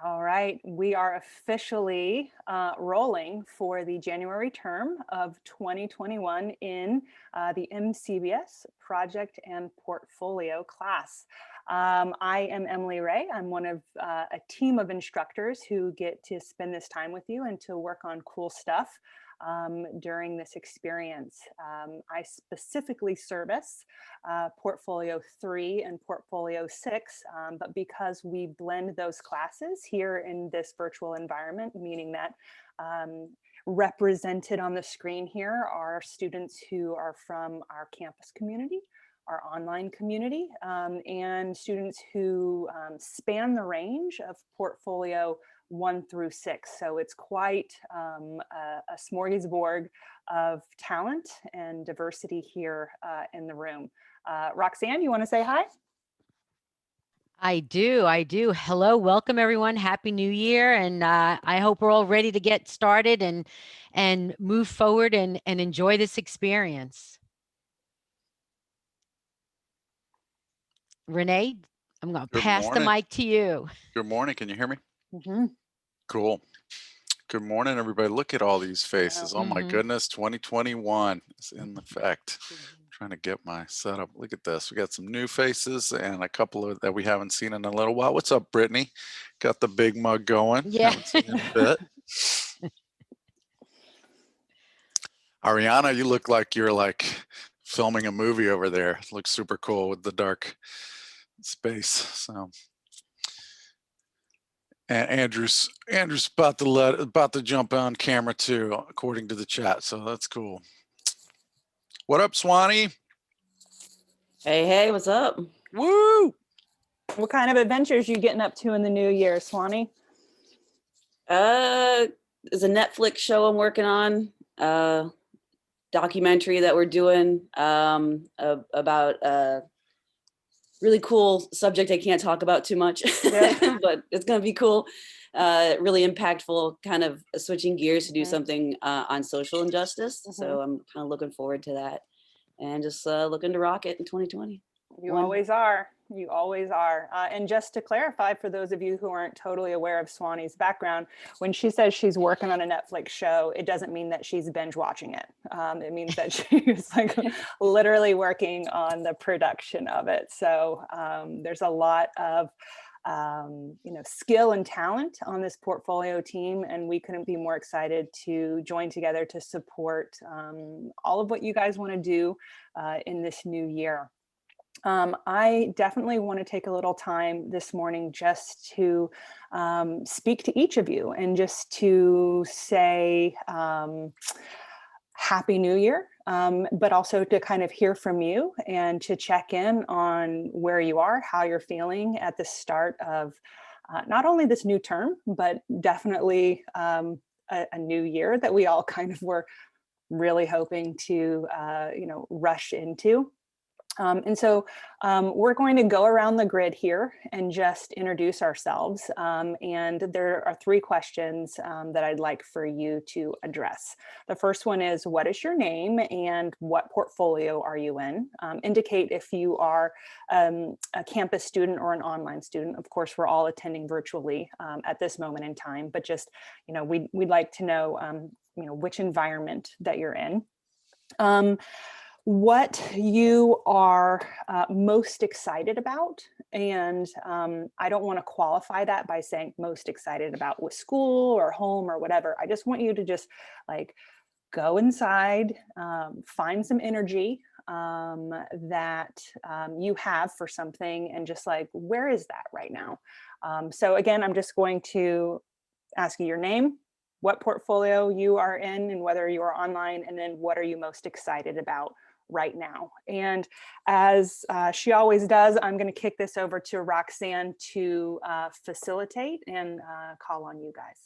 All right, we are officially rolling for the January term of 2021 in the MCBS Project and Portfolio class. I am Emily Ray. I'm one of a team of instructors who get to spend this time with you and to work on cool stuff during this experience. I specifically service Portfolio 3 and Portfolio 6, but because we blend those classes here in this virtual environment, meaning that represented on the screen here are students who are from our campus community, our online community, and students who span the range of Portfolio 1 through 6. So it's quite a smorgasbord of talent and diversity here in the room. Roxanne, you want to say hi? I do. Hello, welcome everyone. Happy New Year. And I hope we're all ready to get started and move forward and enjoy this experience. Renee, I'm going to pass the mic to you. Good morning. Can you hear me? Mm-hmm. Cool. Good morning, everybody. Look at all these faces. Oh my goodness, 2021 is in effect. I'm trying to get my setup. Look at this. We got some new faces and a couple of that we haven't seen in a little while. What's up, Brittany? Got the big mug going. Yeah. Haven't seen you in a bit. Ariana, you look like you're like filming a movie over there. It looks super cool with the dark space. So. And Andrew's about to jump on camera too, according to the chat. So that's cool. What up, Swanee? Hey, what's up? Woo! What kind of adventures you getting up to in the new year, Swanee? There's a Netflix show I'm working on, documentary that we're doing about really cool subject I can't talk about too much, yeah. But it's gonna be cool. Really impactful, kind of switching gears to do something on social injustice. So I'm kind of looking forward to that and just looking to rock it in 2020. You always are. You always are. And just to clarify, for those of you who aren't totally aware of Swanee's background, when she says she's working on a Netflix show, it doesn't mean that she's binge watching it. It means that she's like literally working on the production of it. So there's a lot of skill and talent on this portfolio team, and we couldn't be more excited to join together to support all of what you guys want to do in this new year. I definitely want to take a little time this morning just to speak to each of you and just to say Happy New Year, but also to kind of hear from you and to check in on where you are, how you're feeling at the start of not only this new term, but definitely a new year that we all kind of were really hoping to, rush into. And so we're going to go around the grid here and just introduce ourselves. And there are 3 questions that I'd like for you to address. The first one is, what is your name and what portfolio are you in? Indicate if you are a campus student or an online student. Of course, we're all attending virtually at this moment in time, but just, we'd like to know, which environment that you're in. What you are most excited about. And I don't want to qualify that by saying most excited about with school or home or whatever. I just want you to just like go inside, find some energy that you have for something and just like, where is that right now? So again, I'm just going to ask you your name, what portfolio you are in and whether you are online, and then what are you most excited about right now. And as she always does, I'm going to kick this over to Roxanne to facilitate and call on you guys.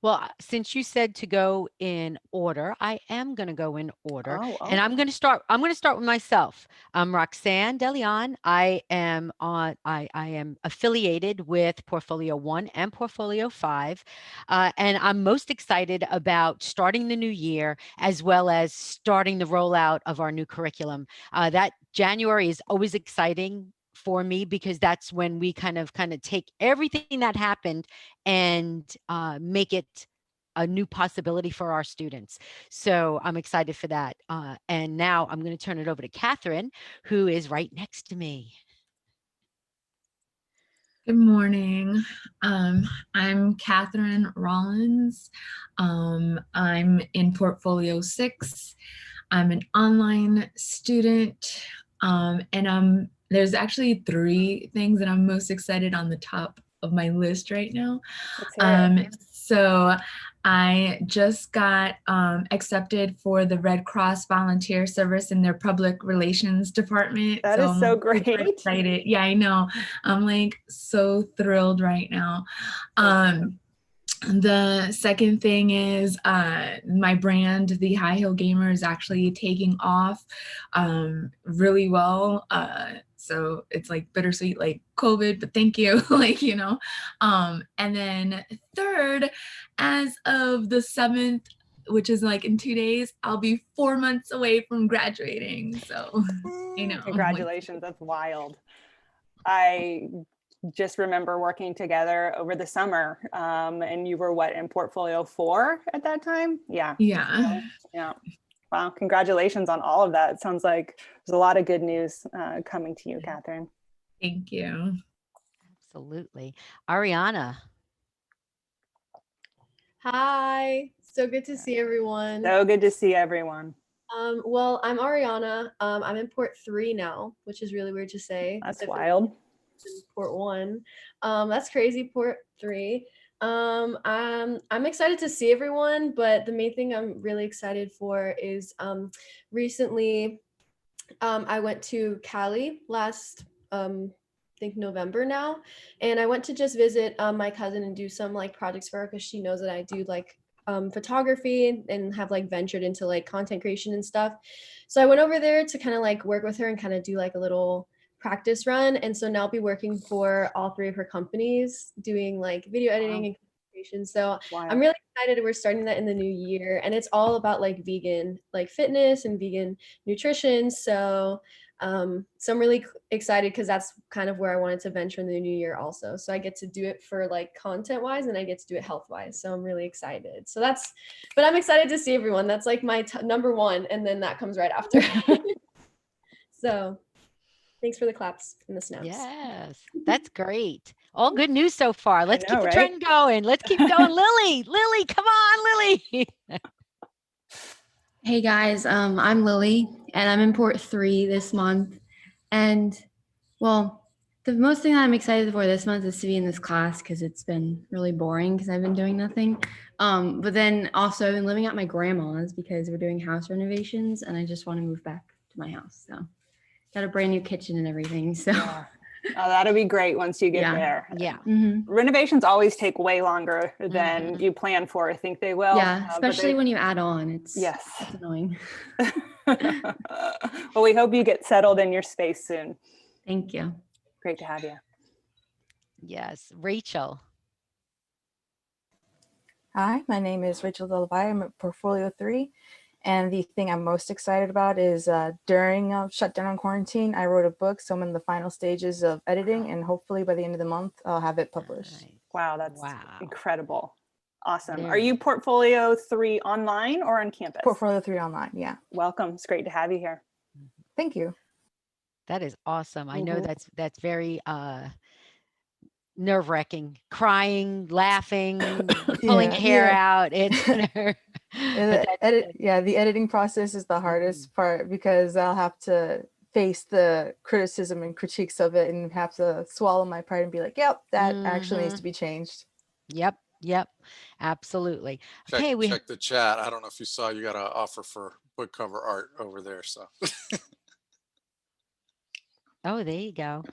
Well, since you said to go in order, I am going to go in order. Oh. And I'm going to start with myself. I'm Roxanne DeLeon. I am affiliated with Portfolio 1 and Portfolio 5. And I'm most excited about starting the new year, as well as starting the rollout of our new curriculum. That January is always exciting for me, because that's when we kind of take everything that happened and make it a new possibility for our students. So I'm excited for that. And now I'm going to turn it over to Catherine, who is right next to me. Good morning. I'm Catherine Rollins. I'm in Portfolio 6. I'm an online student, and there's actually 3 things that I'm most excited on the top of my list right now. So I just got accepted for the Red Cross volunteer service in their public relations department. That is so great. Super excited. Yeah, I know. I'm like so thrilled right now. The second thing is my brand, The High Heel Gamer, is actually taking off really well. So it's like bittersweet, like COVID, but thank you, like, you know. And then third, as of the 7th, which is like in 2 days, I'll be 4 months away from graduating. So, you know. Congratulations, that's wild. I just remember working together over the summer, and you were what, in Portfolio 4 at that time? Yeah. Yeah. Yeah. Wow, congratulations on all of that. It sounds like there's a lot of good news coming to you, Catherine. Thank you. Absolutely. Ariana. Hi, so good to see everyone. So good to see everyone. Well, I'm Ariana. I'm in Port 3 now, which is really weird to say. That's wild. In Port 1. That's crazy, Port 3. I'm excited to see everyone, but the main thing I'm really excited for is recently I went to Cali last I think November now, and I went to just visit my cousin and do some like projects for her, because she knows that I do like photography and have like ventured into like content creation and stuff. So I went over there to kind of like work with her and kind of do like a little practice run. And so now I'll be working for all 3 of her companies, doing like video editing and creation. So I'm really excited. We're starting that in the new year, and it's all about like vegan, like fitness and vegan nutrition. So I'm really excited, because that's kind of where I wanted to venture in the new year also. So I get to do it for like content wise, and I get to do it health wise. So I'm really excited. So but I'm excited to see everyone. That's like my number 1. And then that comes right after. So thanks for the claps and the snaps. Yes, that's great. All good news so far. Let's keep the right? trend going. Let's keep going. Lily, come on, Lily. Hey guys, I'm Lily, and I'm in Port 3 this month. And well, the most thing that I'm excited for this month is to be in this class, because it's been really boring because I've been doing nothing. But then also I've been living at my grandma's because we're doing house renovations, and I just want to move back to my house. So got a brand new kitchen and everything. So yeah. Oh, that'll be great once you get there. Yeah. Renovations always take way longer than you plan for. I think they will. Yeah, especially when you add on. It's annoying. Well, we hope you get settled in your space soon. Thank you. Great to have you. Yes. Rachel. Hi, my name is Rachel Delavay. I'm at Portfolio 3. And the thing I'm most excited about is during shutdown and quarantine, I wrote a book. So I'm in the final stages of editing, and hopefully by the end of the month, I'll have it published. Nice. Wow, that's incredible. Awesome. Very Are you Portfolio 3 online or on campus? Portfolio 3 online, yeah. Welcome. It's great to have you here. Thank you. That is awesome. I know that's very nerve-wracking, crying, laughing, pulling hair out. It's the editing process is the hardest part, because I'll have to face the criticism and critiques of it and have to swallow my pride and be like, yep, that actually needs to be changed. Yep. Absolutely. Check the chat. I don't know if you saw, you got an offer for book cover art over there. So oh, there you go.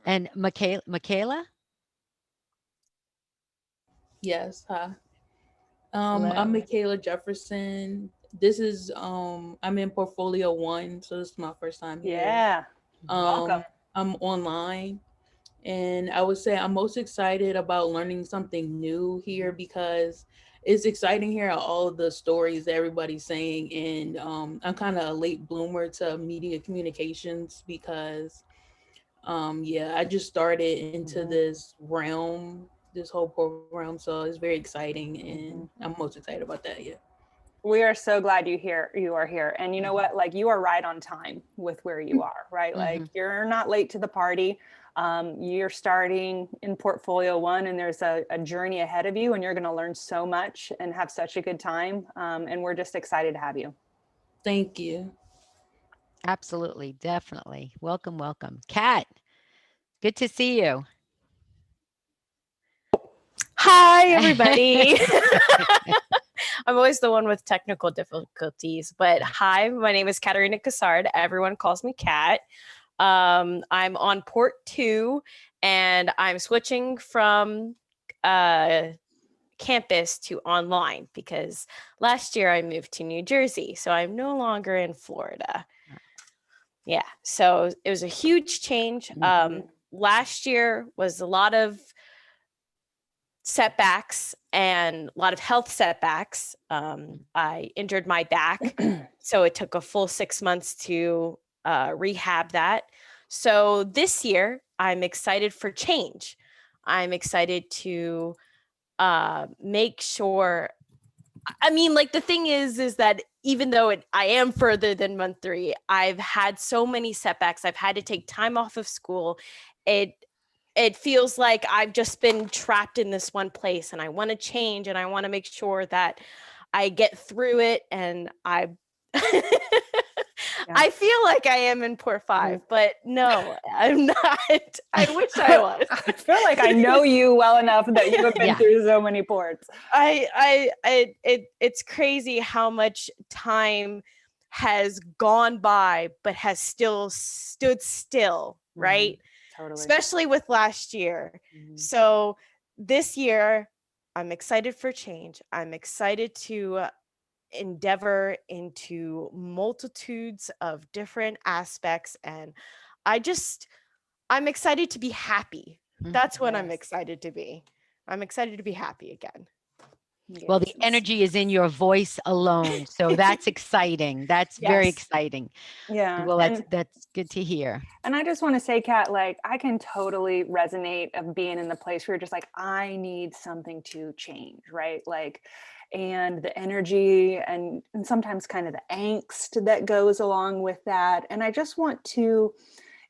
And Michaela? Yes, hi. I'm Michaela Jefferson. This is I'm in Portfolio 1, so this is my first time here. Yeah. Welcome. I'm online, and I would say I'm most excited about learning something new here, because it's exciting here, all of the stories that everybody's saying. And I'm kind of a late bloomer to media communications, because Yeah, I just started into this realm, this whole program, so it's very exciting, and I'm most excited about that. Yeah. We are so glad you are here. And you know what, like you are right on time with where you are, right? Like you're not late to the party. You're starting in portfolio 1 and there's a journey ahead of you and you're going to learn so much and have such a good time. And we're just excited to have you. Thank you. Absolutely. Definitely. Welcome, welcome. Kat, good to see you. Hi, everybody. I'm always the one with technical difficulties, but hi, my name is Katarina Cassard. Everyone calls me Kat. I'm on port 2 and I'm switching from campus to online because last year I moved to New Jersey, so I'm no longer in Florida. Yeah, so it was a huge change. Last year was a lot of setbacks and a lot of health setbacks. I injured my back, so it took a full 6 months to rehab that. So this year, I'm excited for change. I'm excited to make sure. I mean, like the thing is that even though I am further than month 3, I've had so many setbacks. I've had to take time off of school. It feels like I've just been trapped in this one place and I want to change and I want to make sure that I get through it. And I feel like I am in port 5, but no, I'm not. I wish I was. I feel like I know you well enough that you have been through so many ports. It's crazy how much time has gone by, but has still stood still, right? Totally. Especially with last year. So this year, I'm excited for change. I'm excited to endeavor into multitudes of different aspects. And I'm excited to be happy. That's what I'm excited to be. I'm excited to be happy again. Well, the energy is in your voice alone. So that's exciting. That's very exciting. Yeah. Well, that's good to hear. And I just want to say, Kat, like I can totally resonate of being in the place where you're just like, I need something to change, right? Like, and the energy and sometimes kind of the angst that goes along with that. And I just want to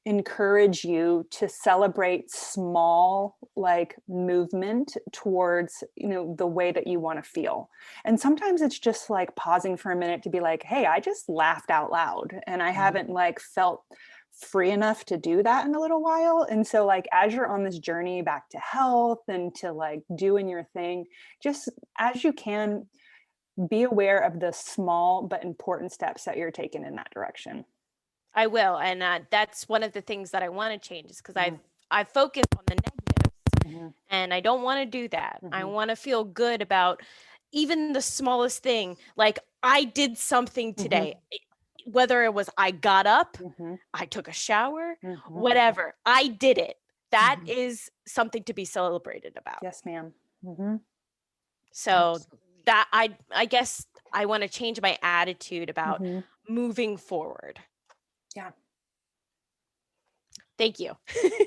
encourage you to celebrate small like movement towards the way that you want to feel. And sometimes it's just like pausing for a minute to be like, hey, I just laughed out loud and I haven't like felt free enough to do that in a little while. And so like as you're on this journey back to health and to like doing your thing, just as you can, be aware of the small but important steps that you're taking in that direction. I will. And that's one of the things that I want to change is because I've focused on the negatives and I don't want to do that. I want to feel good about even the smallest thing. Like I did something today, whether it was I got up, I took a shower, whatever, I did it. That is something to be celebrated about. Yes, ma'am. So that I guess I want to change my attitude about moving forward. Yeah. Thank you.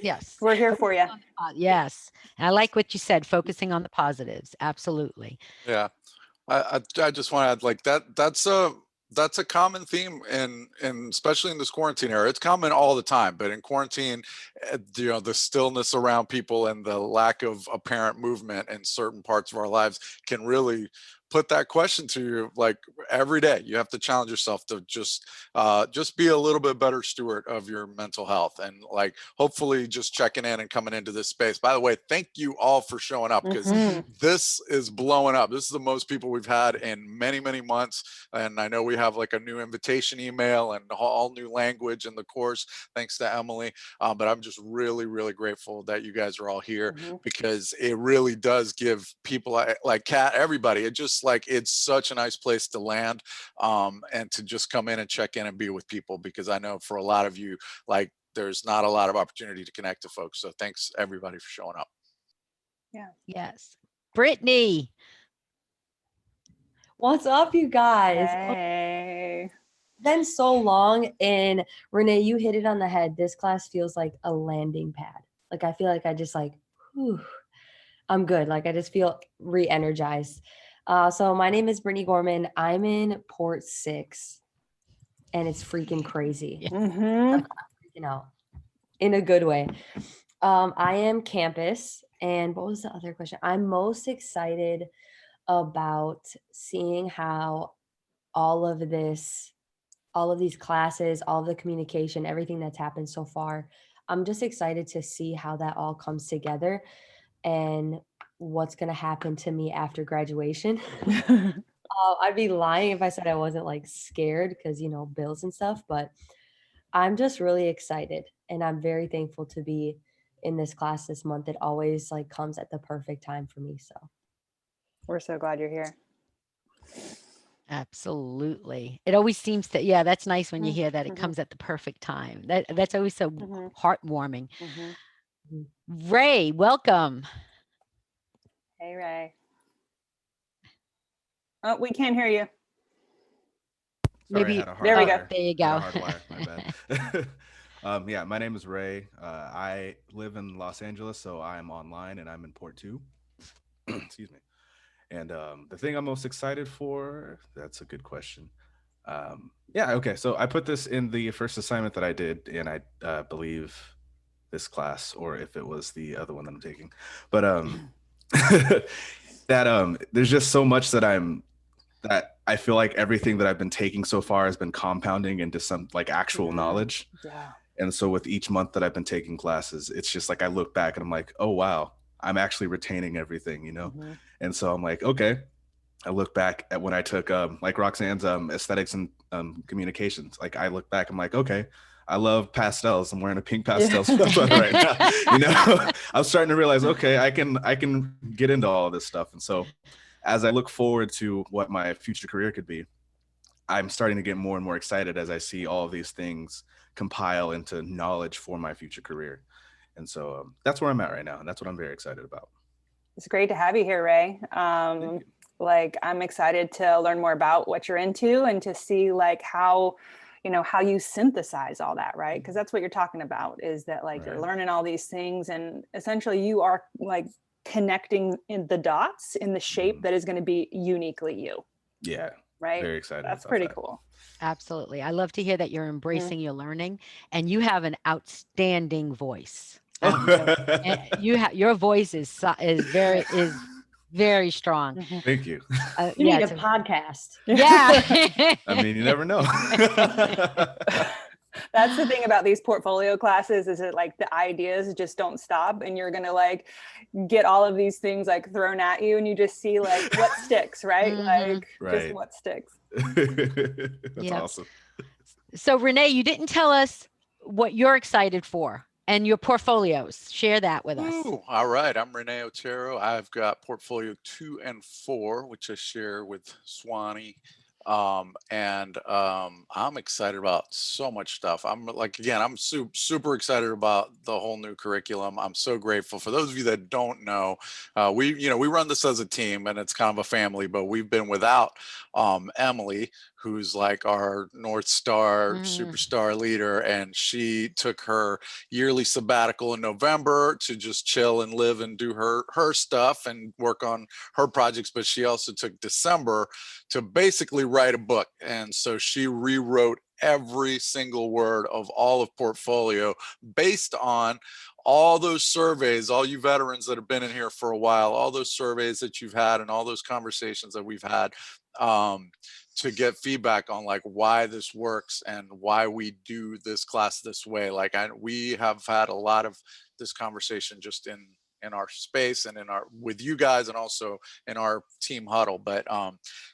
Yes. We're here for you. Yes. And I like what you said, focusing on the positives. Absolutely. Yeah. I just want to add like that's a common theme and especially in this quarantine era. It's common all the time, but in quarantine, the stillness around people and the lack of apparent movement in certain parts of our lives can really put that question to you. Like every day you have to challenge yourself to just be a little bit better steward of your mental health, and like hopefully just checking in and coming into this space. By the way, thank you all for showing up, because this is blowing up. This is the most people we've had in many months, and I know we have like a new invitation email and all new language in the course thanks to Emily, but I'm just really grateful that you guys are all here, because it really does give people like Kat, everybody, it's such a nice place to land, and to just come in and check in and be with people, because I know for a lot of you, like there's not a lot of opportunity to connect to folks. So thanks everybody for showing up. Yeah. Yes. Brittany. What's up, you guys? Hey. been so long, and Renee, you hit it on the head. This class feels like a landing pad. Like I feel like I just like, whew, I'm good. Like I just feel re-energized. So my name is Brittany Gorman. I'm in Port 6, and it's freaking crazy. Mm-hmm. Freaking out in a good way. I am campus, and what was the other question? I'm most excited about seeing how all of these classes, all of the communication, everything that's happened so far. I'm just excited to see how that all comes together and what's going to happen to me after graduation. I'd be lying if I said I wasn't like scared because, you know, bills and stuff, but I'm just really excited, and I'm very thankful to be in this class this month. It always like comes at the perfect time for me. So We're so glad you're here. Absolutely. It always seems to, yeah, that's nice when you hear that it comes at the perfect time. That's always so heartwarming. Ray, welcome. Hey, Ray. Oh, we can't hear you. Maybe there we go. There you go. My bad. Yeah, my name is Ray. I live in Los Angeles, so I'm online and I'm in Port 2. Excuse me. And the thing I'm most excited for, that's a good question. Yeah, okay. So I put this in the first assignment that I did, and I believe this class, or if it was the other one that I'm taking. But there's just so much that I feel like everything that I've been taking so far has been compounding into some like actual knowledge. Yeah. And so with each month that I've been taking classes, it's just like I look back and I'm like, oh wow, I'm actually retaining everything, you know? And so I'm like, okay. I look back at when I took like Roxanne's aesthetics and communications. Like I look back, I'm like, okay, I love pastels. I'm wearing a pink pastel stuff right now. You know, I'm starting to realize, okay, I can get into all of this stuff. And so as I look forward to what my future career could be, I'm starting to get more and more excited as I see all of these things compile into knowledge for my future career. And so that's where I'm at right now. And that's what I'm very excited about. It's great to have you here, Ray. Like I'm excited to learn more about what you're into and to see like how, you know, how you synthesize all that, right? Because that's what you're talking about, is that like you're learning all these things and essentially you are like connecting in the dots in the shape that is going to be uniquely you. Yeah. Right. Very excited. That's pretty cool. Absolutely. I love to hear that you're embracing your learning, and you have an outstanding voice. Your voice is very strong. Thank you. You need a podcast. Yeah. I mean, you never know. That's the thing about these portfolio classes, is that like the ideas just don't stop, and you're gonna like get all of these things like thrown at you, and you just see like what sticks, right? Like just what sticks. That's awesome. So Renee, you didn't tell us what you're excited for and your portfolios. Share that with us. All right. I'm Renee Otero. I've got portfolio 2 and 4, which I share with Swanee. I'm excited about so much stuff. I'm like, again, I'm super excited about the whole new curriculum. I'm so grateful. For those of you that don't know, we run this as a team, and it's kind of a family, but we've been without Emily, who's like our North Star superstar leader. And she took her yearly sabbatical in November to just chill and live and do her stuff and work on her projects. But she also took December to basically write a book. And so she rewrote every single word of all of portfolio based on all those surveys, all you veterans that have been in here for a while, all those surveys that you've had and all those conversations that we've had, to get feedback on like why this works and why we do this class this way. Like we have had a lot of this conversation just in our space and with you guys, and also in our team huddle. But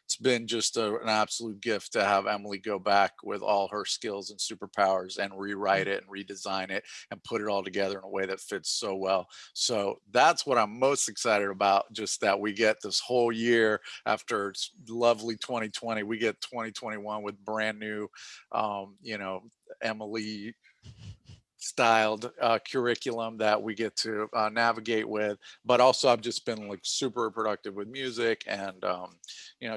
it's been just an absolute gift to have Emily go back with all her skills and superpowers and rewrite it and redesign it and put it all together in a way that fits so well. So that's what I'm most excited about, just that we get this whole year after it's lovely 2020, we get 2021 with brand new, Emily styled curriculum that we get to navigate with. But also I've just been like super productive with music and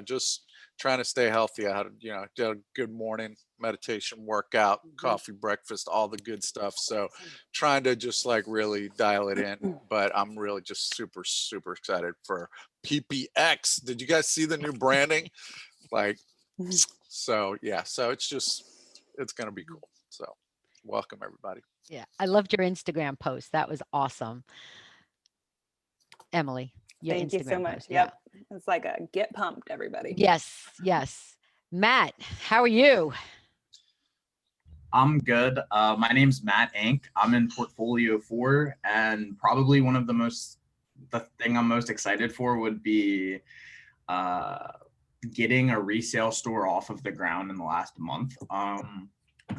just trying to stay healthy. I had, did a good morning meditation, workout, coffee, breakfast, all the good stuff. So trying to just like really dial it in, but I'm really just super, super excited for PPX. Did you guys see the new branding? Like, so yeah, so it's going to be cool. So welcome everybody. Yeah, I loved your Instagram post. That was awesome. Emily, your Thank you so Instagram much. post. Yep. It's like a get pumped, everybody. Yes, yes. Matt, how are you? I'm good. My name's Matt Ank. I'm in Portfolio 4, and probably the thing I'm most excited for would be getting a resale store off of the ground in the last month.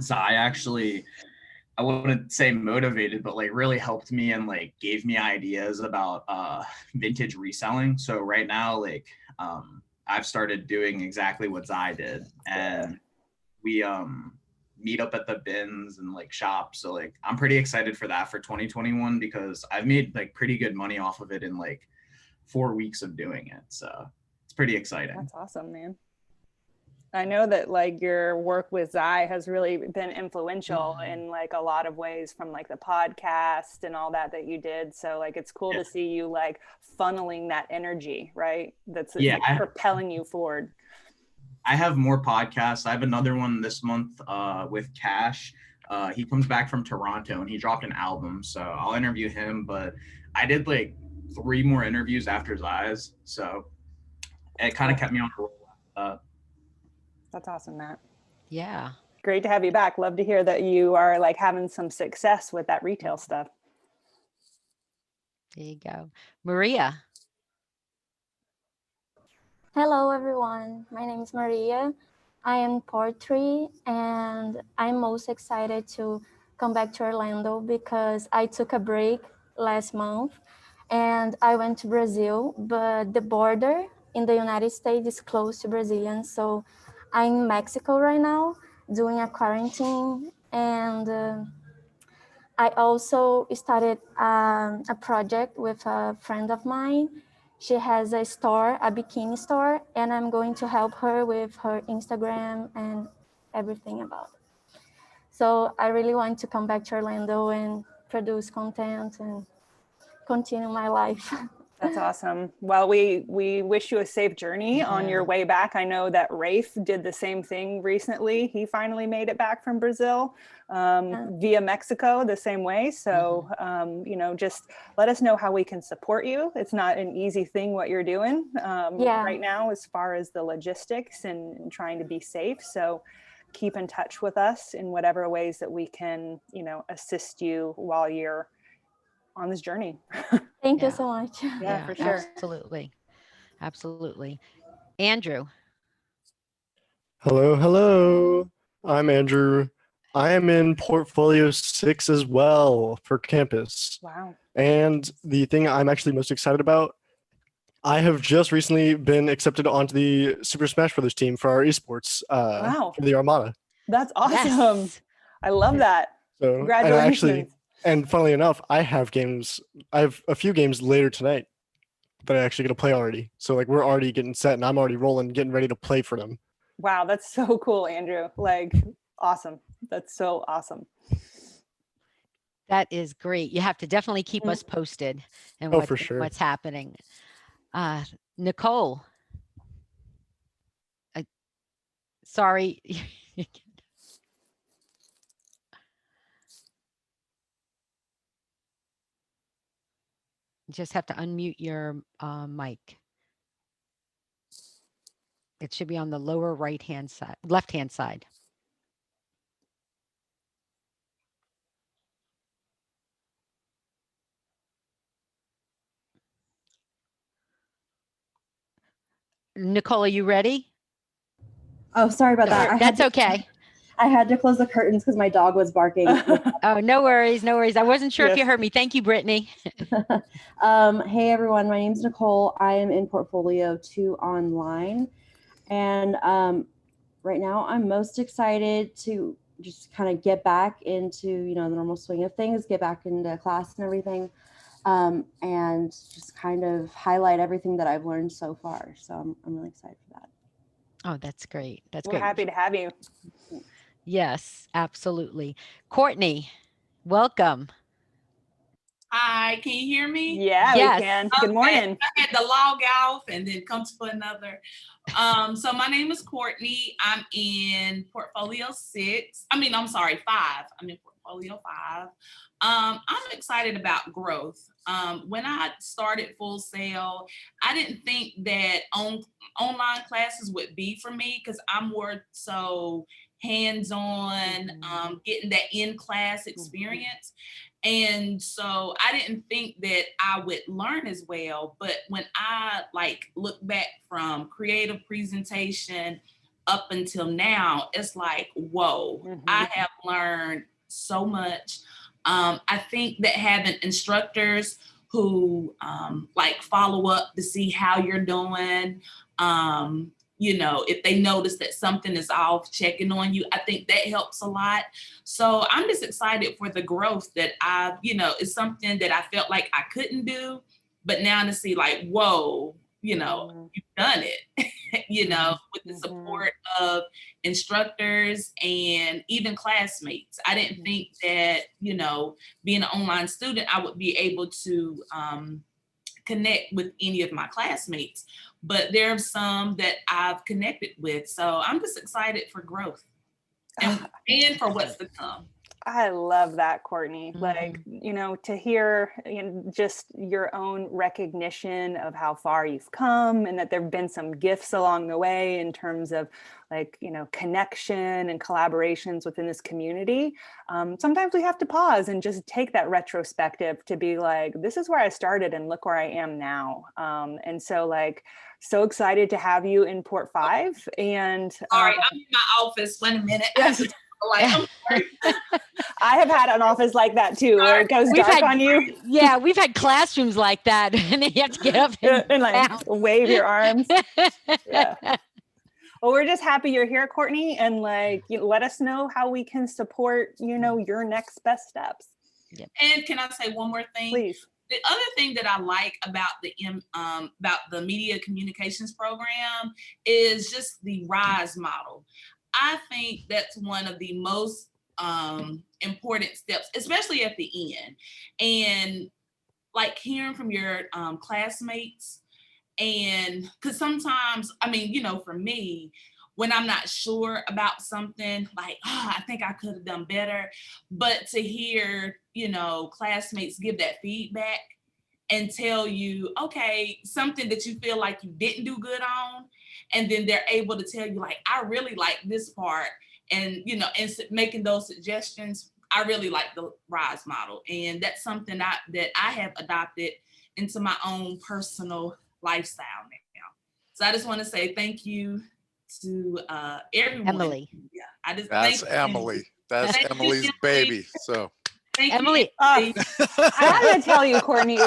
So I wouldn't say motivated, but like really helped me and like gave me ideas about vintage reselling. So right now, like I've started doing exactly what Zai did, and we meet up at the bins and like shop. So like I'm pretty excited for that for 2021 because I've made like pretty good money off of it in like 4 weeks of doing it. So it's pretty exciting. That's awesome, man. I know that like your work with Zai has really been influential in like a lot of ways, from like the podcast and all that you did. So like it's cool to see you like funneling that energy, right? That's propelling you forward. I have more podcasts. I have another one this month with Cash. He comes back from Toronto and he dropped an album, so I'll interview him. But I did like 3 more interviews after Zai's, so it kind of kept me on the roll. That's awesome, Matt. Yeah. Great to have you back. Love to hear that you are like having some success with that retail stuff. There you go. Maria. Hello, everyone. My name is Maria. I am Port 3, and I'm most excited to come back to Orlando because I took a break last month and I went to Brazil, but the border in the United States is closed to Brazilians. So I'm in Mexico right now doing a quarantine, and I also started a project with a friend of mine. She has a store, a bikini store, and I'm going to help her with her Instagram and everything about it. So I really want to come back to Orlando and produce content and continue my life. That's awesome. Well, we wish you a safe journey on your way back. I know that Rafe did the same thing recently. He finally made it back from Brazil via Mexico the same way. So, just let us know how we can support you. It's not an easy thing what you're doing right now as far as the logistics and trying to be safe. So keep in touch with us in whatever ways that we can, assist you while you're on this journey. Thank you so much. Yeah, for sure. Absolutely. Absolutely. Andrew. Hello. I'm Andrew. I am in Portfolio 6 as well for campus. Wow. And the thing I'm actually most excited about, I have just recently been accepted onto the Super Smash Brothers team for our esports for the Armada. That's awesome. Yes. I love that. So, congratulations. And funnily enough, I have a few games later tonight that I actually get to play already. So like we're already getting set and I'm already rolling, getting ready to play for them. Wow, that's so cool, Andrew. Like, awesome. That's so awesome. That is great. You have to definitely keep us posted and for sure. What's happening. Nicole. Sorry. You just have to unmute your mic. It should be on the lower right-hand side, left-hand side. Nicole, are you ready? Oh, sorry about that. That's okay. I had to close the curtains because my dog was barking. Oh, no worries. No worries. I wasn't sure if you heard me. Thank you, Brittany. Hey, everyone. My name's Nicole. I am in Portfolio 2 online. And right now I'm most excited to just kind of get back into, the normal swing of things, get back into class and everything, and just kind of highlight everything that I've learned so far. So I'm really excited for that. Oh, that's great. That's We're great. happy to have you. Yes, absolutely. Courtney, welcome. Hi, can you hear me? Yeah, Yes. we can. Good morning. I had to log off and then come to another. So my name is Courtney. I'm in portfolio 6. I'm sorry, 5. I'm in portfolio 5. I'm excited about growth. When I started Full Sail, I didn't think that online classes would be for me because I'm more so hands-on, getting that in-class experience. And so I didn't think that I would learn as well. But when I look back from creative presentation up until now, it's like, whoa, I have learned so much. I think that having instructors who follow up to see how you're doing, if they notice that something is off, checking on you, I think that helps a lot. So I'm just excited for the growth that it's something that I felt like I couldn't do, but now to see whoa, you've done it, with the support of instructors and even classmates. I didn't think that, being an online student, I would be able to connect with any of my classmates, but there are some that I've connected with. So I'm just excited for growth and for what's to come. I love that, Courtney. To hear just your own recognition of how far you've come and that there've been some gifts along the way in terms of connection and collaborations within this community. Sometimes we have to pause and just take that retrospective to be like, this is where I started and look where I am now. And so so excited to have you in Port 5. And sorry, I'm in my office. 1 minute. Yes. I'm sorry. I have had an office like that too, where it goes dark on you. Yeah, we've had classrooms like that, and then you have to get up and wave your arms. Yeah. Well, we're just happy you're here, Courtney, and let us know how we can support, your next best steps. Yep. And can I say one more thing? Please. The other thing that I like about the media communications program is just the RISE model. I think that's one of the most important steps, especially at the end. And hearing from your classmates, and because sometimes, for me, when I'm not sure about something, I think I could have done better, but to hear, classmates give that feedback and tell you, okay, something that you feel like you didn't do good on, and then they're able to tell you I really like this part, and and making those suggestions. I really like the RISE model, and that's something that I have adopted into my own personal lifestyle now. So I just want to say thank you to everyone. Emily. Yeah, that's Emily. That's Emily's baby. So thank Emily. You, I gotta tell you, Courtney,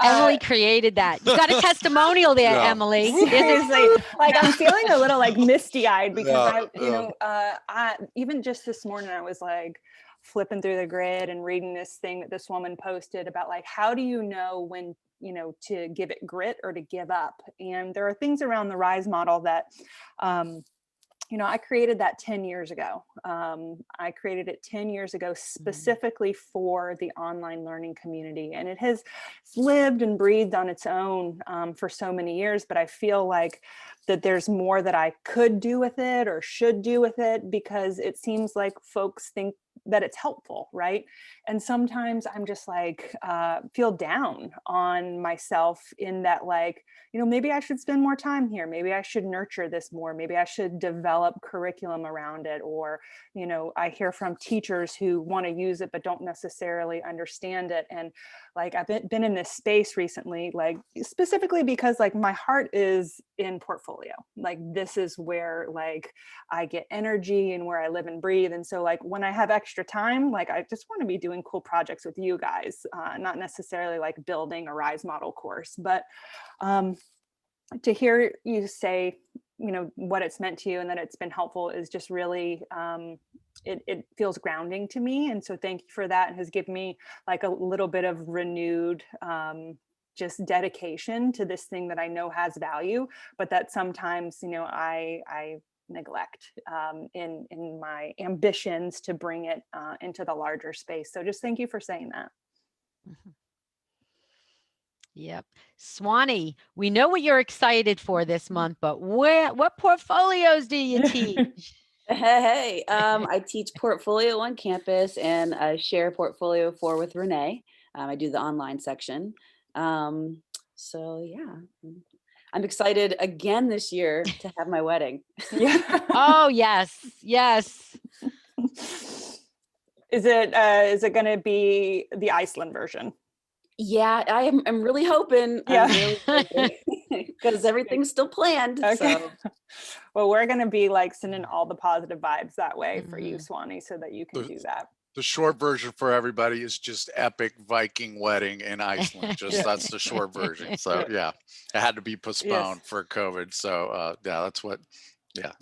Emily created that. You got a testimonial there, Yeah. Emily. Seriously, I'm feeling a little misty-eyed because I even just this morning I was flipping through the grid and reading this thing that this woman posted about how do you know when to give it grit or to give up. And there are things around the RISE model that I created that 10 years ago. I created it 10 years ago specifically for the online learning community. And it has lived and breathed on its own for so many years, but I feel that there's more that I could do with it or should do with it, because it seems like folks think that it's helpful, right? And sometimes I'm just feel down on myself in that maybe I should spend more time here. Maybe I should nurture this more. Maybe I should develop curriculum around it. Or, I hear from teachers who want to use it, but don't necessarily understand it. And I've been in this space recently, specifically because my heart is in portfolio. This is where I get energy and where I live and breathe. And so when I have extra time, I just want to be doing cool projects with you guys, not necessarily building a RISE model course, but to hear you say, what it's meant to you and that it's been helpful is just really, it feels grounding to me. And so thank you for that. It has given me a little bit of renewed just dedication to this thing that I know has value, but that sometimes, you know, I neglect in my ambitions to bring it into the larger space. So just thank you for saying that. Yep. Swanee, we know what you're excited for this month, but what portfolios do you teach? Hey, I teach portfolio on campus, and I share portfolio 4 with Renee. I do the online section. So yeah, I'm excited again this year to have my wedding. Yeah. Oh yes, yes. Is it going to be the Iceland version? Yeah, I'm really hoping. Yeah. Because everything's still planned. Okay. So. Well, we're going to be like sending all the positive vibes that way for you, Swanee, so that you can do that. The short version for everybody is just epic Viking wedding in Iceland. Just that's the short version. So yeah, it had to be postponed for COVID. So yeah, that's what. Yeah.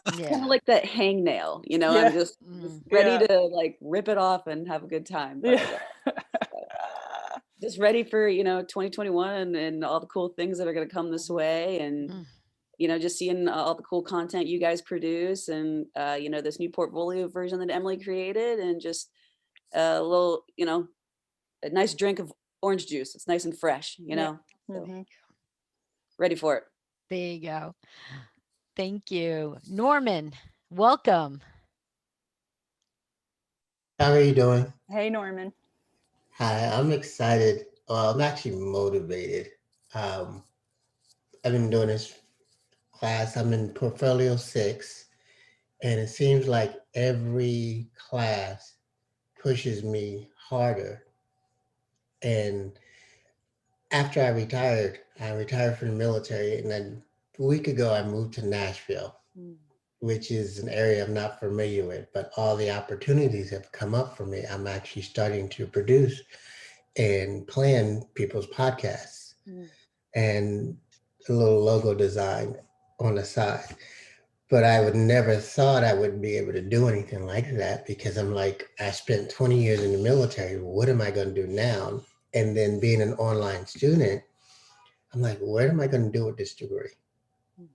Kind of like that hangnail, you know. I'm just ready to like rip it off and have a good time. But, just ready for, you know, 2021 and all the cool things that are going to come this way, and you know, just seeing all the cool content you guys produce, and you know, this new portfolio version that Emily created, and just a little, you know, a nice drink of orange juice. It's nice and fresh, you know. So, ready for it. There you go. Thank you. Norman, welcome. How are you doing? Hey, Norman. Hi, I'm excited. Well, I'm actually motivated. I've been doing this class. I'm in portfolio 6, and it seems like every class pushes me harder. And after I retired from the military, and then a week ago, I moved to Nashville, which is an area I'm not familiar with, but all the opportunities have come up for me. I'm actually starting to produce and plan people's podcasts and a little logo design on the side. But I would never thought I would be able to do anything like that, because I'm like, I spent 20 years in the military. What am I going to do now? And then being an online student, I'm like, what am I going to do with this degree?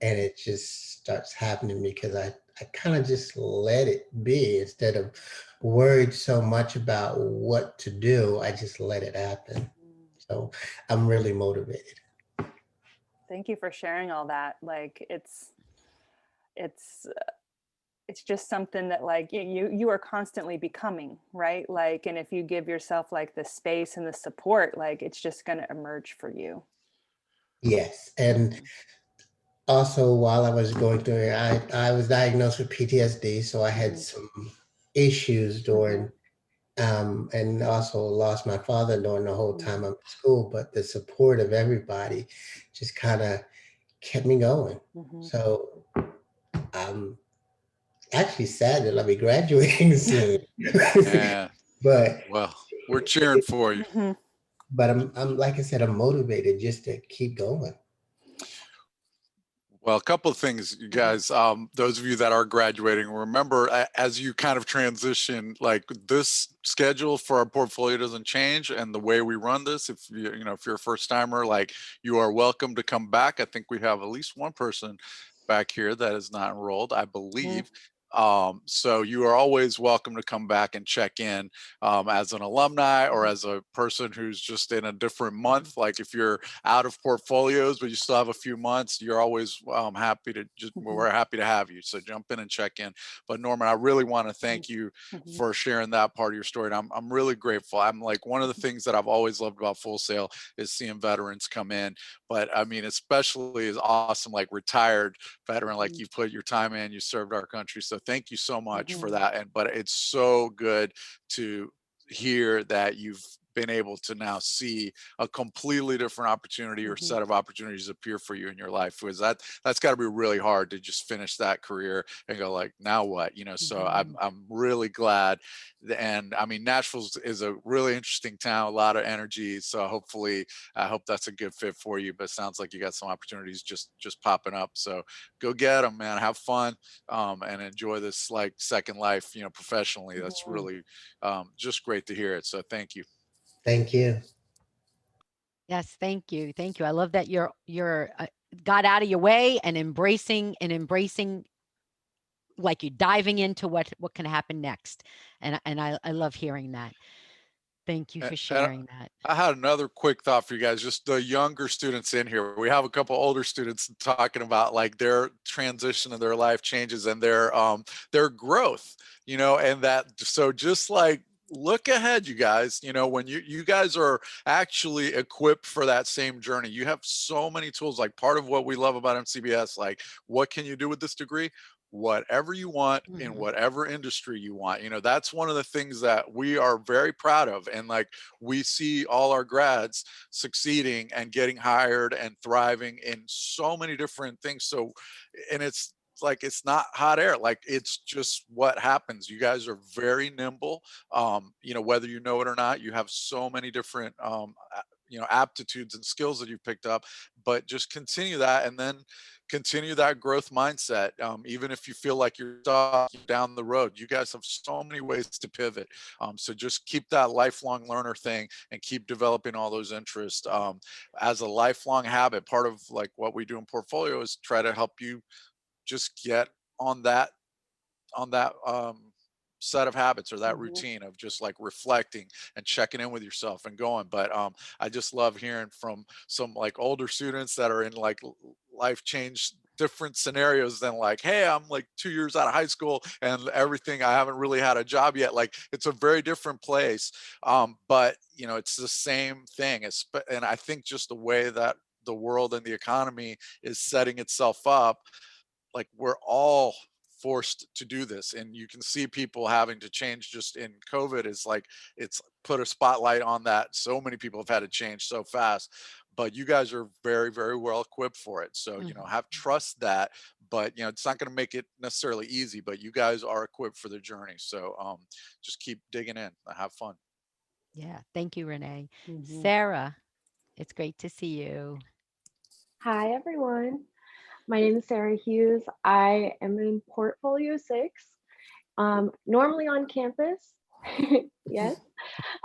And it just starts happening because I kind of just let it be. Instead of worried so much about what to do, I just let it happen. So I'm really motivated. Thank you for sharing all that. Like it's just something that like you are constantly becoming, right? Like, and if you give yourself like the space and the support, like it's just going to emerge for you. Yes. And also, while I was going through it, I was diagnosed with PTSD, so I had some issues during, and also lost my father during the whole time I'm in school. But the support of everybody just kind of kept me going. So I'm actually sad that I'll be graduating soon. Yeah. But well, we're cheering for you. But I'm like I said, I'm motivated just to keep going. Well, a couple of things, you guys, those of you that are graduating, remember as you kind of transition, like this schedule for our portfolio doesn't change, and the way we run this, if if you're a first timer, like you are welcome to come back. I think we have at least one person back here that is not enrolled, I believe. So you are always welcome to come back and check in as an alumni or as a person who's just in a different month. Like if you're out of portfolios, but you still have a few months, you're always happy to we're happy to have you. So jump in and check in. But Norman, I really want to thank you for sharing that part of your story. And I'm really grateful. I'm like, one of the things that I've always loved about Full Sail is seeing veterans come in. But I mean, especially is awesome, like retired veteran, like you put your time in, you served our country. So thank you so much for that. But it's so good to hear that you've been able to now see a completely different opportunity or set of opportunities appear for you in your life, because that's got to be really hard to just finish that career and go like, now what, so I'm really glad. And I mean, Nashville is a really interesting town, a lot of energy, so hopefully I hope that's a good fit for you. But it sounds like you got some opportunities just popping up, so go get them, man. Have fun and enjoy this like second life professionally. That's really just great to hear it, so thank you. Thank you. Yes, thank you. Thank you. I love that you're got out of your way and embracing like you're diving into what can happen next. And I love hearing that. Thank you for sharing that. I had another quick thought for you guys, just the younger students in here. We have a couple older students talking about like their transition and their life changes and their growth, you know, and that, so just like look ahead, you guys, you know, when you guys are actually equipped for that same journey. You have so many tools. Like part of what we love about MCBS, like what can you do with this degree? Whatever you want in whatever industry you want. You know, that's one of the things that we are very proud of. And like we see all our grads succeeding and getting hired and thriving in so many different things. So, and it's like, it's not hot air, like it's just what happens. You guys are very nimble. You know, whether you know it or not, you have so many different you know, aptitudes and skills that you've picked up, but just continue that and then continue that growth mindset. Even if you feel like you're stuck down the road, you guys have so many ways to pivot. So just keep that lifelong learner thing and keep developing all those interests as a lifelong habit. Part of like what we do in Portfolio is try to help you just get on that set of habits or that routine of just like reflecting and checking in with yourself and going. But I just love hearing from some like older students that are in like life change different scenarios than like, hey, I'm like 2 years out of high school and everything, I haven't really had a job yet. Like it's a very different place, but you know, it's the same thing. And I think just the way that the world and the economy is setting itself up, like we're all forced to do this. And you can see people having to change just in COVID is like, it's put a spotlight on that. So many people have had to change so fast, but you guys are very, very well equipped for it. So, you know, have trust that, but you know, it's not going to make it necessarily easy, but you guys are equipped for the journey. So just keep digging in, have fun. Yeah. Thank you, Renee. Sarah, it's great to see you. Hi, everyone. My name is Sarah Hughes. I am in Portfolio 6, normally on campus. Yes.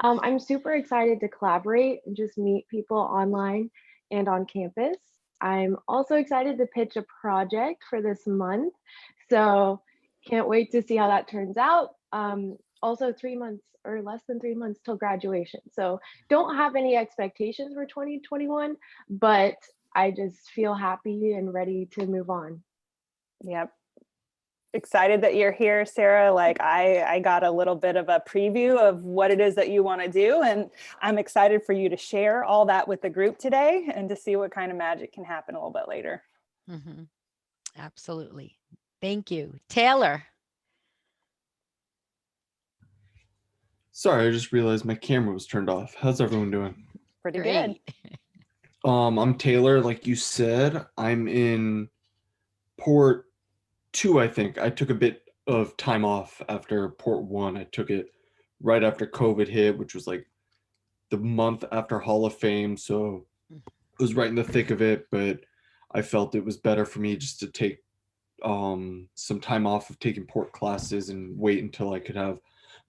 I'm super excited to collaborate and just meet people online and on campus. I'm also excited to pitch a project for this month. So can't wait to see how that turns out. Also 3 months or less than 3 months till graduation. So don't have any expectations for 2021, but I just feel happy and ready to move on. Yep. Excited that you're here, Sarah. Like I got a little bit of a preview of what it is that you want to do. And I'm excited for you to share all that with the group today and to see what kind of magic can happen a little bit later. Absolutely. Thank you. Taylor. Sorry, I just realized my camera was turned off. How's everyone doing? Pretty good. I'm Taylor, like you said. I'm in Port 2, I think. I took a bit of time off after Port 1. I took it right after COVID hit, which was like the month after Hall of Fame. So it was right in the thick of it, but I felt it was better for me just to take some time off of taking port classes and wait until I could have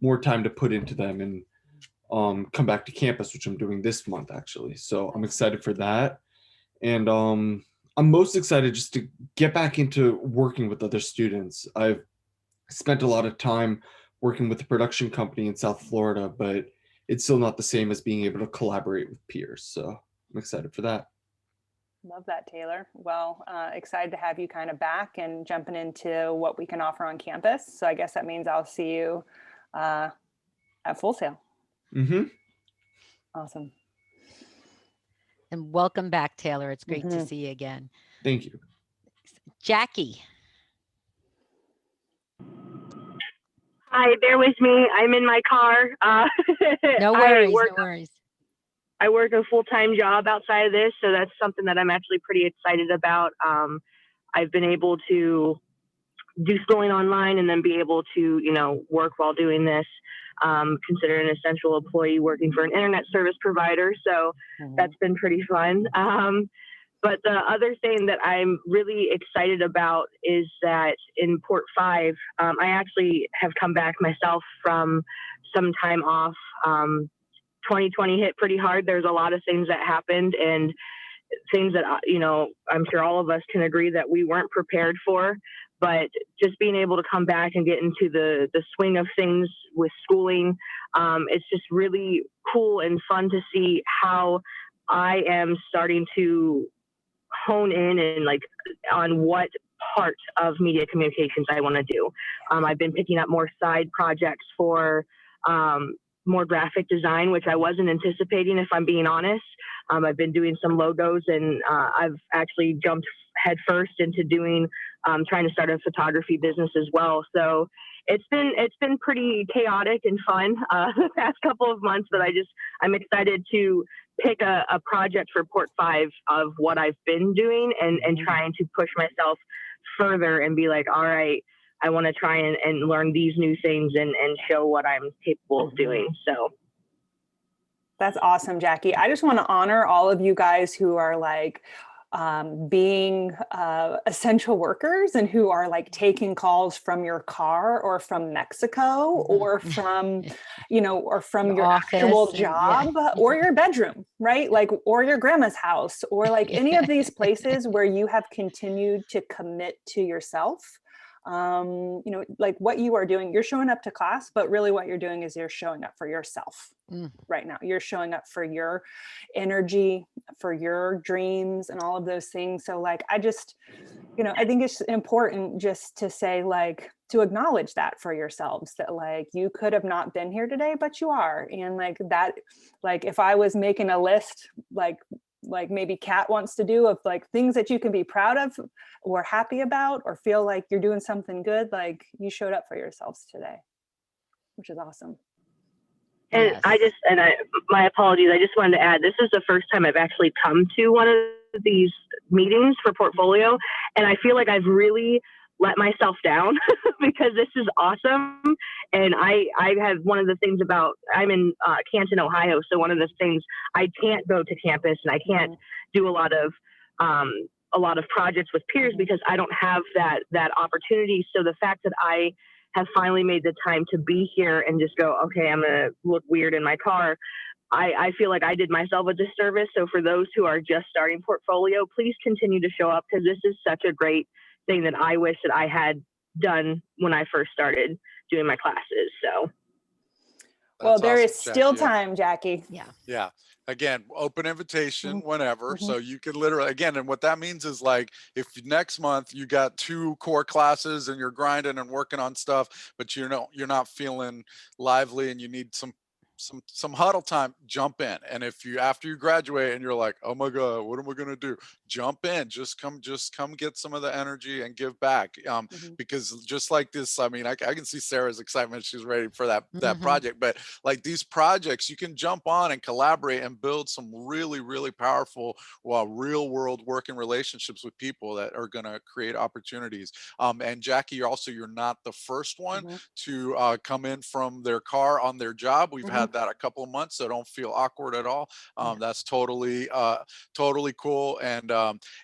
more time to put into them and come back to campus, which I'm doing this month actually. So I'm excited for that. And I'm most excited just to get back into working with other students. I've spent a lot of time working with a production company in South Florida, but it's still not the same as being able to collaborate with peers. So I'm excited for that. Love that, Taylor. Well, excited to have you kind of back and jumping into what we can offer on campus. So I guess that means I'll see you at Full Sail. Awesome. And welcome back, Taylor. It's great to see you again. Thank you. Jackie. Hi, bear with me. I'm in my car. No worries, no worries. I work a full-time job outside of this, so that's something that I'm actually pretty excited about. I've been able to do schooling online and then be able to, you know, work while doing this. Considered an essential employee working for an internet service provider, so that's been pretty fun. But the other thing that I'm really excited about is that in Port 5, I actually have come back myself from some time off 2020 hit pretty hard. There's a lot of things that happened and things that, I'm sure all of us can agree that we weren't prepared for. But just being able to come back and get into the swing of things with schooling, it's just really cool and fun to see how I am starting to hone in and like on what part of media communications I want to do. I've been picking up more side projects for more graphic design, which I wasn't anticipating, if I'm being honest. I've been doing some logos, and I've actually jumped headfirst into doing trying to start a photography business as well. So it's been pretty chaotic and fun the past couple of months, but I'm excited to pick a project for Port 5 of what I've been doing and trying to push myself further and be like, all right, I want to try and learn these new things and show what I'm capable of doing. So that's awesome, Jackie. I just want to honor all of you guys who are like being essential workers and who are like taking calls from your car or from Mexico or from, or from your actual job or your bedroom, right? Like, or your grandma's house, or like any of these places where you have continued to commit to yourself. Like what you are doing, you're showing up to class, but really what you're doing is you're showing up for yourself right now. You're showing up for your energy, for your dreams and all of those things. So like, I just, I think it's important just to say, like, to acknowledge that for yourselves, that like, you could have not been here today, but you are. And like that, like if I was making a list, like maybe Kat wants to do, of like things that you can be proud of or happy about or feel like you're doing something good, like you showed up for yourselves today, which is awesome. And yes. My apologies, I just wanted to add, this is the first time I've actually come to one of these meetings for Portfolio, and I feel like I've really let myself down because this is awesome. And I have one of the things about, I'm in Canton, Ohio. So one of the things, I can't go to campus and I can't do a lot of projects with peers because I don't have that opportunity. So the fact that I have finally made the time to be here and just go, okay, I'm going to look weird in my car, I feel like I did myself a disservice. So for those who are just starting Portfolio, please continue to show up, because this is such a great thing that I wish that I had done when I first started doing my classes. So well, there is still time, Jackie. Yeah. Again, open invitation whenever. So you can literally, again, and what that means is like, if next month you got 2 core classes and you're grinding and working on stuff, but you're not feeling lively and you need some huddle time, jump in. And if you, after you graduate and you're like, oh my God, what am I going to do? Jump in, just come get some of the energy and give back. Because just like this, I mean, I can see Sarah's excitement. She's ready for that project, but like these projects, you can jump on and collaborate and build some really, really powerful, real world working relationships with people that are going to create opportunities. And Jackie, you're not the first one to come in from their car on their job. We've had that a couple of months, so don't feel awkward at all. That's totally cool. And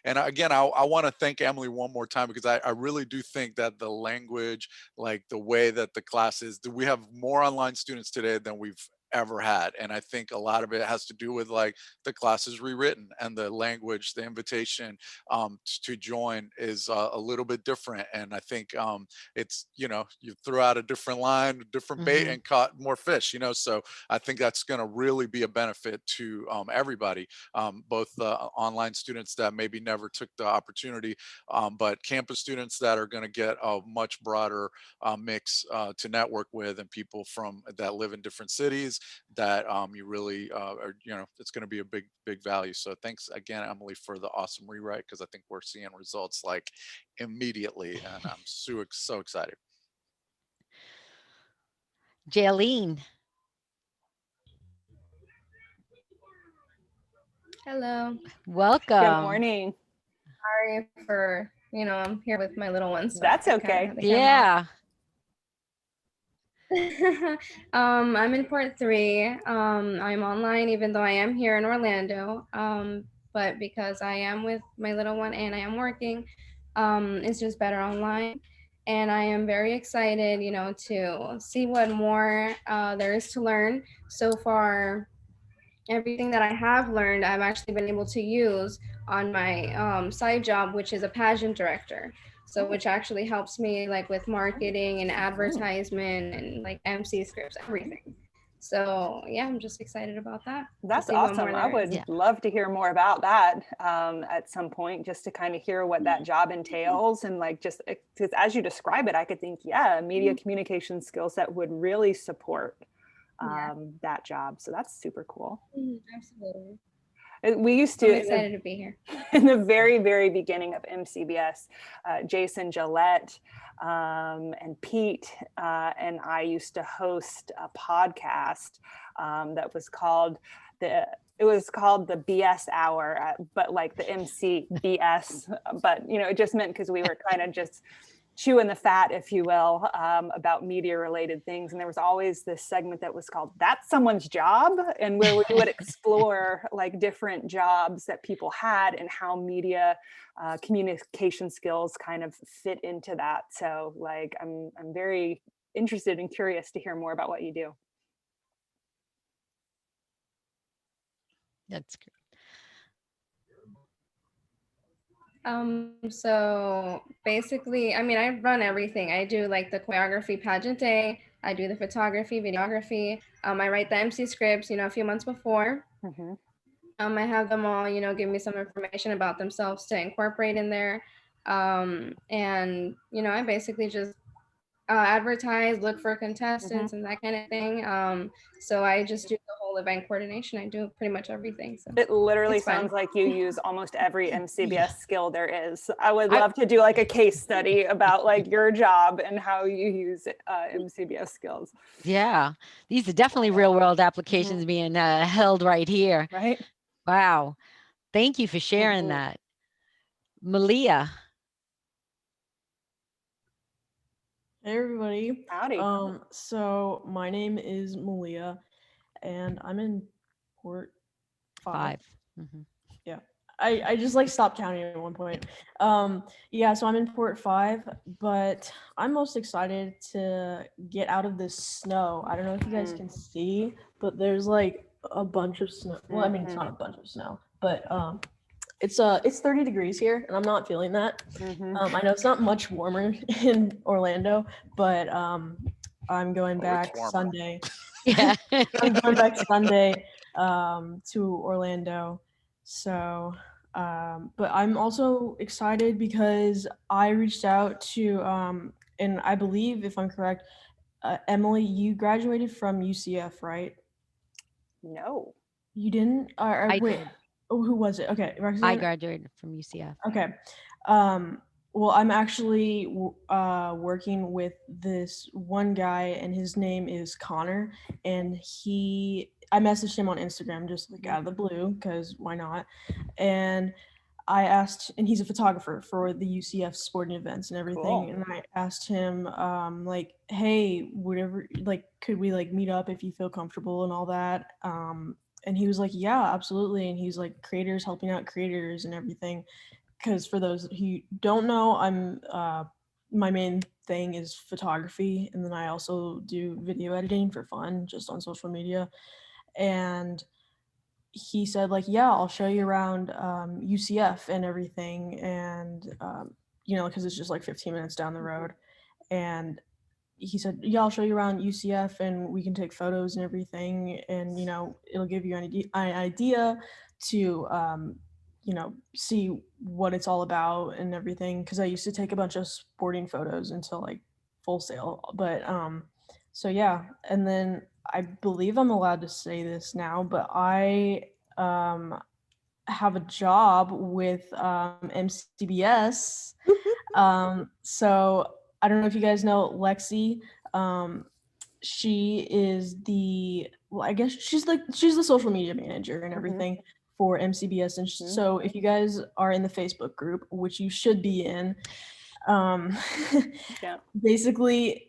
again, I want to thank Emily one more time, because I really do think that the language, like the way that the class is, we have more online students today than we've ever had. And I think a lot of it has to do with like the class is rewritten and the language, the invitation to join is a little bit different. And I think it's, you threw out a different line, different bait and caught more fish, so I think that's going to really be a benefit to everybody, both the online students that maybe never took the opportunity, but campus students that are going to get a much broader mix to network with, and people that live in different cities that you really are, it's going to be a big value. So thanks again, Emily, for the awesome rewrite, because I think we're seeing results like immediately, and I'm so excited. Jaylene. Hello. Welcome. Good morning. Sorry for, I'm here with my little ones. So that's okay. Yeah. I'm in Port 3. I'm online, even though I am here in Orlando. But because I am with my little one and I am working, it's just better online. And I am very excited, to see what more there is to learn. So far, everything that I have learned, I've actually been able to use on my side job, which is a pageant director. So which actually helps me like with marketing and advertisement and like MC scripts, everything. So yeah, I'm just excited about that. That's awesome. I would love to hear more about that at some point, just to kind of hear what that job entails. And like, just because as you describe it, I could think, yeah, media communication skills that would really support that job. So that's super cool. Absolutely. We used to, I'm excited to be here. In the very, very beginning of MCBS, Jason Gillette and Pete and I used to host a podcast that was called the BS Hour, but like the MC BS, but you know, it just meant because we were kind of just chewing the fat, if you will, about media related things. And there was always this segment that was called That's Someone's Job, and where we would explore like different jobs that people had and how media communication skills kind of fit into that. So like, I'm very interested and curious to hear more about what you do. That's great. So basically, I mean, I run everything. I do like the choreography pageant day. I do the photography, videography. I write the MC scripts, you know, a few months before. I have them all, you know, give me some information about themselves to incorporate in there. And, you know, I basically just advertise, look for contestants and that kind of thing. So I just do the whole event coordination. I do pretty much everything. So it literally sounds like you use almost every MCBS skill there is. I would love to do like a case study about like your job and how you use MCBS skills. Yeah, these are definitely real world applications being held right here. Right. Wow. Thank you for sharing that. Malia. Hey everybody. Howdy. So my name is Malia and I'm in Port 5. Yeah. I just like stopped counting at one point. Yeah, so I'm in Port 5, but I'm most excited to get out of this snow. I don't know if you guys can see, but there's like a bunch of snow. Well, I mean it's not a bunch of snow, but it's 30 degrees here and I'm not feeling that. I know it's not much warmer in Orlando, but I'm going back Sunday. Yeah. I'm going back Sunday to Orlando. So but I'm also excited because I reached out to and I believe, if I'm correct, Emily, you graduated from UCF, right? No. You didn't? I Wait. did. Oh, who was it? Okay, Roxanne? I graduated from UCF. Okay. Well, I'm actually working with this one guy, and his name is Connor, and I messaged him on Instagram just like out of the blue, because why not? And I asked, and he's a photographer for the UCF sporting events and everything. Cool. And I asked him, like, hey, whatever, like, could we like meet up if you feel comfortable and all that? And he was like, yeah, absolutely. And he's like, creators helping out creators and everything. Because for those who don't know, I'm my main thing is photography, and then I also do video editing for fun, just on social media. And he said like, yeah, I'll show you around UCF and everything, and you know, because it's just like 15 minutes down the road. And he said, yeah, I'll show you around UCF and we can take photos and everything, and you know, it'll give you an idea to you know, see what it's all about and everything, because I used to take a bunch of sporting photos until like Full Sail. But so yeah, and then I believe I'm allowed to say this now, but I have a job with MCBS. So I don't know if you guys know Lexi. She is I guess she's the social media manager and everything for MCBS. And so if you guys are in the Facebook group, which you should be in, basically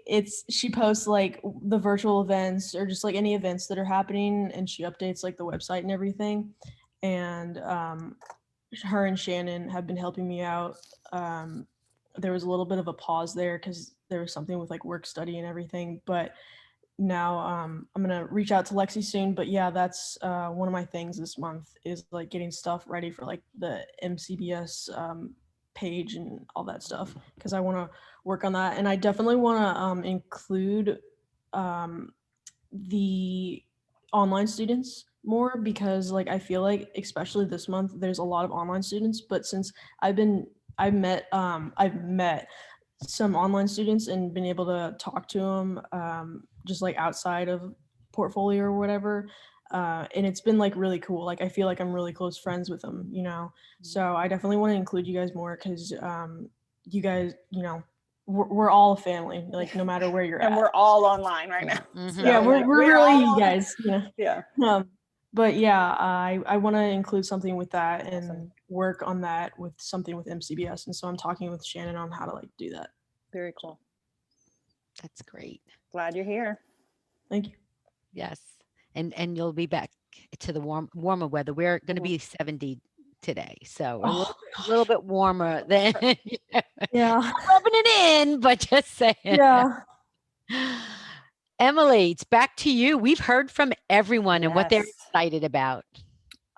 she posts like the virtual events or just like any events that are happening, and she updates like the website and everything. And her and Shannon have been helping me out. There was a little bit of a pause there because there was something with like work study and everything, but now I'm gonna reach out to Lexi soon, but yeah, that's one of my things this month is like getting stuff ready for like the MCBS page and all that stuff, because I want to work on that, and I definitely want to include the online students more, because like I feel like especially this month there's a lot of online students, but since I've met some online students and been able to talk to them just like outside of portfolio or whatever, and it's been like really cool. Like I feel like I'm really close friends with them, you know. So I definitely want to include you guys more, because you guys, you know, we're all a family, like no matter where you're and at. we're all online right now. So, yeah, we're really you guys, yeah. Yeah. But yeah, I want to include something with that and work on that with something with MCBS, and so I'm talking with Shannon on how to like do that. Very cool. That's great. Glad you're here. Thank you. Yes, and you'll be back to the warmer weather. We're going to be 70 today, so a little bit warmer than yeah. Not rubbing it in, but just saying. Yeah. Emily, it's back to you. We've heard from everyone and what they're excited about.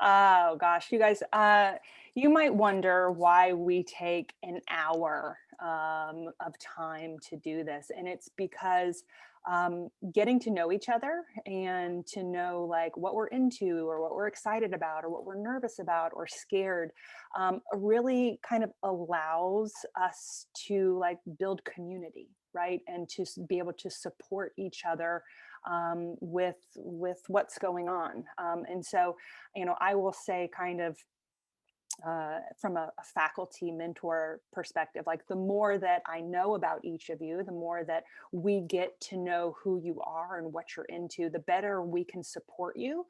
Oh gosh, you guys, you might wonder why we take an hour of time to do this. And it's because getting to know each other and to know like what we're into or what we're excited about or what we're nervous about or scared really kind of allows us to like build community, right? And to be able to support each other with what's going on. And so, you know, I will say kind of from a faculty mentor perspective, like the more that I know about each of you, the more that we get to know who you are and what you're into, the better we can support you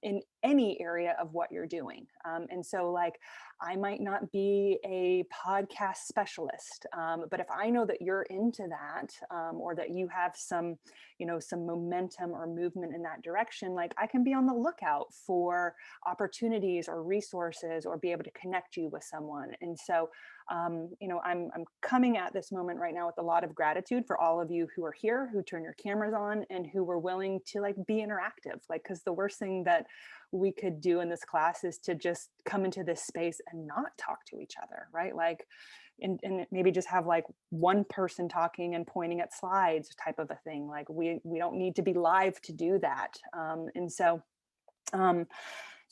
in any area of what you're doing. And so like, I might not be a podcast specialist, but if I know that you're into that or that you have some, you know, some momentum or movement in that direction, like I can be on the lookout for opportunities or resources or be able to connect you with someone. And so, you know, I'm coming at this moment right now with a lot of gratitude for all of you who are here, who turn your cameras on and who were willing to like be interactive, like, because the worst thing that we could do in this class is to just come into this space and not talk to each other, right? Like, and maybe just have like one person talking and pointing at slides type of a thing. Like we don't need to be live to do that. And so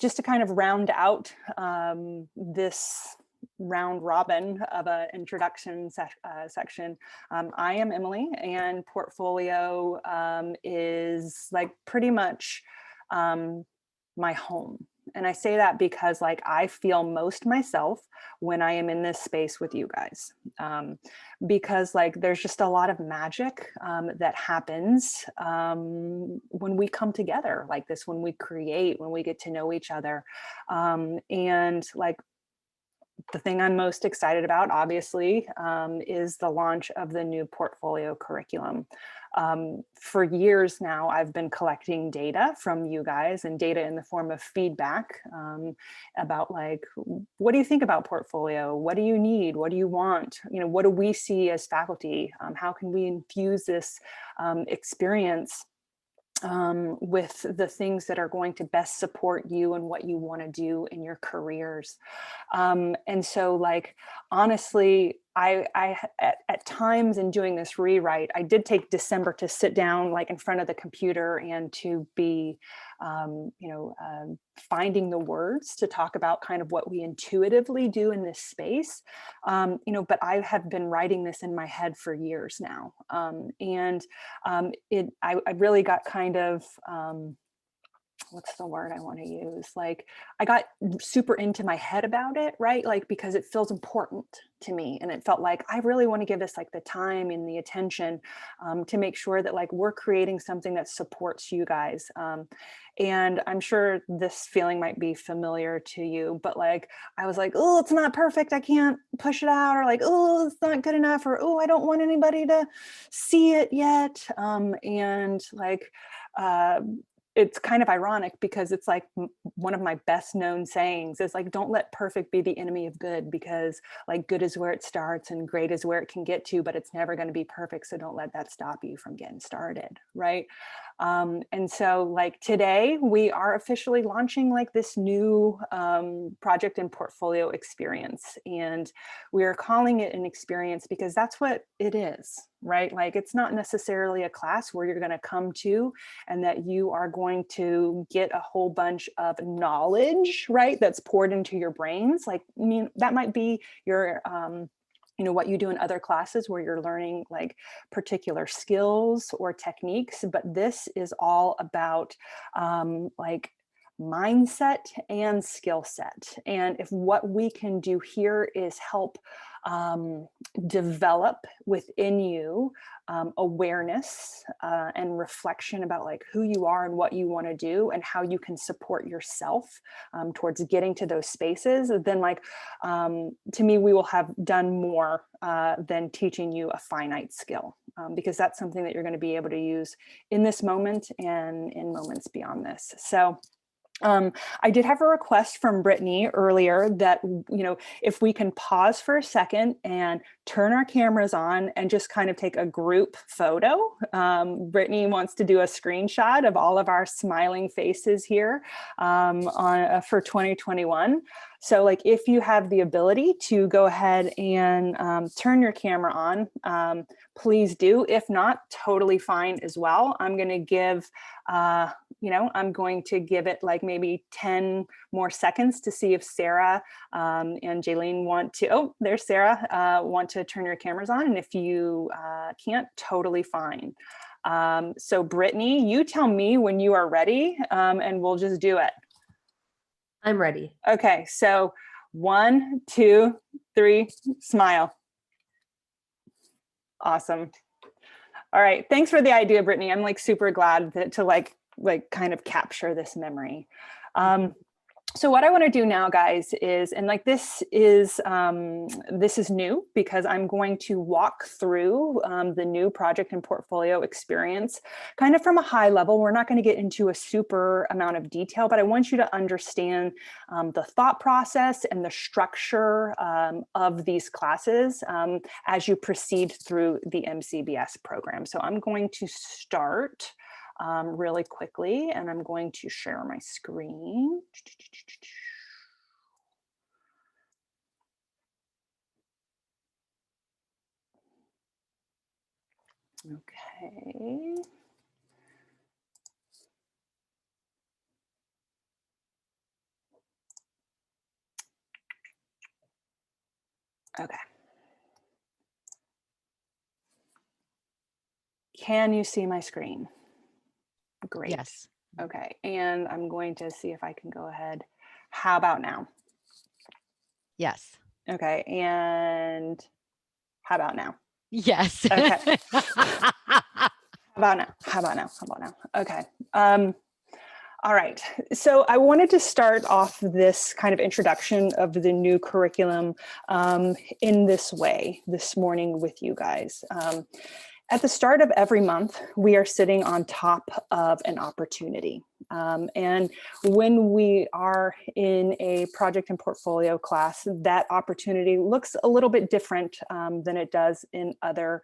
just to kind of round out this round robin of an introduction section, I am Emily, and portfolio is like pretty much my home. And I say that because like I feel most myself when I am in this space with you guys, because like there's just a lot of magic that happens when we come together like this, when we create, when we get to know each other. And like the thing I'm most excited about, obviously, is the launch of the new portfolio curriculum. For years now, I've been collecting data from you guys, and data in the form of feedback about like, what do you think about portfolio? What do you need? What do you want? You know, what do we see as faculty? How can we infuse this experience with the things that are going to best support you and what you want to do in your careers. And so like, honestly, I at times in doing this rewrite, I did take December to sit down like in front of the computer and to be, finding the words to talk about kind of what we intuitively do in this space. But I have been writing this in my head for years now. I really got kind of, what's the word I want to use? Like I got super into my head about it, right? Like, because it feels important to me. And it felt like, I really want to give this like the time and the attention to make sure that like we're creating something that supports you guys. And I'm sure this feeling might be familiar to you, but like, I was like, oh, it's not perfect. I can't push it out, or like, oh, it's not good enough, or, oh, I don't want anybody to see it yet. it's kind of ironic because it's like one of my best known sayings is like, don't let perfect be the enemy of good, because like good is where it starts and great is where it can get to, but it's never going to be perfect. So don't let that stop you from getting started. Right. And so like today we are officially launching like this new project and portfolio experience, and we are calling it an experience because that's what it is, right? Like it's not necessarily a class where you're going to come to and that you are going to get a whole bunch of knowledge, right? That's poured into your brains. Like, I mean, that might be your you know, what you do in other classes where you're learning like particular skills or techniques, but this is all about like mindset and skill set. And if what we can do here is help develop within you awareness and reflection about like who you are and what you want to do and how you can support yourself towards getting to those spaces, then like to me, we will have done more than teaching you a finite skill, because that's something that you're going to be able to use in this moment and in moments beyond this. So I did have a request from Brittany earlier that, you know, if we can pause for a second and turn our cameras on and just kind of take a group photo. Brittany wants to do a screenshot of all of our smiling faces here for 2021. So like if you have the ability to go ahead and turn your camera on, please do. If not, totally fine as well. I'm going to give, you know, I'm going to give it like maybe 10 more seconds to see if Sarah and Jaylene want to, oh, there's Sarah, want to turn your cameras on. And if you can't, totally fine. So Brittany, you tell me when you are ready and we'll just do it. I'm ready. Okay, so 1, 2, 3, smile. Awesome. All right, thanks for the idea, Brittany. I'm like super glad that, to like kind of capture this memory. So what I want to do now, guys, is, and like this is new because I'm going to walk through the new project and portfolio experience kind of from a high level. We're not going to get into a super amount of detail, but I want you to understand the thought process and the structure of these classes as you proceed through the MCBS program. So I'm going to start really quickly, and I'm going to share my screen. Okay. Okay. Can you see my screen? Great. Yes. Okay, and I'm going to see if I can go ahead. How about now? Yes. Okay, and how about now? Yes. Okay. How about now? How about now? How about now? Okay. All right. So I wanted to start off this kind of introduction of the new curriculum in this way this morning with you guys. At the start of every month, we are sitting on top of an opportunity. And when we are in a project and portfolio class, that opportunity looks a little bit different than it does in other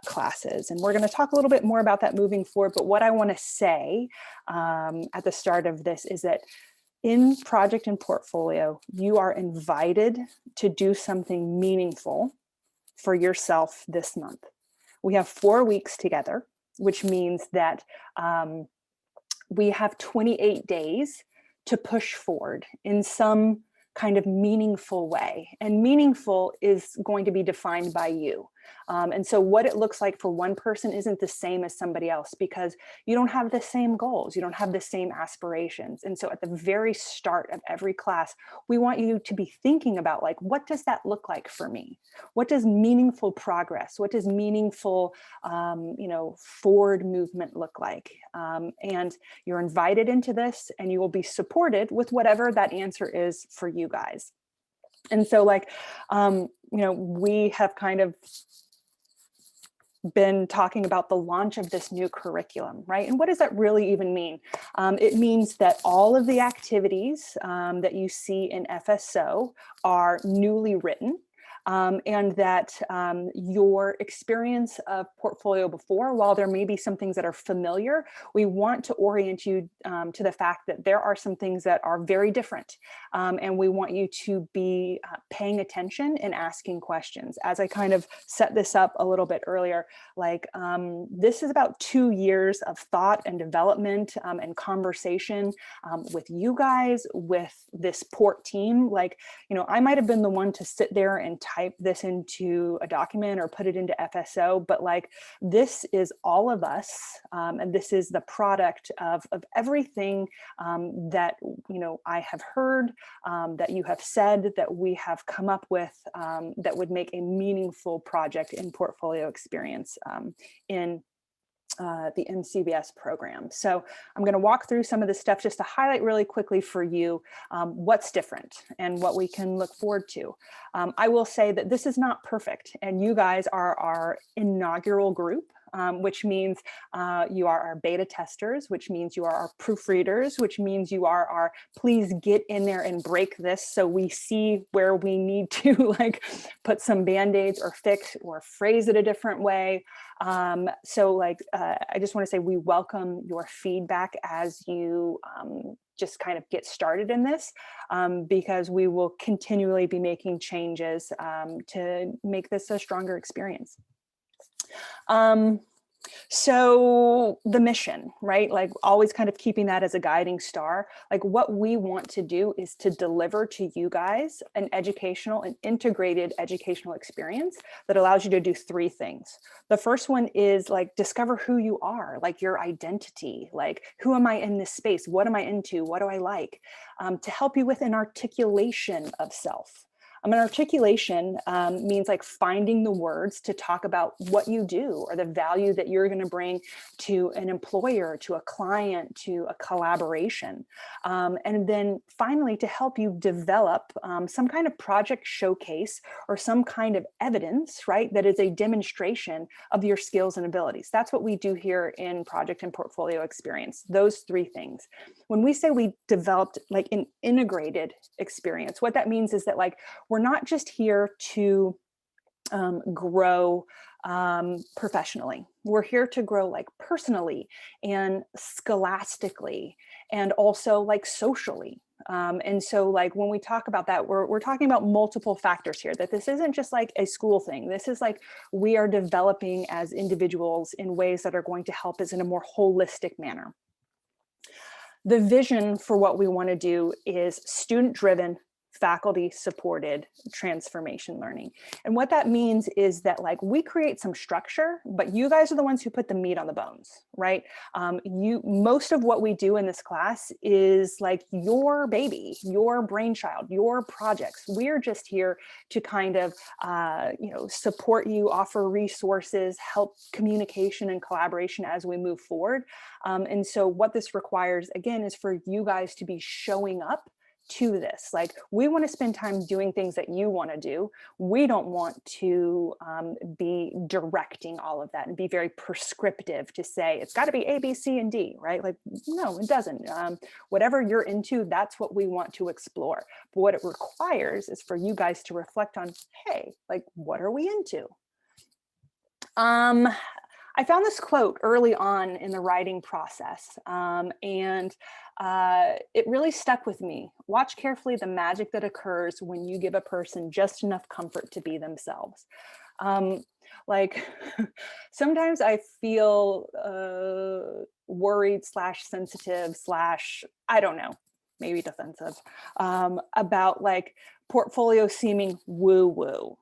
classes. And we're going to talk a little bit more about that moving forward. But what I want to say at the start of this is that in project and portfolio, you are invited to do something meaningful for yourself this month. We have 4 weeks together, which means that we have 28 days to push forward in some kind of meaningful way. And meaningful is going to be defined by you. And so what it looks like for one person isn't the same as somebody else, because you don't have the same goals, you don't have the same aspirations. And so at the very start of every class, we want you to be thinking about like, what does that look like for me? What does meaningful progress, what does meaningful, forward movement look like? And you're invited into this, and you will be supported with whatever that answer is for you guys. And so like, we have kind of been talking about the launch of this new curriculum, right? And what does that really even mean? It means that all of the activities that you see in FSO are newly written. And that your experience of portfolio before, while there may be some things that are familiar, we want to orient you to the fact that there are some things that are very different. And we want you to be paying attention and asking questions. As I kind of set this up a little bit earlier, like this is about 2 years of thought and development and conversation with you guys, with this port team. Like, you know, I might have been the one to sit there and type this into a document or put it into FSO, but like this is all of us, and this is the product of everything that, you know, I have heard, that you have said, that we have come up with, that would make a meaningful project in portfolio experience in the MCBS program. So I'm going to walk through some of this stuff just to highlight really quickly for you what's different and what we can look forward to. I will say that this is not perfect, and you guys are our inaugural group. Which means you are our beta testers, which means you are our proofreaders, which means you are our please get in there and break this so we see where we need to like put some band-aids or fix or phrase it a different way. So like, I just want to say we welcome your feedback as you just kind of get started in this, because we will continually be making changes to make this a stronger experience. So the mission, right? Like always kind of keeping that as a guiding star. Like what we want to do is to deliver to you guys an integrated educational experience that allows you to do 3 things. The first one is like discover who you are, like your identity, like who am I in this space? What am I into? What do I like? To help you with an articulation of self. An articulation means like finding the words to talk about what you do or the value that you're going to bring to an employer, to a client, to a collaboration. And then finally, to help you develop some kind of project showcase or some kind of evidence, right, that is a demonstration of your skills and abilities. That's what we do here in project and portfolio experience, those 3 things. When we say we developed like an integrated experience, what that means is that like we're not just here to grow professionally. We're here to grow like personally and scholastically and also like socially. And so like when we talk about that, we're talking about multiple factors here, that this isn't just like a school thing. This is like we are developing as individuals in ways that are going to help us in a more holistic manner. The vision for what we want to do is student-driven, faculty-supported transformation learning. And what that means is that like we create some structure, but you guys are the ones who put the meat on the bones, right? Most of what we do in this class is like your baby, your brainchild, your projects. We're just here to kind of, support you, offer resources, help communication and collaboration as we move forward. And so what this requires, again, is for you guys to be showing up to this. Like we want to spend time doing things that you want to do. We don't want to be directing all of that and be very prescriptive to say it's got to be A, B, C, and D, right? Like, no, it doesn't. Whatever you're into, that's what we want to explore. But what it requires is for you guys to reflect on, hey, like, what are we into? I found this quote early on in the writing process, and it really stuck with me. Watch carefully the magic that occurs when you give a person just enough comfort to be themselves. Like sometimes I feel worried / sensitive / I don't know, maybe defensive about like portfolio seeming woo-woo.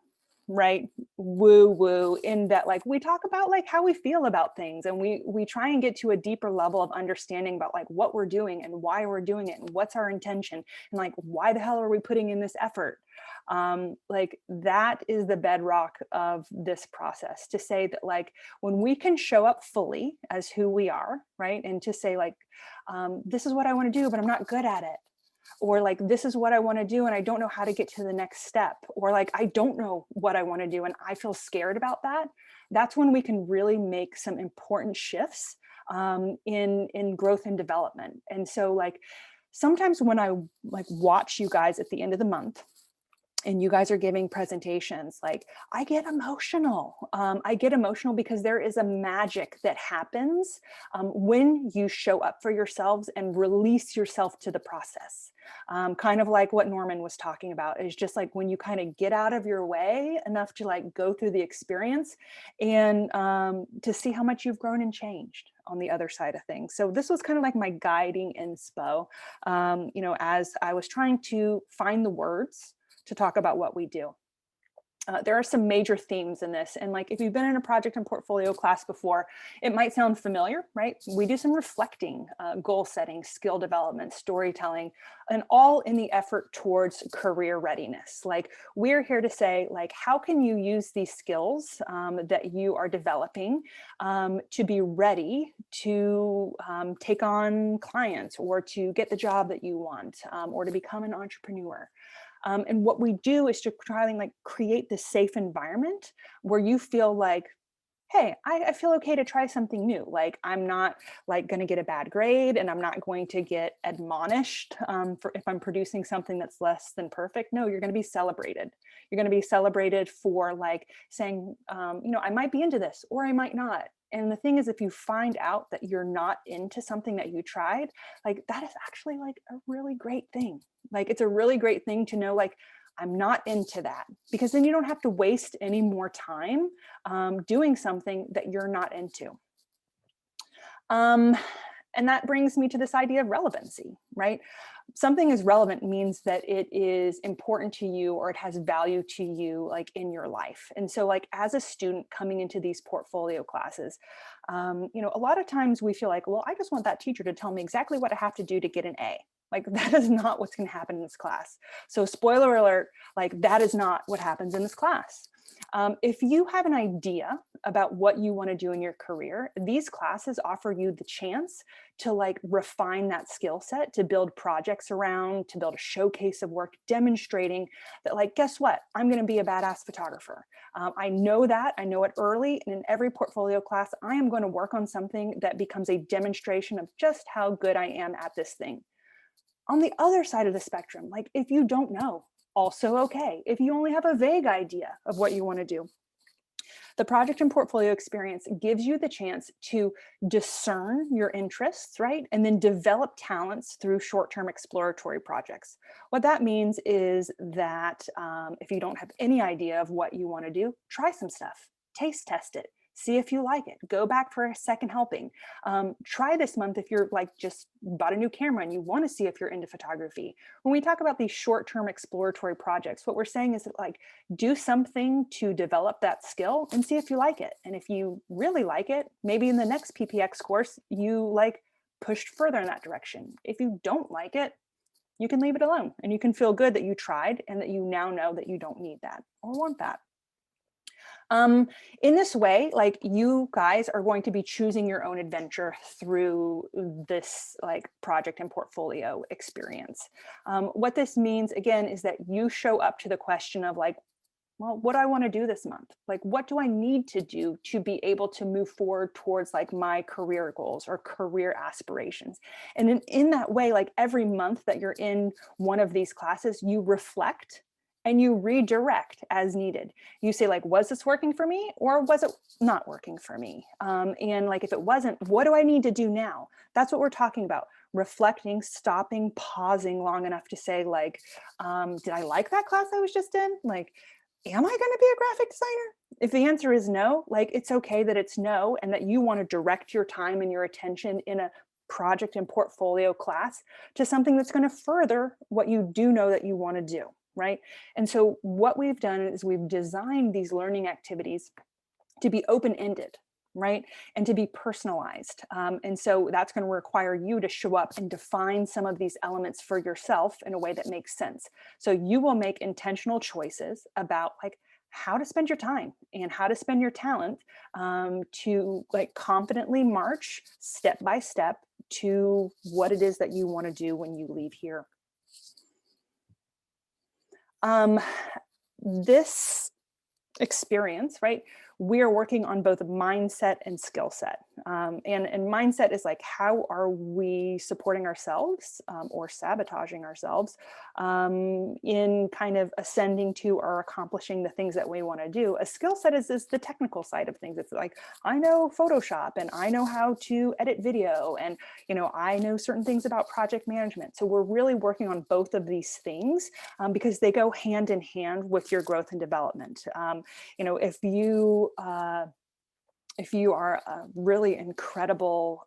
Right, woo-woo, in that like we talk about like how we feel about things, and we try and get to a deeper level of understanding about like what we're doing and why we're doing it and what's our intention and like why the hell are we putting in this effort. Like that is the bedrock of this process, to say that like when we can show up fully as who we are, right, and to say like this is what I want to do but I'm not good at it. or like, this is what I want to do and I don't know how to get to the next step, or like, I don't know what I want to do and I feel scared about that, that's when we can really make some important shifts in growth and development. And so like, sometimes when I like watch you guys at the end of the month, and you guys are giving presentations, like I get emotional. I get emotional because there is a magic that happens when you show up for yourselves and release yourself to the process. Kind of like what Norman was talking about, is just like when you kind of get out of your way enough to like go through the experience and to see how much you've grown and changed on the other side of things. So this was kind of like my guiding inspo, you know, as I was trying to find the words to talk about what we do. There are some major themes in this. And like, if you've been in a project and portfolio class before, it might sound familiar, right? We do some reflecting, goal setting, skill development, storytelling, and all in the effort towards career readiness. Like, we're here to say, like, how can you use these skills that you are developing to be ready to take on clients, or to get the job that you want, or to become an entrepreneur. And what we do is to try and like create this safe environment where you feel like, hey, I feel okay to try something new. Like, I'm not like going to get a bad grade, and I'm not going to get admonished for if I'm producing something that's less than perfect. No, you're going to be celebrated. You're going to be celebrated for like saying, you know, I might be into this or I might not. And the thing is, if you find out that you're not into something that you tried, like that is actually like a really great thing. Like, it's a really great thing to know, like, I'm not into that, because then you don't have to waste any more time doing something that you're not into. And that brings me to this idea of relevancy, right? Something is relevant means that it is important to you, or it has value to you, like in your life. And so like, as a student coming into these portfolio classes, you know, a lot of times we feel like, well, I just want that teacher to tell me exactly what I have to do to get an A. Like, that is not what's going to happen in this class. So spoiler alert, like that is not what happens in this class. If you have an idea about what you want to do in your career, these classes offer you the chance to like refine that skill set, to build projects around, to build a showcase of work demonstrating that, like, guess what? I'm going to be a badass photographer. I know that, I know it early, and in every portfolio class, I am going to work on something that becomes a demonstration of just how good I am at this thing. On the other side of the spectrum, like if you don't know, also okay. If you only have a vague idea of what you want to do, the project and portfolio experience gives you the chance to discern your interests, right? And then develop talents through short-term exploratory projects. What that means is that if you don't have any idea of what you want to do, try some stuff, taste test it. See if you like it. Go back for a second helping. Try this month if you're like just bought a new camera and you want to see if you're into photography. When we talk about these short-term exploratory projects, what we're saying is that, like, do something to develop that skill and see if you like it. And if you really like it, maybe in the next PPX course, you like pushed further in that direction. If you don't like it, you can leave it alone and you can feel good that you tried and that you now know that you don't need that or want that. In this way, like, you guys are going to be choosing your own adventure through this like project and portfolio experience. What this means, again, is that you show up to the question of like, well, what do I want to do this month? Like, what do I need to do to be able to move forward towards like my career goals or career aspirations? And in that way, like every month that you're in one of these classes, you reflect and you redirect as needed. You say like, was this working for me or was it not working for me? And like, if it wasn't, what do I need to do now? That's what we're talking about. Reflecting, stopping, pausing long enough to say like, did I like that class I was just in? Like, am I going to be a graphic designer? If the answer is no, like, it's okay that it's no, and that you want to direct your time and your attention in a project and portfolio class to something that's going to further what you do know that you want to do. Right. And so what we've done is we've designed these learning activities to be open-ended, right? And to be personalized. And so that's going to require you to show up and define some of these elements for yourself in a way that makes sense. So you will make intentional choices about like how to spend your time and how to spend your talent to like confidently march step by step to what it is that you want to do when you leave here. This experience, right? We are working on both mindset and skill set. And mindset is like, how are we supporting ourselves or sabotaging ourselves in kind of ascending to or accomplishing the things that we want to do. A skill set is the technical side of things. It's like, I know Photoshop and I know how to edit video and, you know, I know certain things about project management. So we're really working on both of these things because they go hand in hand with your growth and development. You know, if you are a really incredible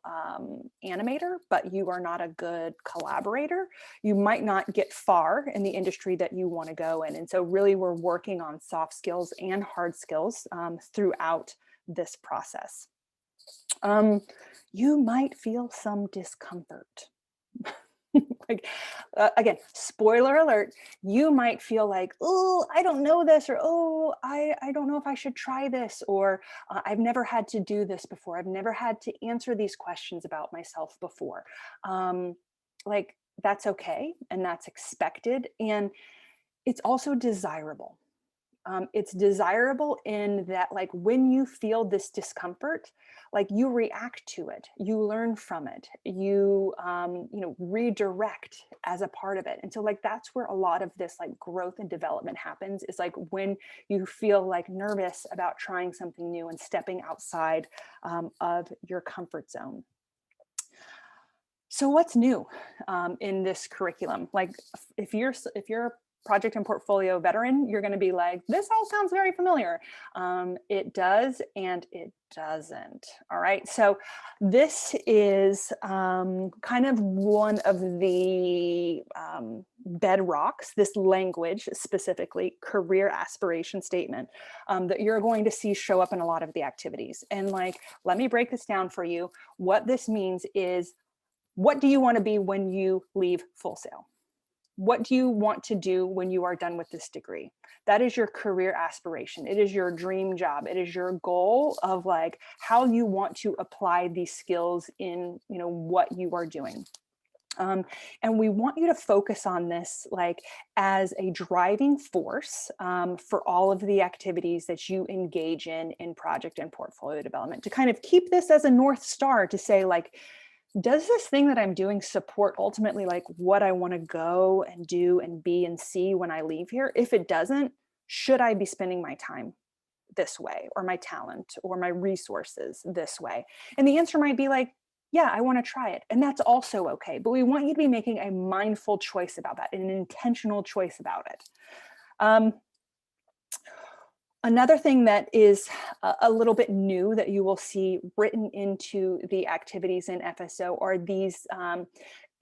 animator, but you are not a good collaborator, you might not get far in the industry that you want to go in. And so really we're working on soft skills and hard skills throughout this process. You might feel some discomfort. Like, again, spoiler alert, you might feel like, oh, I don't know this, or, oh, I don't know if I should try this, or I've never had to do this before. I've never had to answer these questions about myself before. Like, that's okay. And that's expected. And it's also desirable. It's desirable in that, like, when you feel this discomfort, like, you react to it, you learn from it, you know, redirect as a part of it. And so, like, that's where a lot of this, like, growth and development happens, is like when you feel like nervous about trying something new and stepping outside of your comfort zone. So what's new in this curriculum? Like, if you're project and portfolio veteran, you're going to be like, this all sounds very familiar. It does and it doesn't. All right. So this is kind of one of the bedrocks, this language, specifically career aspiration statement, that you're going to see show up in a lot of the activities. And like, let me break this down for you. What this means is, what do you want to be when you leave Full Sail? What do you want to do when you are done with this degree? That is your career aspiration. It is your dream job. It is your goal of like how you want to apply these skills in, you know, what you are doing. And we want you to focus on this like as a driving force for all of the activities that you engage in project and portfolio development, to kind of keep this as a North Star, to say like, does this thing that I'm doing support ultimately like what I want to go and do and be and see when I leave here? If it doesn't, should I be spending my time this way, or my talent or my resources this way? And the answer might be like, yeah, I want to try it. And that's also okay. But we want you to be making a mindful choice about that, an intentional choice about it. Another thing that is a little bit new that you will see written into the activities in FSO are these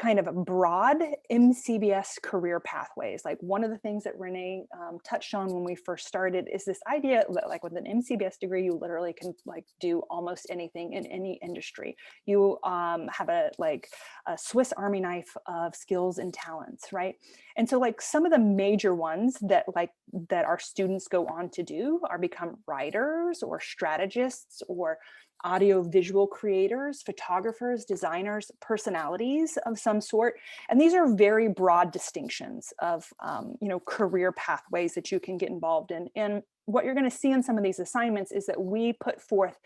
kind of broad MCBS career pathways. Like, one of the things that Renee touched on when we first started is this idea that like with an MCBS degree, you literally can like do almost anything in any industry. You have a Swiss Army knife of skills and talents, right? And so like some of the major ones that our students go on to do are become writers or strategists or audio visual creators, photographers, designers, personalities of some sort. And these are very broad distinctions of you know, career pathways that you can get involved in. And what you're going to see in some of these assignments is that we put forth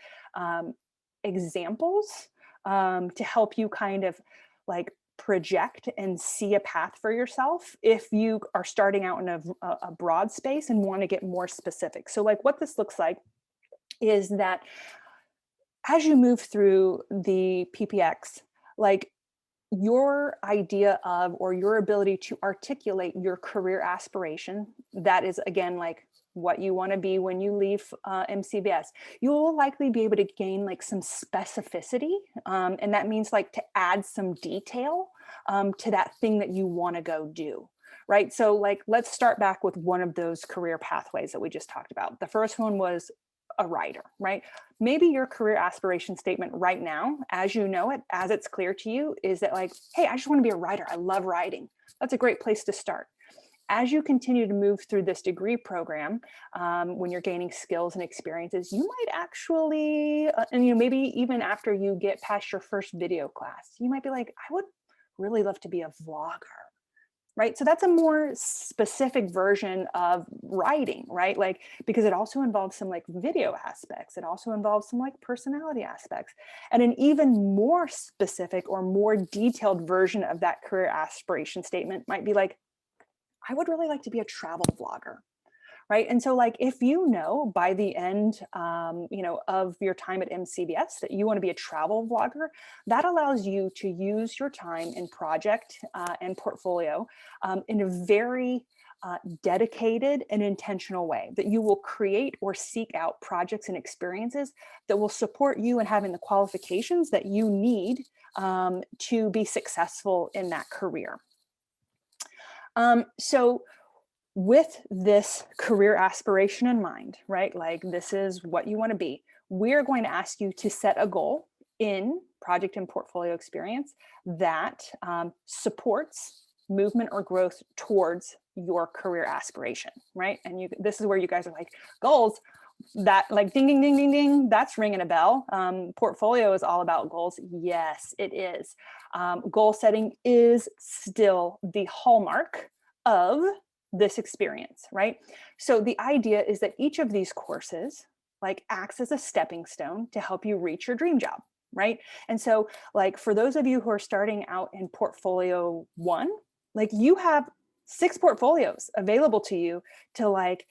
examples to help you kind of like project and see a path for yourself if you are starting out in a broad space and want to get more specific. So like what this looks like is that as you move through the PPX, like your idea of, or your ability to articulate your career aspiration, that is again, like what you want to be when you leave MCBS, you will likely be able to gain like some specificity. And that means like to add some detail to that thing that you want to go do. Right. So like, let's start back with one of those career pathways that we just talked about. The first one was a writer, right? Maybe your career aspiration statement right now, as you know it, as it's clear to you, is that like, hey, I just want to be a writer. I love writing. That's a great place to start. As you continue to move through this degree program, when you're gaining skills and experiences, you might actually, and you know, maybe even after you get past your first video class, you might be like, I would really love to be a vlogger. right? So that's a more specific version of writing, right? Like, because it also involves some like video aspects. It also involves some like personality aspects. And an even more specific or more detailed version of that career aspiration statement might be like, I would really like to be a travel vlogger. Right. And so like, if you know by the end, you know, of your time at MCBS that you want to be a travel vlogger, that allows you to use your time in project and portfolio in a very dedicated and intentional way, that you will create or seek out projects and experiences that will support you in having the qualifications that you need to be successful in that career. So with this career aspiration in mind, right? Like, this is what you want to be. We're going to ask you to set a goal in project and portfolio experience that supports movement or growth towards your career aspiration, right? And this is where you guys are like, goals, that like ding, ding, ding, ding, ding, that's ringing a bell. Portfolio is all about goals. Yes, it is. Goal setting is still the hallmark of this experience, right? So the idea is that each of these courses like acts as a stepping stone to help you reach your dream job, right? And so like, for those of you who are starting out in portfolio 1, like, you have 6 portfolios available to you to like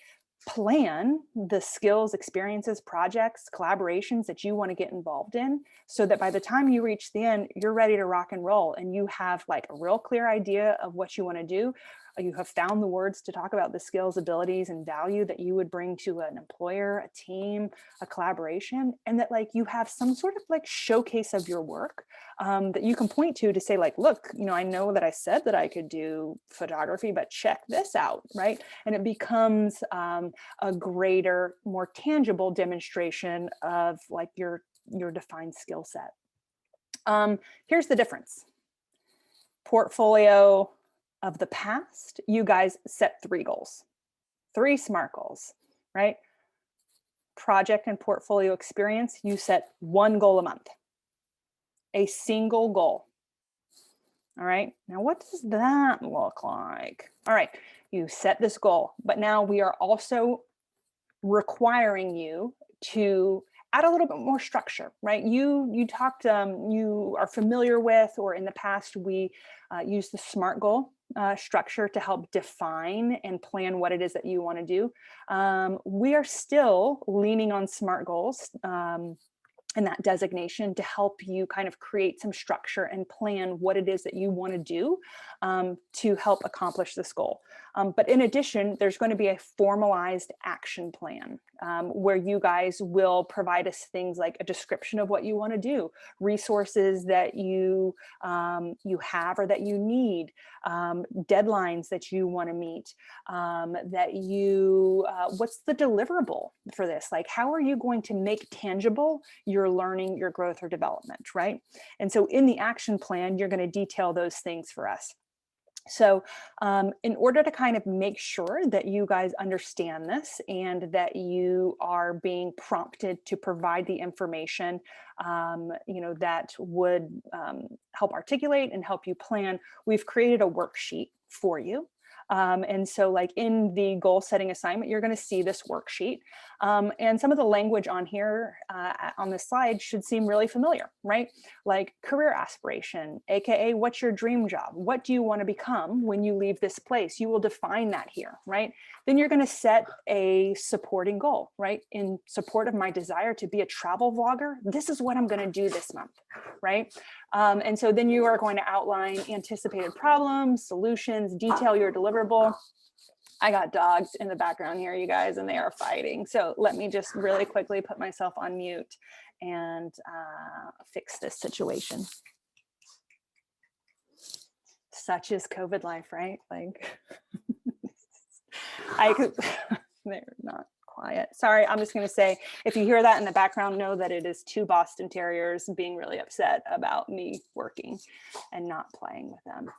plan the skills, experiences, projects, collaborations that you want to get involved in, so that by the time you reach the end, you're ready to rock and roll and you have like a real clear idea of what you want to do. You have found the words to talk about the skills, abilities, and value that you would bring to an employer, a team, a collaboration, and that like you have some sort of like showcase of your work that you can point to say like, look, you know, I know that I said that I could do photography, but check this out, right? And it becomes a greater, more tangible demonstration of like your defined skill set. Here's the difference. Portfolio of the past, you guys set 3 goals, 3 SMART goals, right? Project and portfolio experience, you set 1 goal a month, a single goal. All right, now what does that look like? All right, you set this goal, but now we are also requiring you to add a little bit more structure, right? You talked, you are familiar with, or in the past, we used the SMART goal structure to help define and plan what it is that you want to do. We are still leaning on SMART goals and that designation to help you kind of create some structure and plan what it is that you want to do to help accomplish this goal. But in addition, there's going to be a formalized action plan where you guys will provide us things like a description of what you want to do, resources that you have or that you need, deadlines that you want to meet, that you, what's the deliverable for this? Like, how are you going to make tangible your learning, your growth or development, right? And so in the action plan, you're going to detail those things for us. So in order to kind of make sure that you guys understand this and that you are being prompted to provide the information, you know, that would help articulate and help you plan, we've created a worksheet for you. And so like in the goal setting assignment, you're going to see this worksheet. And some of the language on here on this slide should seem really familiar, right? Like career aspiration, AKA what's your dream job? What do you want to become when you leave this place? You will define that here, right? Then you're going to set a supporting goal, right? In support of my desire to be a travel vlogger, this is what I'm going to do this month, right? And so then you are going to outline anticipated problems, solutions, detail your deliverable. I got dogs in the background here, you guys, and they are fighting. So let me just really quickly put myself on mute and fix this situation. Such is COVID life, right? Like, they're not quiet. Sorry, I'm just going to say, if you hear that in the background, know that it is 2 Boston Terriers being really upset about me working and not playing with them.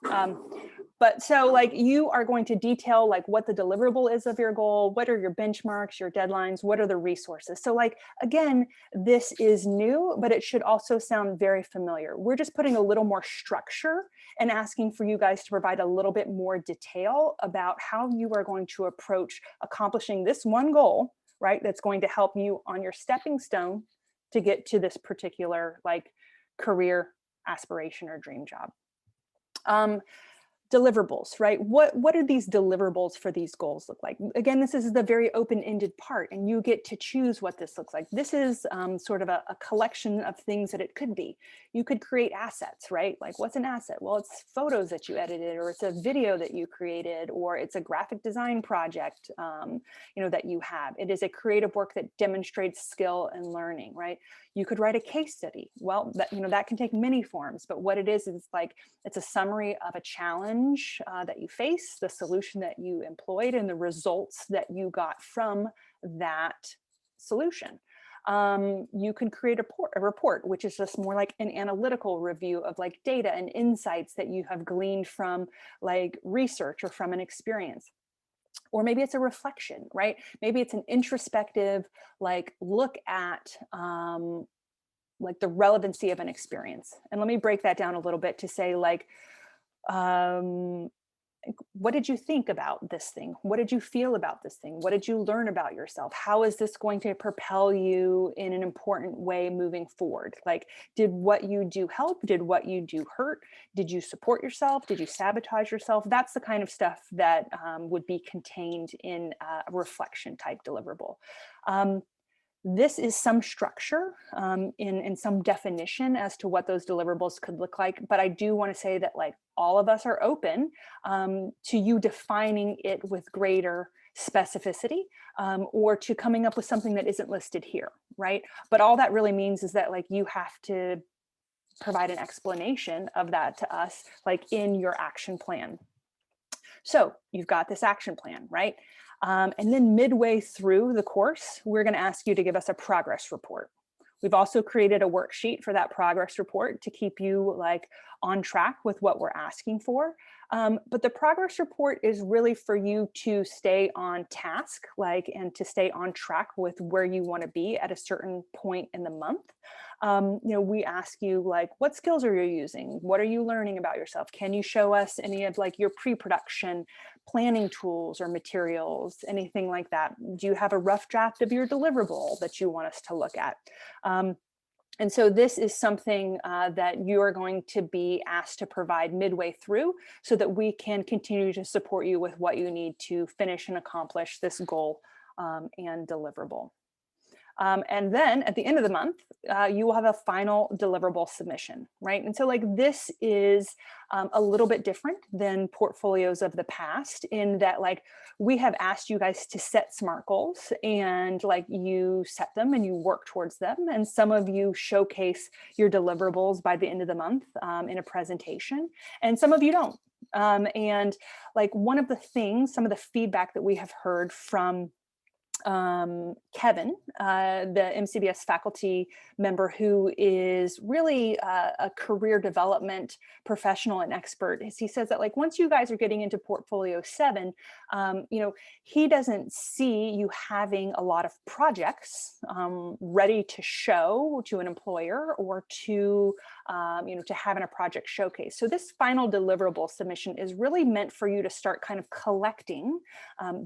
But so like you are going to detail like what the deliverable is of your goal, what are your benchmarks, your deadlines, what are the resources. So like, again, this is new, but it should also sound very familiar. We're just putting a little more structure and asking for you guys to provide a little bit more detail about how you are going to approach accomplishing this one goal, right? That's going to help you on your stepping stone to get to this particular like career aspiration or dream job. Deliverables, right? What do these deliverables for these goals look like? Again, this is the very open-ended part, and you get to choose what this looks like. This is sort of a collection of things that it could be. You could create assets, right? Like, what's an asset? Well, it's photos that you edited, or it's a video that you created, or it's a graphic design project, you know, that you have. It is a creative work that demonstrates skill and learning, right? You could write a case study. Well, that, you know, that can take many forms, but what it is like, it's a summary of a challenge that you face, the solution that you employed, and the results that you got from that solution. You can create a report, which is just more like an analytical review of like data and insights that you have gleaned from like research or from an experience. Or maybe it's a reflection, right? Maybe it's an introspective, like look at like the relevancy of an experience. And let me break that down a little bit to say like, what did you think about this thing? What did you feel about this thing? What did you learn about yourself? How is this going to propel you in an important way moving forward? Like, did what you do help? Did what you do hurt? Did you support yourself? Did you sabotage yourself? That's the kind of stuff that would be contained in a reflection type deliverable. This is some structure in some definition as to what those deliverables could look like. But I do want to say that like all of us are open to you defining it with greater specificity or to coming up with something that isn't listed here, right? But all that really means is that like you have to provide an explanation of that to us, like in your action plan. So you've got this action plan, right? And then midway through the course, we're going to ask you to give us a progress report. We've also created a worksheet for that progress report to keep you like on track with what we're asking for. But the progress report is really for you to stay on task, like, and to stay on track with where you want to be at a certain point in the month. You know, we ask you like, what skills are you using? What are you learning about yourself? Can you show us any of like your pre-production planning tools or materials, anything like that? Do you have a rough draft of your deliverable that you want us to look at? And so this is something that you are going to be asked to provide midway through so that we can continue to support you with what you need to finish and accomplish this goal and deliverable. And then at the end of the month, you will have a final deliverable submission, right? And so like this is a little bit different than portfolios of the past in that like we have asked you guys to set SMART goals and like you set them and you work towards them. And some of you showcase your deliverables by the end of the month in a presentation, and some of you don't. And like one of the things, some of the feedback that we have heard from Kevin, the MCBS faculty member who is really a career development professional and expert, he says that like once you guys are getting into portfolio 7, you know, he doesn't see you having a lot of projects ready to show to an employer or to you know, to have in a project showcase. So this final deliverable submission is really meant for you to start kind of collecting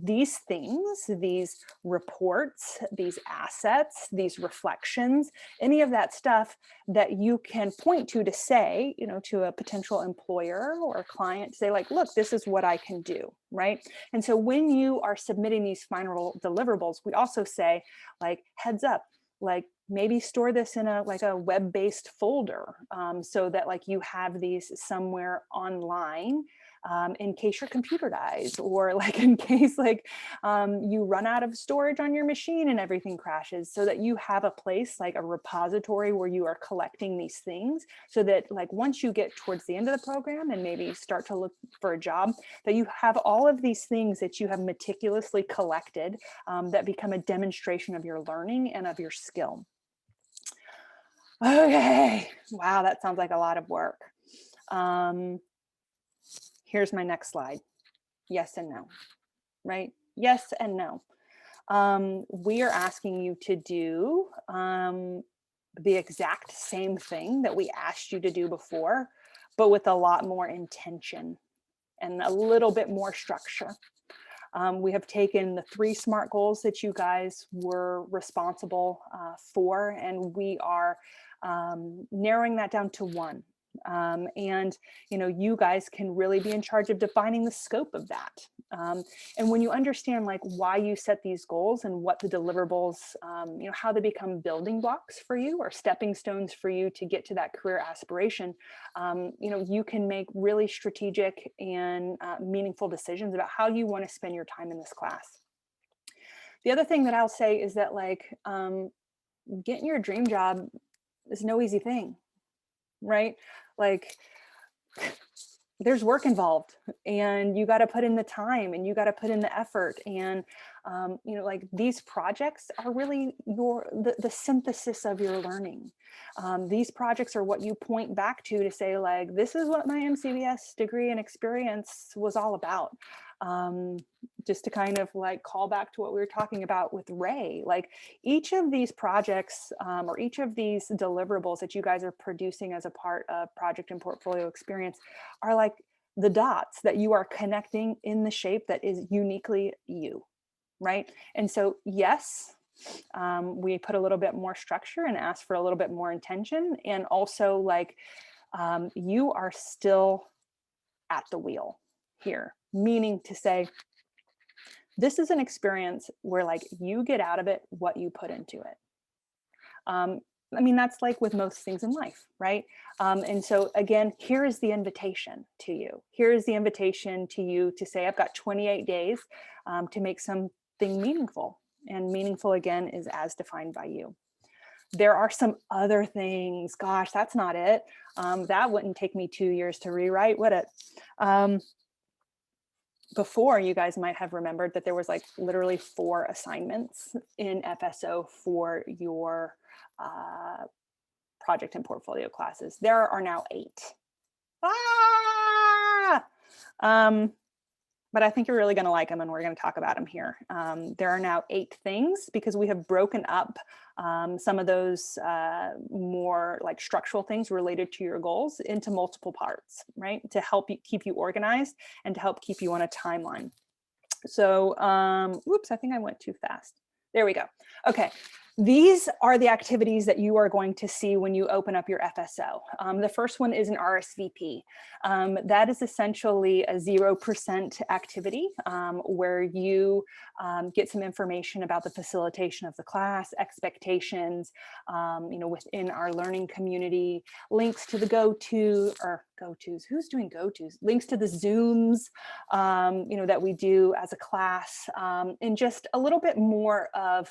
these things, these reports, these assets, these reflections, any of that stuff that you can point to say, you know, to a potential employer or a client to say like, look, this is what I can do, right? And so when you are submitting these final deliverables, we also say like, heads up, like maybe store this in a like a web-based folder so that like you have these somewhere online in case your computer dies, or like in case like you run out of storage on your machine and everything crashes, so that you have a place like a repository where you are collecting these things, so that like once you get towards the end of the program and maybe start to look for a job, that you have all of these things that you have meticulously collected that become a demonstration of your learning and of your skill. Okay, wow, that sounds like a lot of work. here's my next slide. Yes and no, right? Yes and no. We are asking you to do the exact same thing that we asked you to do before, but with a lot more intention and a little bit more structure. We have taken the 3 SMART goals that you guys were responsible for, and we are narrowing that down to 1. And you guys can really be in charge of defining the scope of that. And when you understand like why you set these goals and what the deliverables, how they become building blocks for you or stepping stones for you to get to that career aspiration, you can make really strategic and meaningful decisions about how you want to spend your time in this class. The other thing that I'll say is that like getting your dream job is no easy thing, right? Like there's work involved, and you got to put in the time, and you got to put in the effort, and like these projects are really the synthesis of your learning. These projects are what you point back to say like, this is what my MCBS degree and experience was all about. Just to kind of like call back to what we were talking about with Ray, like each of these projects or each of these deliverables that you guys are producing as a part of project and portfolio experience are like the dots that you are connecting in the shape that is uniquely you, right? And so yes, we put a little bit more structure and ask for a little bit more intention, and also like you are still at the wheel here, meaning to say, this is an experience where like you get out of it what you put into it. I mean, that's like with most things in life, right? And so again, here is the invitation to you. Here is the invitation to you to say, I've got 28 days to make something meaningful. And meaningful, again, is as defined by you. There are some other things. Gosh, that's not it. That wouldn't take me 2 years to rewrite, would it? Before, you guys might have remembered that there was like literally 4 assignments in FSO for your project and portfolio classes. There are now 8. But I think you're really going to like them, and we're going to talk about them here. There are now 8 things because we have broken up some of those more like structural things related to your goals into multiple parts, right? To help you keep you organized and to help keep you on a timeline. So, whoops, I think I went too fast. There we go. Okay. These are the activities that you are going to see when you open up your FSO. The first one is an RSVP. That is essentially a 0% activity where you get some information about the facilitation of the class, expectations, within our learning community, links to the go-tos, who's doing go-tos? Links to the Zooms, that we do as a class, and just a little bit more of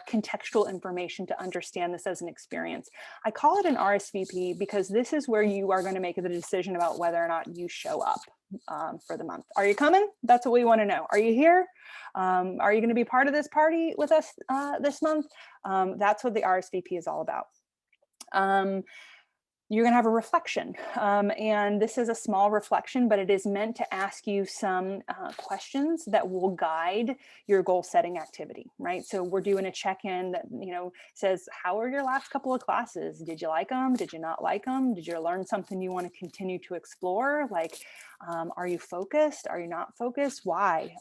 contextual information to understand this as an experience. I call it an RSVP because this is where you are going to make the decision about whether or not you show up for the month. Are you coming? That's what we want to know. Are you here? Are you going to be part of this party with us this month? That's what the RSVP is all about. You're going to have a reflection, and this is a small reflection, but it is meant to ask you some questions that will guide your goal setting activity, right? So we're doing a check-in that, says, how are your last couple of classes? Did you like them? Did you not like them? Did you learn something you want to continue to explore? Like, are you focused? Are you not focused? Why?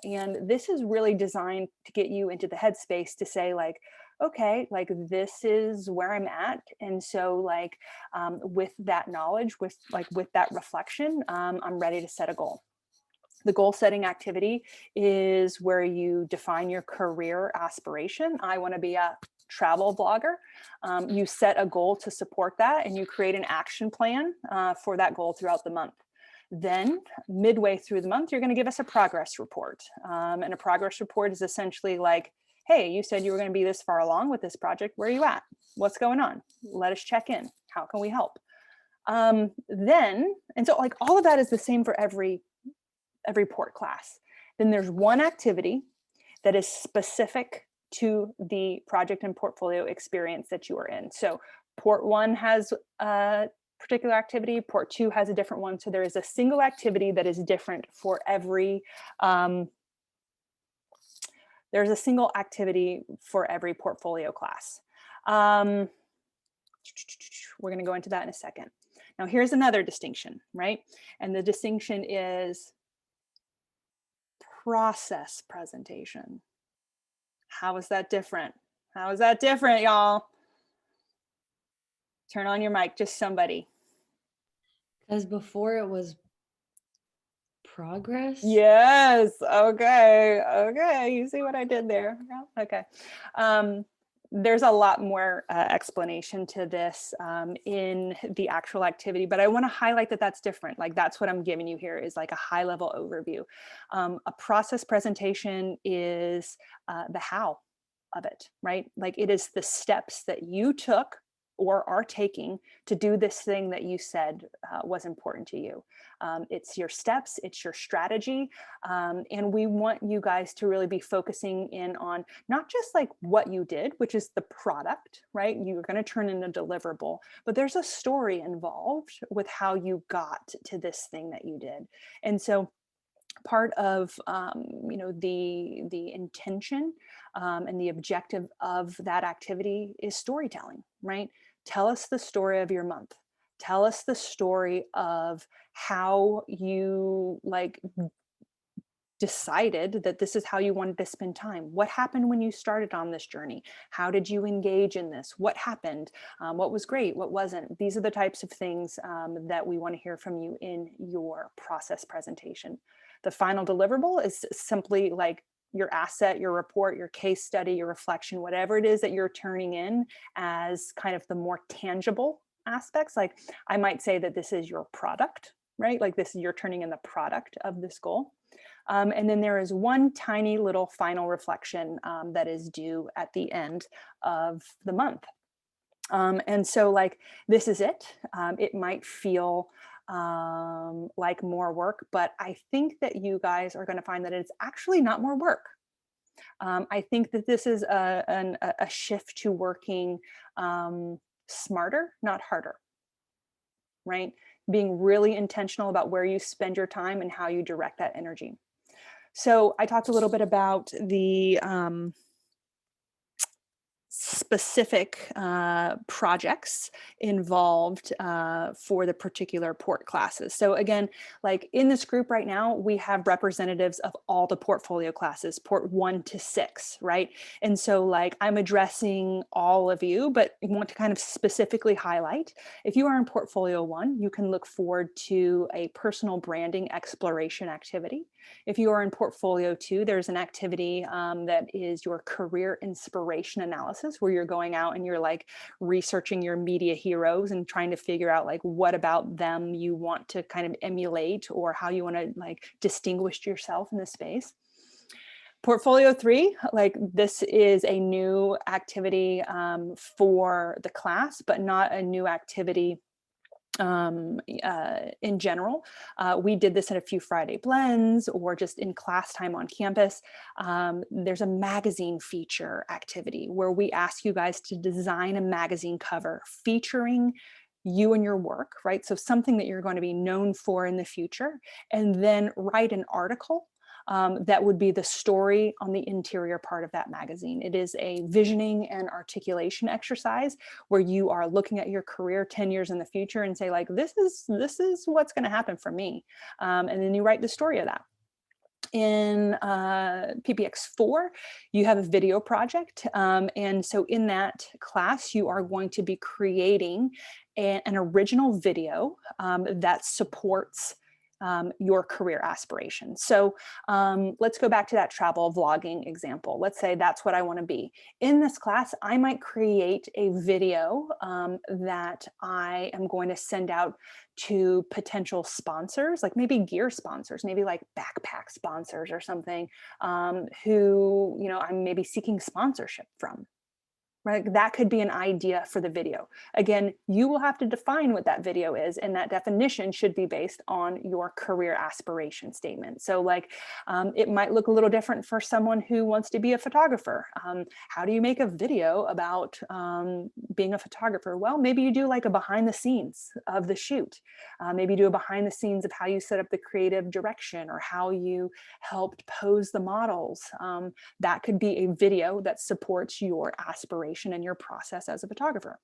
And this is really designed to get you into the headspace to say like, okay, like this is where I'm at. And so like with that knowledge, with that reflection, I'm ready to set a goal. The goal setting activity is where you define your career aspiration. I want to be a travel blogger. You set a goal to support that, and you create an action plan for that goal throughout the month. Then midway through the month, you're going to give us a progress report. And a progress report is essentially like, hey, you said you were going to be this far along with this project. Where are you at? What's going on? Let us check in. How can we help? And so like all of that is the same for every port class. Then there's one activity that is specific to the project and portfolio experience that you are in. So port 1 has particular activity. Port 2 has a different one. So there is a single activity that is different for every, there's a single activity for every portfolio class. We're going to go into that in a second. Now, here's another distinction, right? And the distinction is process presentation. How is that different? How is that different, y'all? Turn on your mic, just somebody. Because before it was progress? Yes. Okay. Okay. You see what I did there? Okay. There's a lot more explanation to this in the actual activity, but I want to highlight that that's different. Like that's what I'm giving you here is like a high level overview. A process presentation is the how of it, right? Like it is the steps that you took or are taking to do this thing that you said was important to you. It's your steps, it's your strategy. And we want you guys to really be focusing in on not just like what you did, which is the product, right? You're going to turn in a deliverable, but there's a story involved with how you got to this thing that you did. And so part of you know, the intention and the objective of that activity is storytelling, right? Tell us the story of your month. Tell us the story of how you like decided that this is how you wanted to spend time. What happened when you started on this journey? How did you engage in this? What happened? What was great? What wasn't? These are the types of things that we want to hear from you in your process presentation. The final deliverable is simply like your asset, your report, your case study, your reflection, whatever it is that you're turning in as kind of the more tangible aspects. Like I might say that this is your product, right? Like this, you're turning in the product of this goal. And then there is one tiny little final reflection that is due at the end of the month. And so like, this is it. It might feel like more work, but I think that you guys are going to find that it's actually not more work. I think that this is a shift to working smarter, not harder, right? Being really intentional about where you spend your time and how you direct that energy. So I talked a little bit about the specific projects involved for the particular port classes. So again, like in this group right now, we have representatives of all the portfolio classes, port 1 to 6, right? And so like I'm addressing all of you, but I want to kind of specifically highlight, if you are in portfolio 1, you can look forward to a personal branding exploration activity. If you are in portfolio 2, there's an activity that is your career inspiration analysis, where you're going out and you're like researching your media heroes and trying to figure out like what about them you want to kind of emulate or how you want to like distinguish yourself in the space. Portfolio 3, like this is a new activity for the class, but not a new activity in general. We did this in a few Friday blends or just in class time on campus. There's a magazine feature activity where we ask you guys to design a magazine cover featuring you and your work, right? So something that you're going to be known for in the future, and then write an article that would be the story on the interior part of that magazine. It is a visioning and articulation exercise where you are looking at your career 10 years in the future and say like, this is what's going to happen for me. And then you write the story of that. In PPX 4, you have a video project. And so in that class, you are going to be creating an original video that supports your career aspirations. So let's go back to that travel vlogging example. Let's say that's what I want to be. In this class, I might create a video that I am going to send out to potential sponsors, like maybe gear sponsors, maybe like backpack sponsors or something, who, you know, I'm maybe seeking sponsorship from. right? That could be an idea for the video. Again, you will have to define what that video is, and that definition should be based on your career aspiration statement. So like, it might look a little different for someone who wants to be a photographer. How do you make a video about being a photographer? Well, maybe you do like a behind the scenes of the shoot. Maybe you do a behind the scenes of how you set up the creative direction or how you helped pose the models. That could be a video that supports your aspiration and your process as a photographer.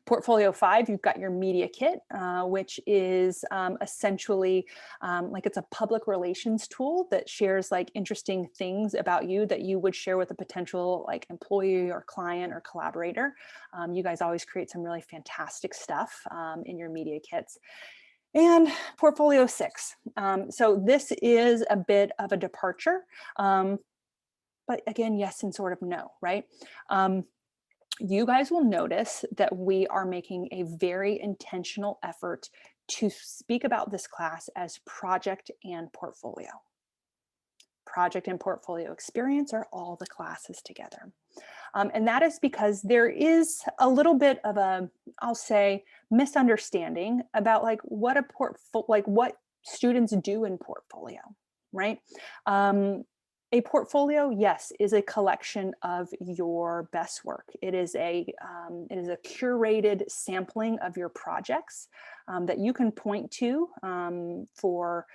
Portfolio 5, you've got your media kit, which is essentially like it's a public relations tool that shares like interesting things about you that you would share with a potential like employee or client or collaborator. You guys always create some really fantastic stuff in your media kits. And Portfolio 6. So this is a bit of a departure. But again, yes and sort of no, right? You guys will notice that we are making a very intentional effort to speak about this class as project and portfolio. Project and portfolio experience are all the classes together. And that is because there is a little bit of a, I'll say, misunderstanding about like what what students do in portfolio, right? A portfolio, yes, is a collection of your best work. It is a curated sampling of your projects that you can point to for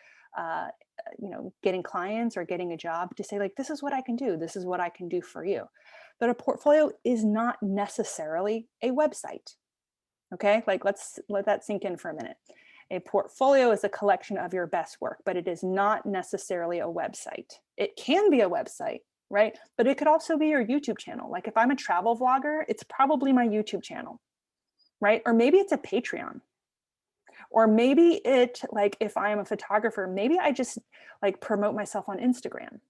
getting clients or getting a job to say like, this is what I can do. This is what I can do for you. But a portfolio is not necessarily a website. Okay, like let's let that sink in for a minute. A portfolio is a collection of your best work, but it is not necessarily a website. It can be a website, right? But it could also be your YouTube channel. Like if I'm a travel vlogger, it's probably my YouTube channel, right? Or maybe it's a Patreon. Or maybe it, like if I am a photographer, maybe I just like promote myself on Instagram,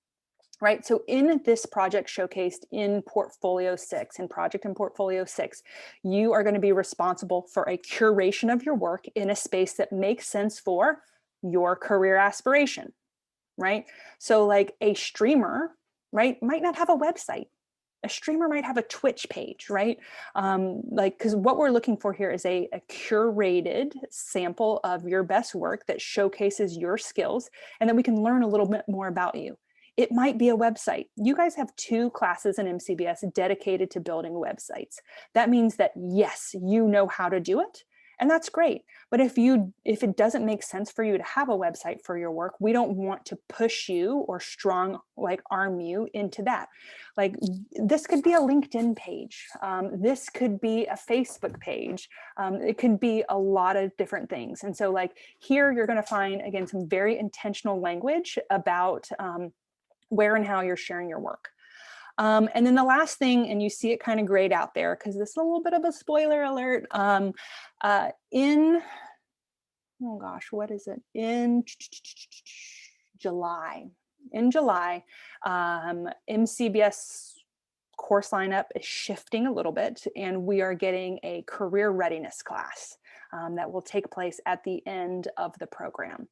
right? So in this project showcased in Portfolio 6, in Project and Portfolio 6, you are going to be responsible for a curation of your work in a space that makes sense for your career aspiration, right? So like a streamer, right, might not have a website. A streamer might have a Twitch page, right? Because what we're looking for here is a curated sample of your best work that showcases your skills, and then we can learn a little bit more about you. It might be a website. You guys have 2 classes in MCBS dedicated to building websites. That means that, yes, you know how to do it, and that's great. But if it doesn't make sense for you to have a website for your work, we don't want to push you or arm you into that. Like this could be a LinkedIn page. This could be a Facebook page. It could be a lot of different things. And so like here, you're going to find, again, some very intentional language about where and how you're sharing your work. And then the last thing, and you see it kind of grayed out there because this is a little bit of a spoiler alert. In July, MCBS course lineup is shifting a little bit, and we are getting a career readiness class that will take place at the end of the program.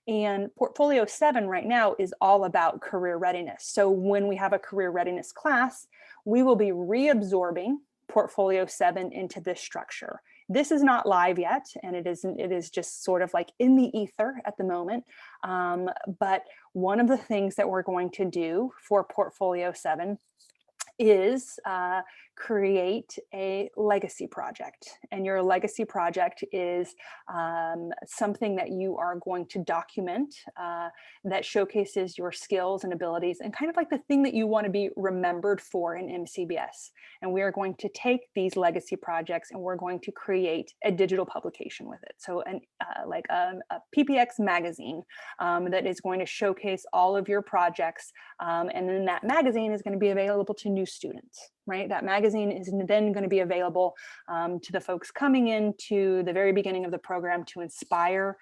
And Portfolio 7 right now is all about career readiness. So when we have a career readiness class, we will be reabsorbing Portfolio 7 into this structure. This is not live yet, and it is just sort of like in the ether at the moment. But one of the things that we're going to do for Portfolio 7 is create a legacy project. And your legacy project is something that you are going to document that showcases your skills and abilities and kind of like the thing that you want to be remembered for in MCBS. And we are going to take these legacy projects and we're going to create a digital publication with it. So like a PPX magazine that is going to showcase all of your projects. And then that magazine is going to be available to new students, right? That magazine is then going to be available to the folks coming into the very beginning of the program to inspire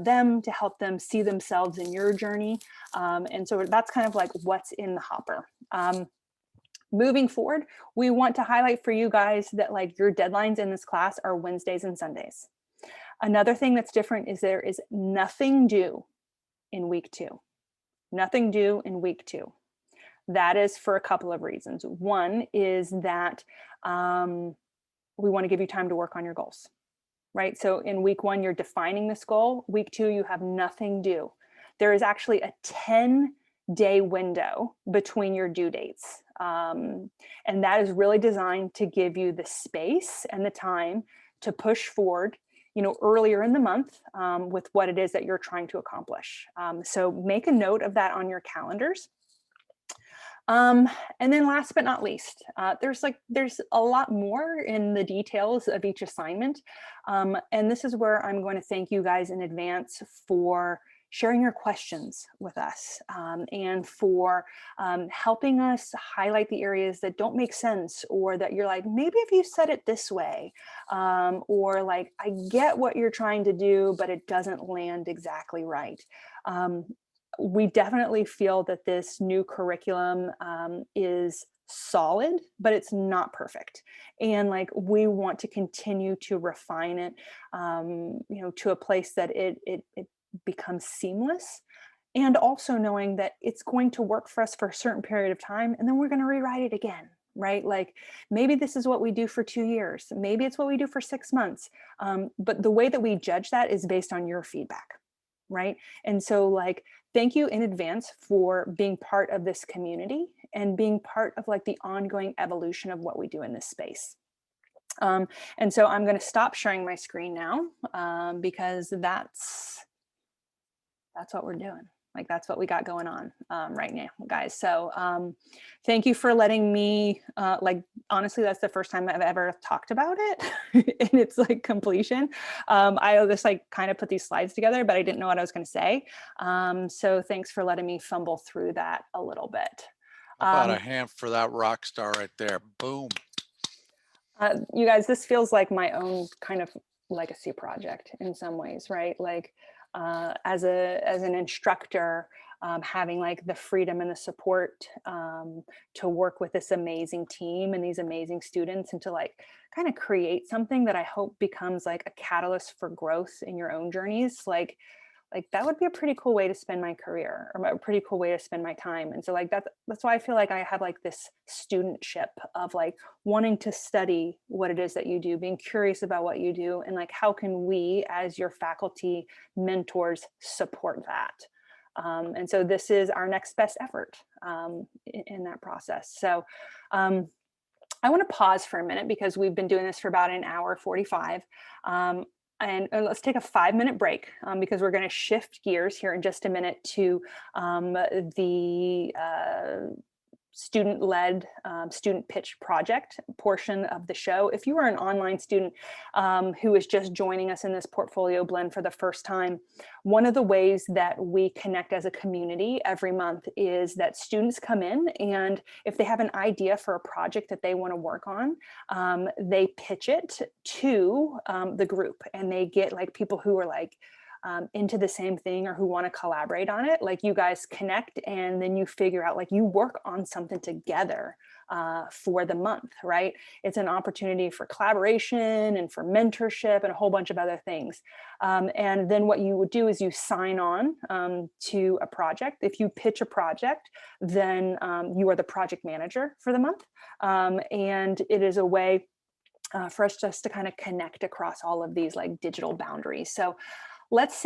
them, to help them see themselves in your journey. And so that's kind of like what's in the hopper. Moving forward, we want to highlight for you guys that like your deadlines in this class are Wednesdays and Sundays. Another thing that's different is there is nothing due in week 2. Nothing due in week 2. that is for a couple of reasons. One is that we want to give you time to work on your goals, right? So in week 1, you're defining this goal. Week 2, you have nothing due. There is actually a 10-day window between your due dates. And that is really designed to give you the space and the time to push forward, earlier in the month with what it is that you're trying to accomplish. So make a note of that on your calendars. And then last but not least, there's a lot more in the details of each assignment. And this is where I'm going to thank you guys in advance for sharing your questions with us and for helping us highlight the areas that don't make sense, or that you're like, maybe if you said it this way, or like, I get what you're trying to do, but it doesn't land exactly right. We definitely feel that this new curriculum is solid, but it's not perfect. And like, we want to continue to refine it, to a place that it becomes seamless. And also knowing that it's going to work for us for a certain period of time, and then we're going to rewrite it again, right? Like, maybe this is what we do for 2 years. Maybe it's what we do for 6 months. But the way that we judge that is based on your feedback, right? And so like, thank you in advance for being part of this community and being part of like the ongoing evolution of what we do in this space. And so I'm going to stop sharing my screen now because that's what we're doing. Like, that's what we got going on right now, guys. So thank you for letting me, like, honestly, that's the first time I've ever talked about it in its like completion. I just like kind of put these slides together, but I didn't know what I was going to say. So thanks for letting me fumble through that a little bit. How about a hand for that rock star right there? Boom. You guys, this feels like my own kind of legacy project in some ways, right? Like, as an instructor, having like the freedom and the support to work with this amazing team and these amazing students, and to like kind of create something that I hope becomes like a catalyst for growth in your own journeys. Like that would be a pretty cool way to spend my career, or a pretty cool way to spend my time. And so like that's why I feel like I have like this studentship of like wanting to study what it is that you do, being curious about what you do, and like, how can we as your faculty mentors support that? And so this is our next best effort in that process. So I want to pause for a minute because we've been doing this for about an hour 45. And let's take a 5-minute break because we're going to shift gears here in just a minute to the student-led student pitch project portion of the show. If you are an online student who is just joining us in this portfolio blend for the first time, one of the ways that we connect as a community every month is that students come in, and if they have an idea for a project that they want to work on, they pitch it to the group, and they get like people who are like into the same thing, or who want to collaborate on it. Like, you guys connect, and then you figure out, like, you work on something together for the month, right? It's an opportunity for collaboration and for mentorship and a whole bunch of other things. And then what you would do is you sign on to a project. If you pitch a project, then you are the project manager for the month. And it is a way for us just to kind of connect across all of these like digital boundaries. So let's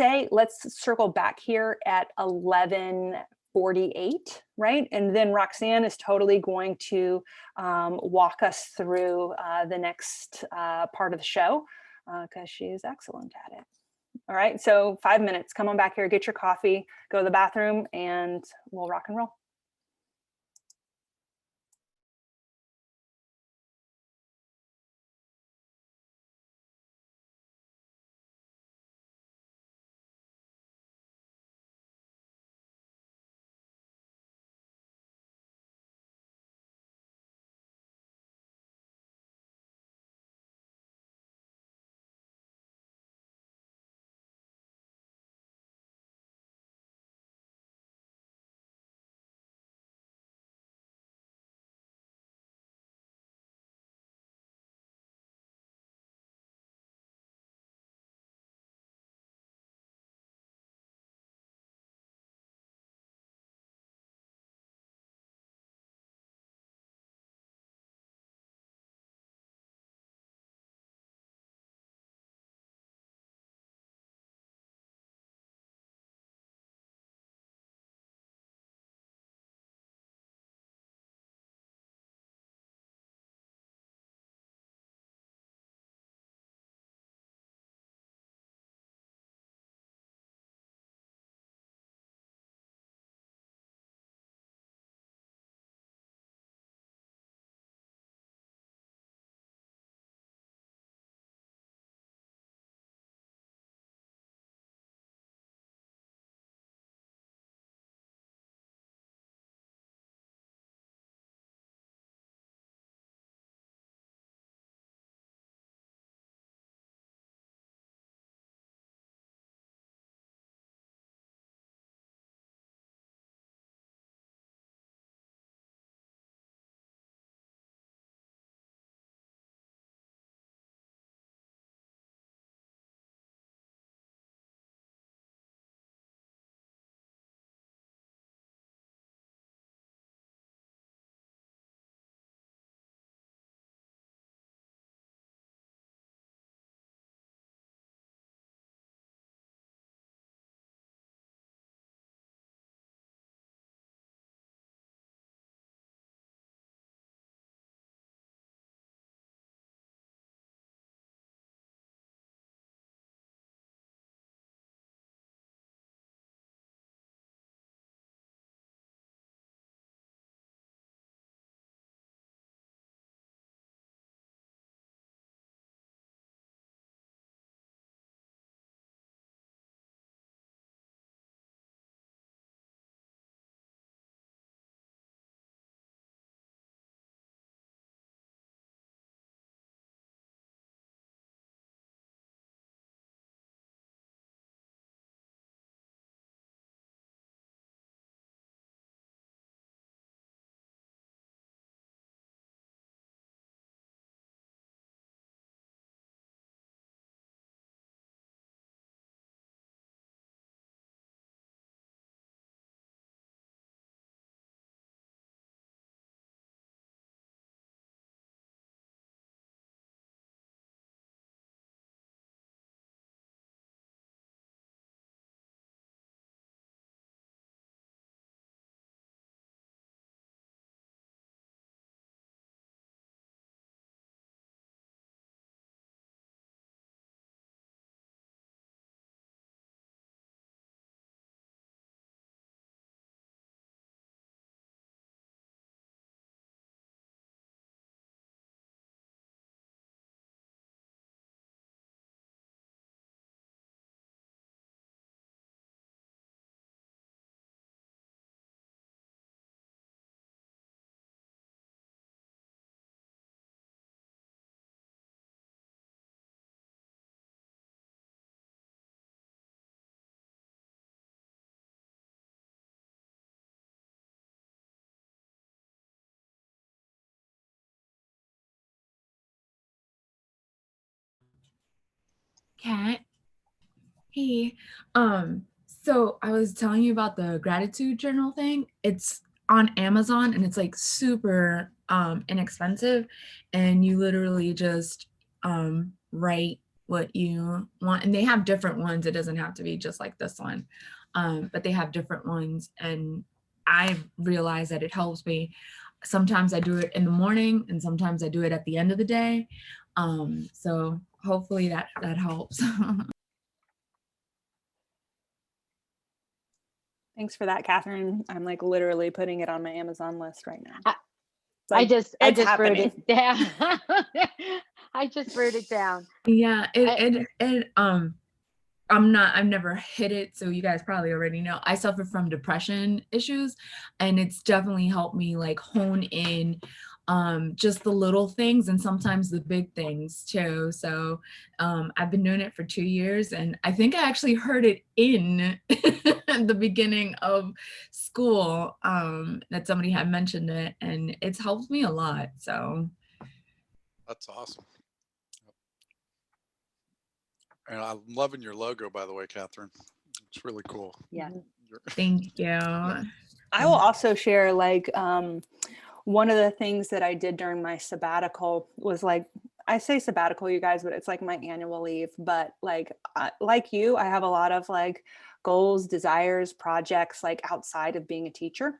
circle back here at 11:48, right? And then Roxanne is totally going to walk us through the next part of the show because she is excellent at it. All right, so 5 minutes, come on back here, get your coffee, go to the bathroom, and we'll rock and roll. Kat. Hey. So I was telling you about the gratitude journal thing. It's on Amazon and it's like super inexpensive, and you literally just write what you want, and they have different ones. It doesn't have to be just like this one, but they have different ones, and I've realized that it helps me. Sometimes I do it in the morning and sometimes I do it at the end of the day. So hopefully that helps. Thanks for that, Catherine. I'm like literally putting it on my Amazon list right now. I just wrote happening. it down. I just wrote it down. Yeah, I've never hit it, so you guys probably already know. I suffer from depression issues, and it's definitely helped me like hone in just the little things and sometimes the big things too. So I've been doing it for 2 years, and I think I actually heard it in the beginning of school that somebody had mentioned it, and it's helped me a lot. So that's awesome. And I'm loving your logo, by the way, Catherine. It's really cool. Yeah. Thank you. I will also share like one of the things that I did during my sabbatical was like, I say sabbatical, you guys, but it's like my annual leave. But like you, I have a lot of like goals, desires, projects like outside of being a teacher.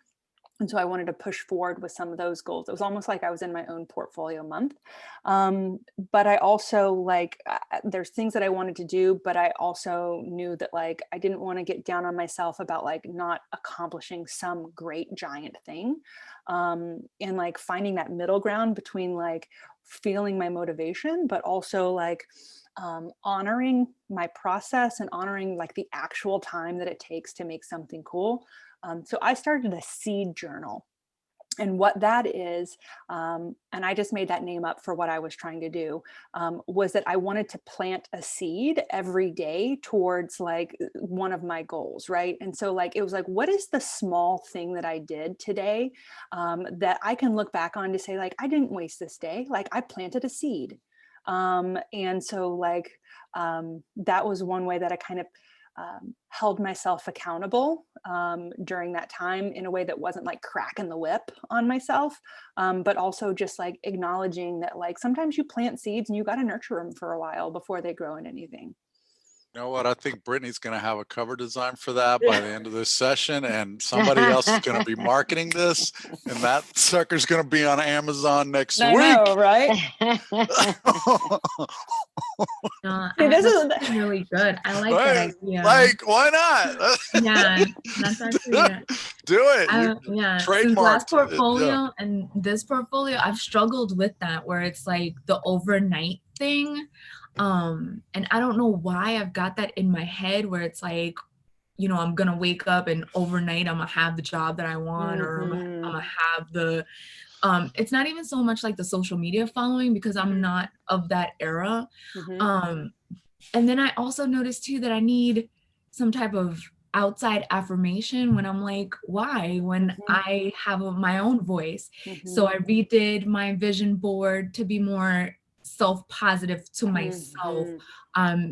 And so I wanted to push forward with some of those goals. It was almost like I was in my own portfolio month. But I also like, there's things that I wanted to do, but I also knew that like, I didn't want to get down on myself about like not accomplishing some great giant thing. And like finding that middle ground between like feeling my motivation, but also like honoring my process and honoring like the actual time that it takes to make something cool. So I started a seed journal, and what that is, and I just made that name up for what I was trying to do, was that I wanted to plant a seed every day towards like one of my goals, right? And so like, it was like, what is the small thing that I did today that I can look back on to say like, I didn't waste this day, like I planted a seed. And so like, that was one way that I kind of held myself accountable during that time in a way that wasn't like cracking the whip on myself, but also just like acknowledging that like sometimes you plant seeds and you got to nurture them for a while before they grow into anything. You know what? I think Brittany's going to have a cover design for that by the end of this session, and somebody else is going to be marketing this, and that sucker's going to be on Amazon next week. Know, right? This is really good. I like that idea. Like, why not? Yeah, that's actually do it. Yeah, Trademark last portfolio and this portfolio, I've struggled with that, where it's like the overnight thing. And I don't know why I've got that in my head where it's like, you know, I'm gonna wake up and overnight I'm gonna have the job that I want, or I'm gonna have the it's not even so much like the social media following, because I'm not of that era. And then I also noticed too that I need some type of outside affirmation when I'm like, why? When I have my own voice. So I redid my vision board to be more self-positive to myself.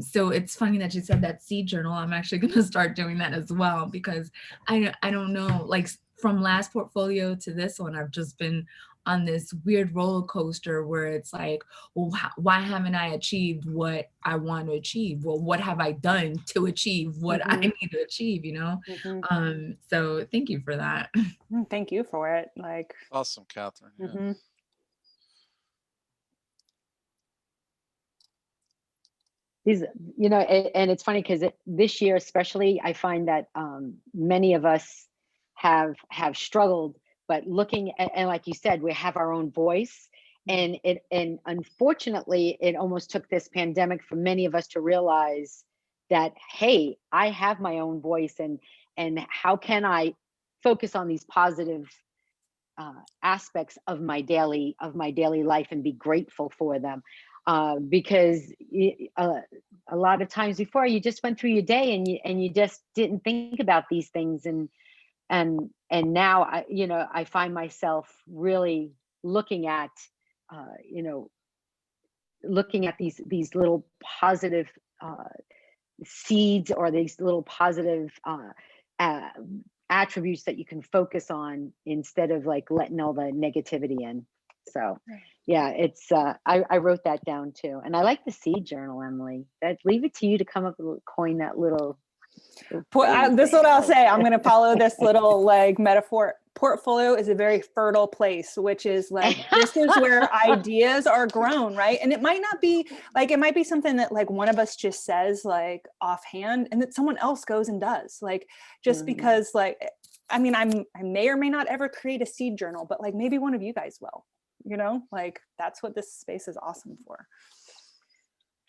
So it's funny that you said that seed journal. I'm actually going to start doing that as well, because I don't know, like from last portfolio to this one, I've just been on this weird roller coaster where it's like, well, why haven't I achieved what I want to achieve? Well, what have I done to achieve what I need to achieve, you know? So thank you for that. Thank you for it. Like, awesome, Catherine. Yeah. These, you know, and it's funny because this year especially, I find that many of us have struggled, but looking at, and like you said, we have our own voice, and unfortunately it almost took this pandemic for many of us to realize that, hey, I have my own voice, and how can I focus on these positive aspects of my daily life and be grateful for them. Because a lot of times before, you just went through your day and you just didn't think about these things, and now I find myself really looking at these little positive seeds or these little positive attributes that you can focus on instead of like letting all the negativity in. So yeah, it's I wrote that down too. And I like the seed journal, Emily. That leave it to you to come up with coin that little this is what I'll say. I'm going to follow this little like metaphor. Portfolio is a very fertile place, which is like, this is where ideas are grown, right? And it might not be like, it might be something that like one of us just says like offhand and that someone else goes and does, like, just because like, I mean, I may or may not ever create a seed journal, but like maybe one of you guys will, you know, like that's what this space is awesome for.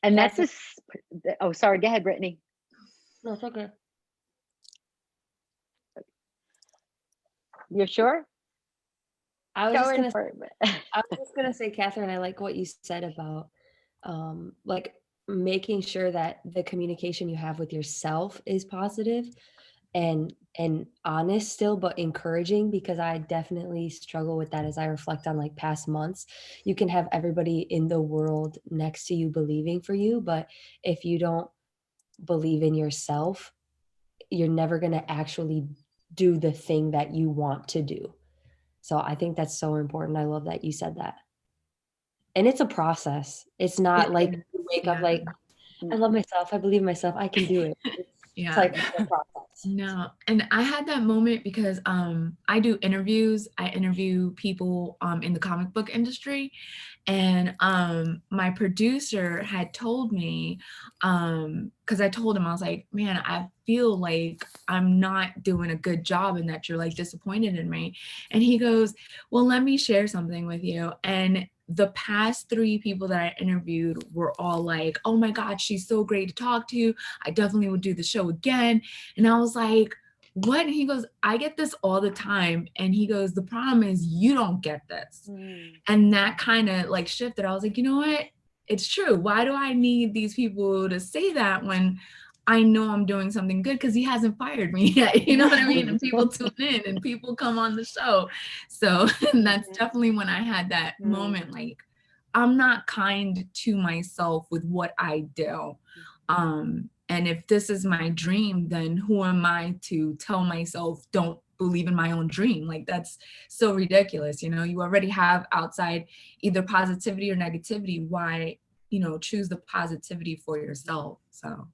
And that's oh, sorry, go ahead, Brittany. No, it's okay. You're sure? I was just gonna say, Catherine, I like what you said about like making sure that the communication you have with yourself is positive and honest still, but encouraging, because I definitely struggle with that as I reflect on like past months. You can have everybody in the world next to you believing for you, but if you don't believe in yourself, you're never going to actually do the thing that you want to do. So I think that's so important. I love that you said that. And it's a process. It's not like you wake up like, I love myself, I believe in myself, I can do it. It's like a process. No, and I had that moment because I do interviews. I interview people in the comic book industry, and my producer had told me, because I told him, I was like, man, I feel like I'm not doing a good job and that you're like disappointed in me. And he goes, well, let me share something with you. And the past 3 people that I interviewed were all like, oh my God, she's so great to talk to. I definitely would do the show again. And I was like, what? And he goes, I get this all the time. And he goes, the problem is you don't get this. And that kind of like shifted. I was like, you know what? It's true. Why do I need these people to say that when I know I'm doing something good? Because he hasn't fired me yet. You know what I mean? And people tune in and people come on the show. So that's definitely when I had that moment, like, I'm not kind to myself with what I do. And if this is my dream, then who am I to tell myself, don't believe in my own dream? Like, that's so ridiculous. You know, you already have outside either positivity or negativity. Why, you know, choose the positivity for yourself? So.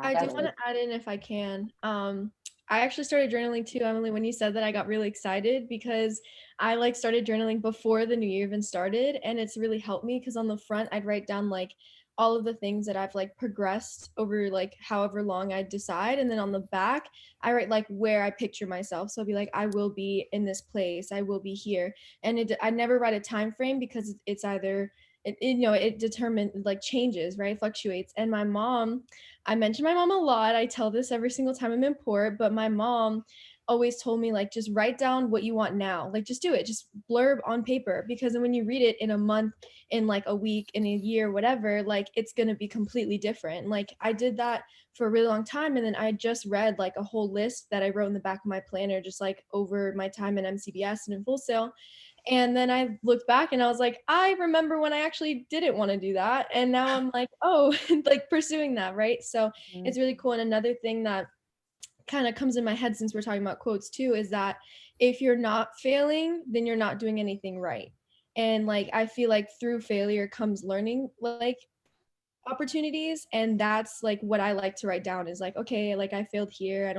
I just want to add in if I can. I actually started journaling too, Emily. When you said that, I got really excited because I like started journaling before the new year even started, and it's really helped me because on the front I'd write down like all of the things that I've like progressed over like however long I decide, and then on the back I write like where I picture myself. So I'll be like, I will be in this place, I will be here, and I never write a time frame because it's either it determines like changes, right? Fluctuates. And my mom, I mention my mom a lot. I tell this every single time I'm in port, but my mom always told me like, just write down what you want now. Like, just do it, just blurb on paper, because then when you read it in a month, in like a week, in a year, whatever, like it's going to be completely different. Like I did that for a really long time. And then I just read like a whole list that I wrote in the back of my planner, just like over my time in MCBS and in Full Sail. And then I looked back and I was like, I remember when I actually didn't want to do that. And now I'm like, oh, like pursuing that, right? So it's really cool. And another thing that kind of comes in my head since we're talking about quotes too, is that if you're not failing, then you're not doing anything right. And like, I feel like through failure comes learning, like opportunities. And that's like what I like to write down is like, okay, like I failed here.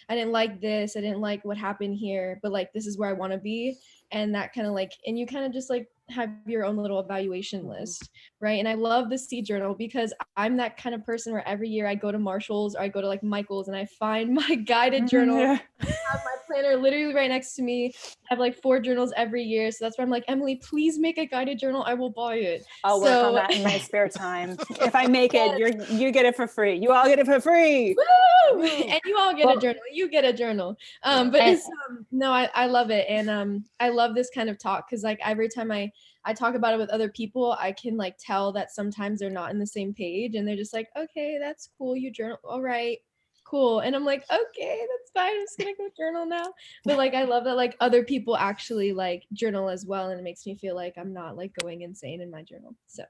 I didn't like this. I didn't like what happened here, but like, this is where I want to be. And that kind of like, and you kind of just like have your own little evaluation list, right? And I love the seed journal because I'm that kind of person where every year I go to Marshall's or I go to like Michael's and I find my guided journal. I have my planner literally right next to me. I have like 4 journals every year. So that's why I'm like, Emily, please make a guided journal. I will buy it. I'll work on that in my spare time. If I make it, you get it for free. You all get it for free. Woo! And you all get a journal. You get a journal. But it's no, I love it. And I love this kind of talk because like every time I talk about it with other people, I can like tell that sometimes they're not in the same page and they're just like, okay, that's cool. You journal. All right, cool. And I'm like, okay, that's fine. I'm just going to go journal now. But like, I love that like other people actually like journal as well. And it makes me feel like I'm not like going insane in my journal. So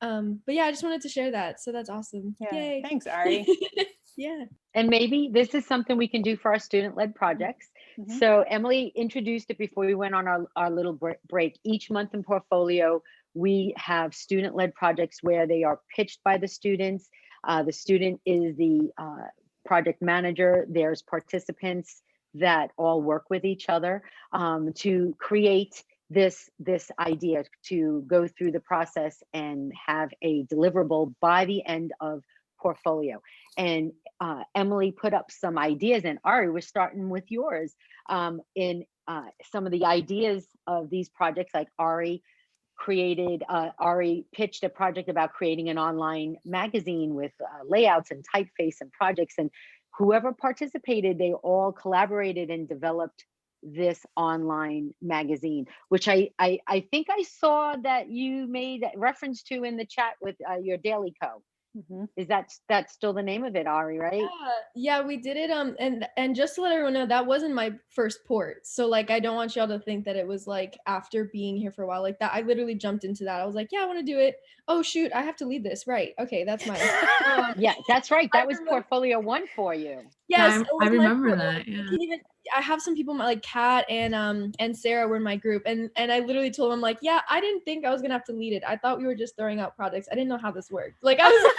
But yeah, I just wanted to share that. So that's awesome. Yeah. Yay. Thanks, Ari. Yeah. And maybe this is something we can do for our student-led projects. So Emily introduced it before we went on our little break. Each month in Portfolio, we have student-led projects where they are pitched by the students. The student is the project manager. There's participants that all work with each other to create this idea, to go through the process and have a deliverable by the end of Portfolio. And Emily put up some ideas, and Ari, we're starting with yours in some of the ideas of these projects. Like Ari pitched a project about creating an online magazine with layouts and typeface and projects, and whoever participated, they all collaborated and developed this online magazine, which I think I saw that you made reference to in the chat with your Daily Co. Is that's still the name of it, Ari, right? Yeah, we did it. And just to let everyone know, that wasn't my first port. So like, I don't want y'all to think that it was like after being here for a while like that. I literally jumped into that. I was like, yeah, I want to do it. Oh shoot, I have to lead this. Right. Okay, that's mine. Yeah, that's right. That was Portfolio 1 for you. Yes, I remember that. Yeah. I have some people like Kat and Sarah were in my group, and I literally told them, like, yeah, I didn't think I was gonna have to lead it. I thought we were just throwing out projects. I didn't know how this worked. Like I was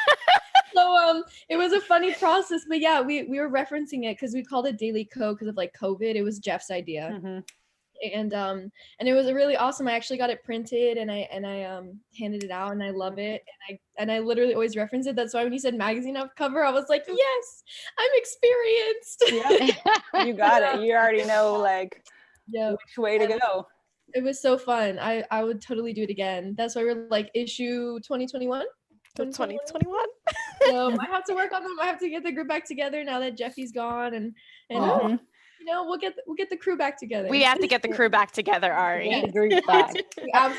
so it was a funny process, but yeah, we were referencing it because we called it Daily Co because of like COVID. It was Jeff's idea. And it was really awesome. I actually got it printed and I handed it out, and I love it. And I literally always reference it. That's why when you said magazine cover, I was like, yes, I'm experienced. Yeah, you got it. You already know like which way to go. It was so fun. I would totally do it again. That's why we're like issue 2021. 2021. So I have to work on them. I have to get the group back together now that Jeffy's gone, and you know, we'll get the crew back together. We have to get the crew back together, Ari. We absolutely have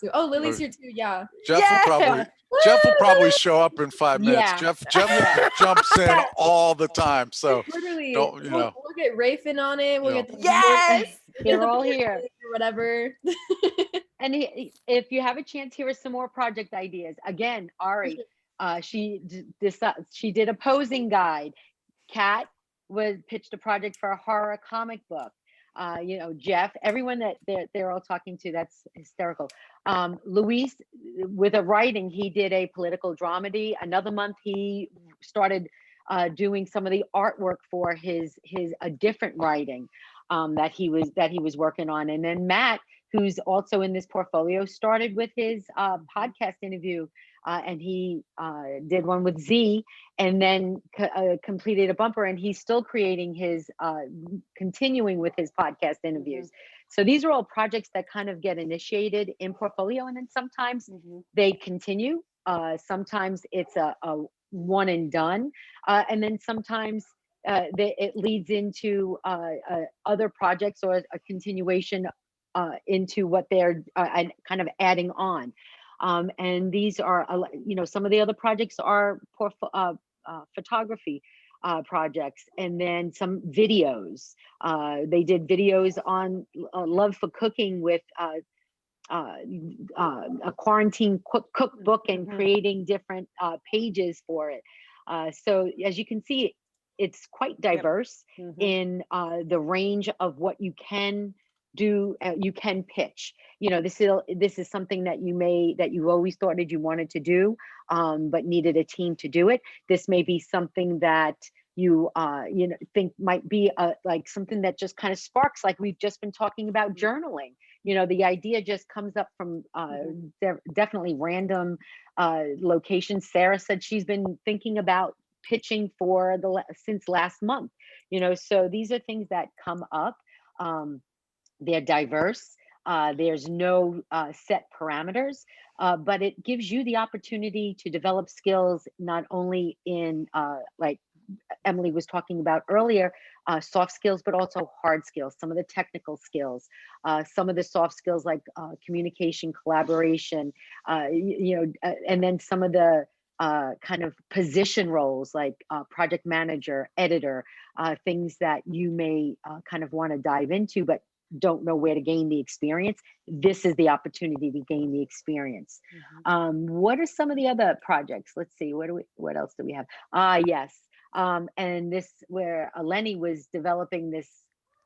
to. Oh, Lily's here too. Yeah. Jeff will probably show up in 5 minutes. Jeff jumps in all the time. So literally, don't, you know. We'll get Rafin on it. We'll get the They're all here or whatever. And if you have a chance, here are some more project ideas. Again, Ari, she did a posing guide. Kat pitched a project for a horror comic book. You know, Jeff, everyone that they're all talking to, that's hysterical. Luis, with a writing, he did a political dramedy. Another month, he started doing some of the artwork for a different writing that he was working on. And then Matt, who's also in this portfolio, started with his podcast interview, and he did one with Z, and then completed a bumper, and he's still creating continuing with his podcast interviews. So these are all projects that kind of get initiated in portfolio, and then sometimes they continue. Sometimes it's a one and done, and then sometimes it leads into other projects or a continuation into what they're kind of adding on. And these are, you know, some of the other projects are photography projects, and then some videos. They did videos on love for cooking with a quarantine cookbook and creating different pages for it. So as you can see, it's quite diverse in the range of what you can do. You can pitch. You know, this is something that you always thought that you wanted to do, but needed a team to do it. This may be something that you think might be like something that just kind of sparks, like we've just been talking about journaling. You know, the idea just comes up from definitely random locations. Sarah said she's been thinking about pitching since last month. You know, so these are things that come up. They're diverse. There's no set parameters, but it gives you the opportunity to develop skills, not only in like Emily was talking about earlier, soft skills, but also hard skills, some of the technical skills, some of the soft skills like communication, collaboration, and then some of the kind of position roles like project manager, editor, things that you may kind of want to dive into, but don't know where to gain the experience, this is the opportunity to gain the experience. What are some of the other projects? Let's see, what else do we have? Yes, and this where Eleni was developing this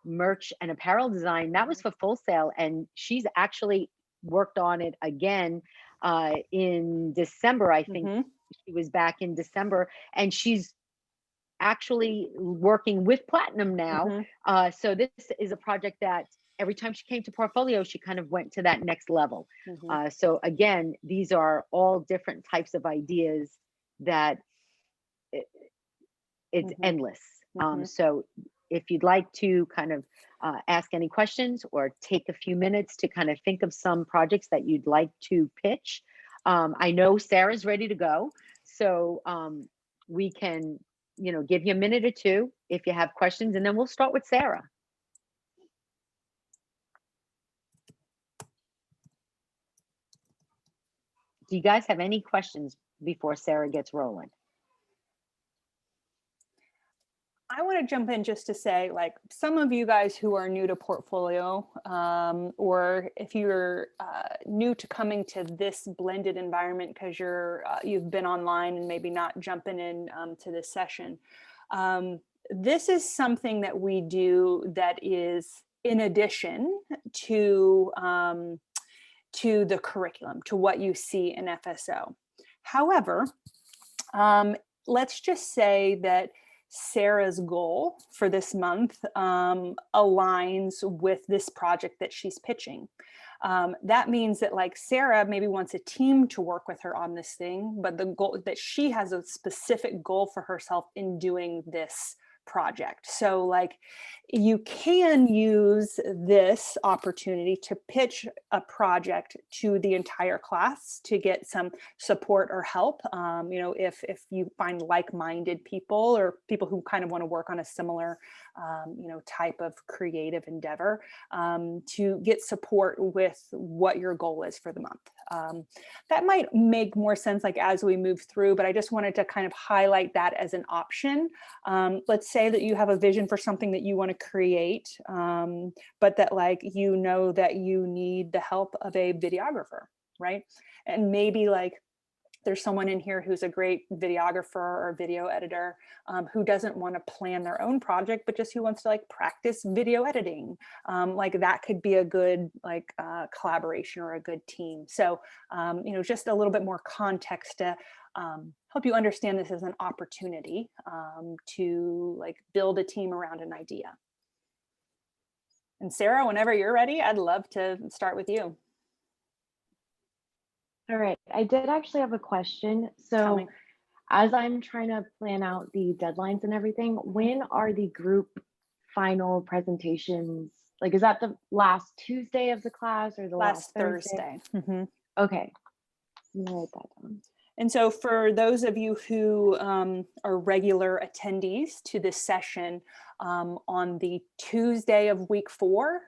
merch and apparel design, that was for Full Sail, and she's actually worked on it again in December. I think she was back in December, and she's actually working with Platinum now. So this is a project that every time she came to Portfolio, she kind of went to that next level. So again, these are all different types of ideas that it's endless. So if you'd like to kind of ask any questions or take a few minutes to kind of think of some projects that you'd like to pitch, I know Sarah's ready to go. So we can, give you a minute or two if you have questions, and then we'll start with Sarah. Do you guys have any questions before Sarah gets rolling? I want to jump in just to say, like, some of you guys who are new to Portfolio, or if you're new to coming to this blended environment because you've been online and maybe not jumping in to this session, this is something that we do that is in addition to the curriculum, to what you see in FSO. However, let's just say that Sarah's goal for this month aligns with this project that she's pitching. That means that, like, Sarah maybe wants a team to work with her on this thing, but the goal that she has a specific goal for herself in doing this project. So, like, you can use this opportunity to pitch a project to the entire class to get some support or help. If you find like-minded people or people who kind of want to work on a similar, type of creative endeavor, to get support with what your goal is for the month. That might make more sense, like, as we move through, but I just wanted to kind of highlight that as an option. Let's say that you have a vision for something that you want to create, but that, like, that you need the help of a videographer, right? And maybe, like, there's someone in here who's a great videographer or video editor, who doesn't want to plan their own project, but just who wants to, like, practice video editing. Like, that could be a good, like, collaboration or a good team. So, just a little bit more context to help you understand this as an opportunity to, like, build a team around an idea. And Sarah, whenever you're ready, I'd love to start with you. All right, I did actually have a question. So as I'm trying to plan out the deadlines and everything, when are the group final presentations? Like, is that the last Tuesday of the class or the last Thursday? Okay, I'm gonna write that down. And so for those of you who are regular attendees to this session, on the Tuesday of week 4,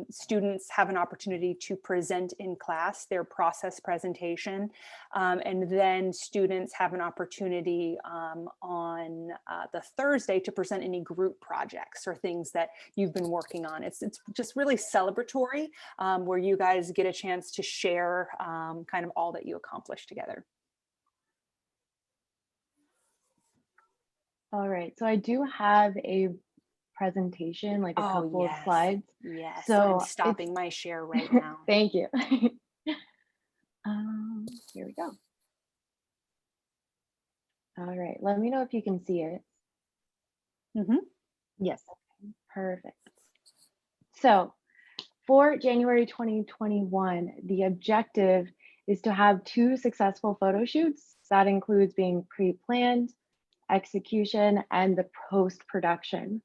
students have an opportunity to present in class their process presentation. And then students have an opportunity on the Thursday to present any group projects or things that you've been working on. It's just really celebratory, where you guys get a chance to share kind of all that you accomplished together. All right, so I do have a presentation, like a couple of slides. Yes, so I'm stopping my share right now. Thank you. Here we go. All right, let me know if you can see it. Yes, perfect. So for January 2021, the objective is to have 2 successful photo shoots. That includes being pre-planned, execution, and the post-production.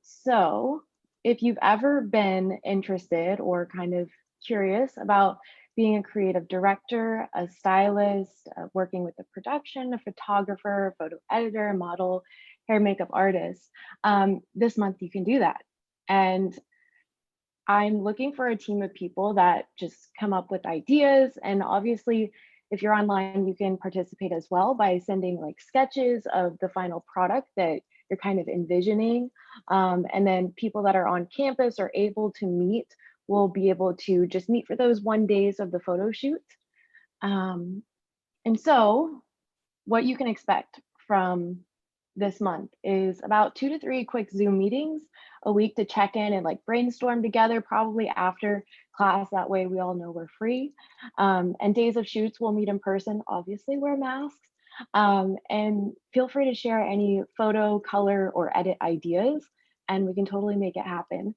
So if you've ever been interested or kind of curious about being a creative director, a stylist, working with a production, a photographer, photo editor, model, hair makeup artist, this month you can do that. And I'm looking for a team of people that just come up with ideas. And obviously, if you're online, you can participate as well by sending, like, sketches of the final product that you're kind of envisioning. And then people that are on campus are able to meet will be able to just meet for those 1 days of the photo shoot. And so what you can expect from this month is about 2 to 3 quick Zoom meetings a week to check in and like brainstorm together, probably after class. That way we all know we're free. And days of shoots, we'll meet in person, obviously wear masks. And feel free to share any photo, color, or edit ideas, and we can totally make it happen.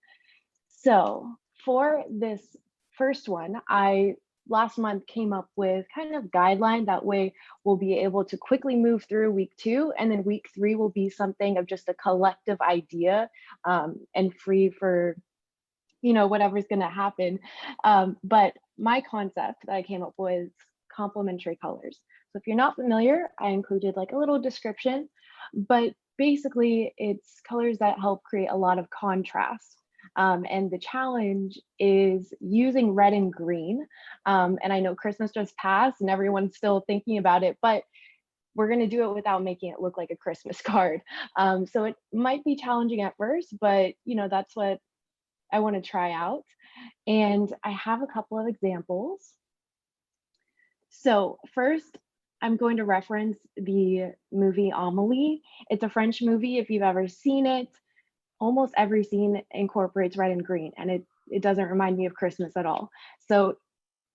So for this first one, I last month came up with kind of guideline. That way we'll be able to quickly move through week 2, and then week 3 will be something of just a collective idea, and free for, you know, whatever's going to happen. But my concept that I came up with is complementary colors. So if you're not familiar, I included like a little description, but basically it's colors that help create a lot of contrast. And the challenge is using red and green. And I know Christmas just passed and everyone's still thinking about it, but we're going to do it without making it look like a Christmas card. So it might be challenging at first, but you know, that's what I want to try out. And I have a couple of examples. So first, I'm going to reference the movie Amélie. It's a French movie. If you've ever seen it, almost every scene incorporates red and green, and it doesn't remind me of Christmas at all. So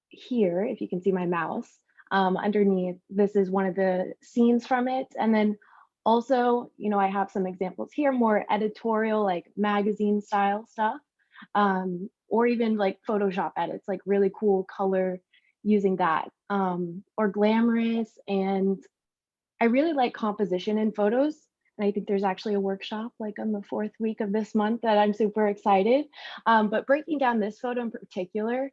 here, if you can see my mouse, underneath, this is one of the scenes from it. And then also, you know, I have some examples here, more editorial, like magazine style stuff, or even like Photoshop edits, like really cool color using that, or glamorous. And I really like composition in photos. And I think there's actually a workshop like on the 4th week of this month that I'm super excited. But breaking down this photo in particular,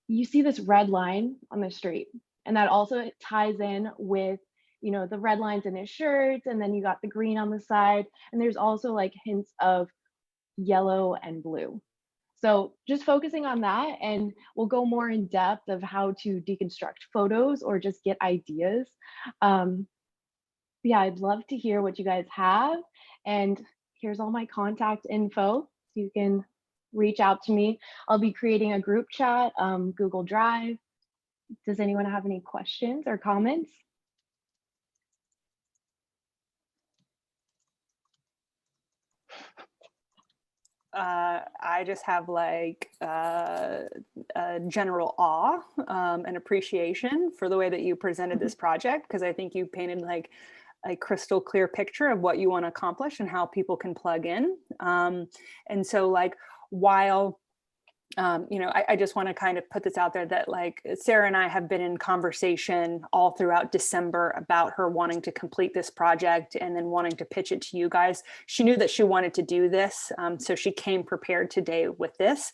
you see this red line on the street, and that also ties in with, you know, the red lines in his shirt, and then you got the green on the side, and there's also like hints of yellow and blue. So just focusing on that, and we'll go more in depth of how to deconstruct photos or just get ideas. Yeah, I'd love to hear what you guys have. And here's all my contact info, so you can reach out to me. I'll be creating a group chat, Google Drive. Does anyone have any questions or comments? I just have like a general awe and appreciation for the way that you presented this project, because I think you painted like a crystal clear picture of what you want to accomplish and how people can plug in. And so like, while you know, I just want to kind of put this out there that like Sarah and I have been in conversation all throughout December about her wanting to complete this project and then wanting to pitch it to you guys. She knew that she wanted to do this, so she came prepared today with this.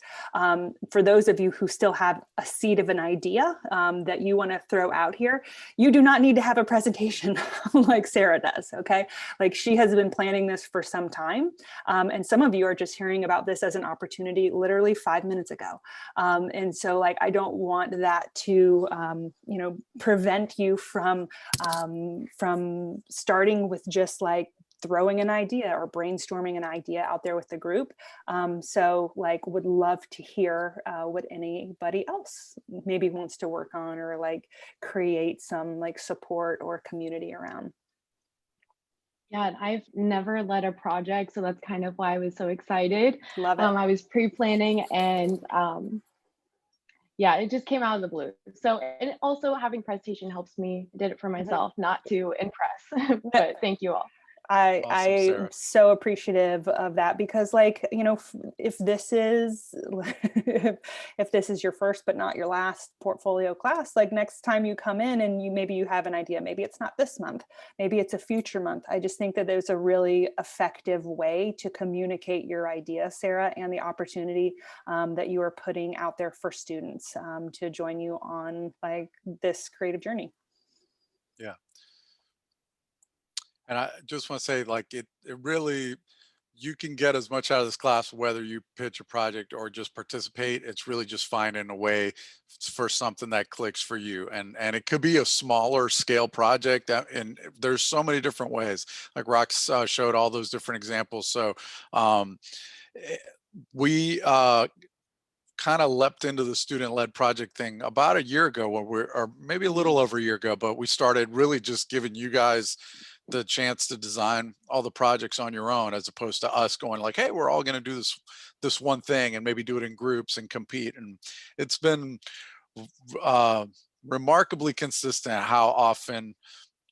For those of you who still have a seed of an idea that you want to throw out here, you do not need to have a presentation like Sarah does, okay? Like, she has been planning this for some time, and some of you are just hearing about this as an opportunity literally 5 minutes ago. And so like, I don't want that to, you know, prevent you from starting with just like throwing an idea or brainstorming an idea out there with the group. So like, would love to hear what anybody else maybe wants to work on or like create some like support or community around. Yeah, and I've never led a project, so that's kind of why I was so excited. Love it. I was pre-planning, and yeah, it just came out of the blue. So, and also having presentation helps me. I did it for myself, not to impress, but thank you all. I'm so appreciative of that, because like, you know, if this is if this is your first but not your last portfolio class, like next time you come in and maybe you have an idea, maybe it's not this month, maybe it's a future month. I just think that there's a really effective way to communicate your idea, Sarah, and the opportunity that you are putting out there for students to join you on like this creative journey. Yeah. And I just want to say, like, it really you can get as much out of this class, whether you pitch a project or just participate. It's really just finding a way for something that clicks for you. And it could be a smaller scale project, and there's so many different ways. Like Rox showed all those different examples. So we kind of leapt into the student-led project thing about a year ago, or maybe a little over a year ago, but we started really just giving you guys the chance to design all the projects on your own, as opposed to us going like, hey, we're all going to do this one thing and maybe do it in groups and compete. And it's been remarkably consistent how often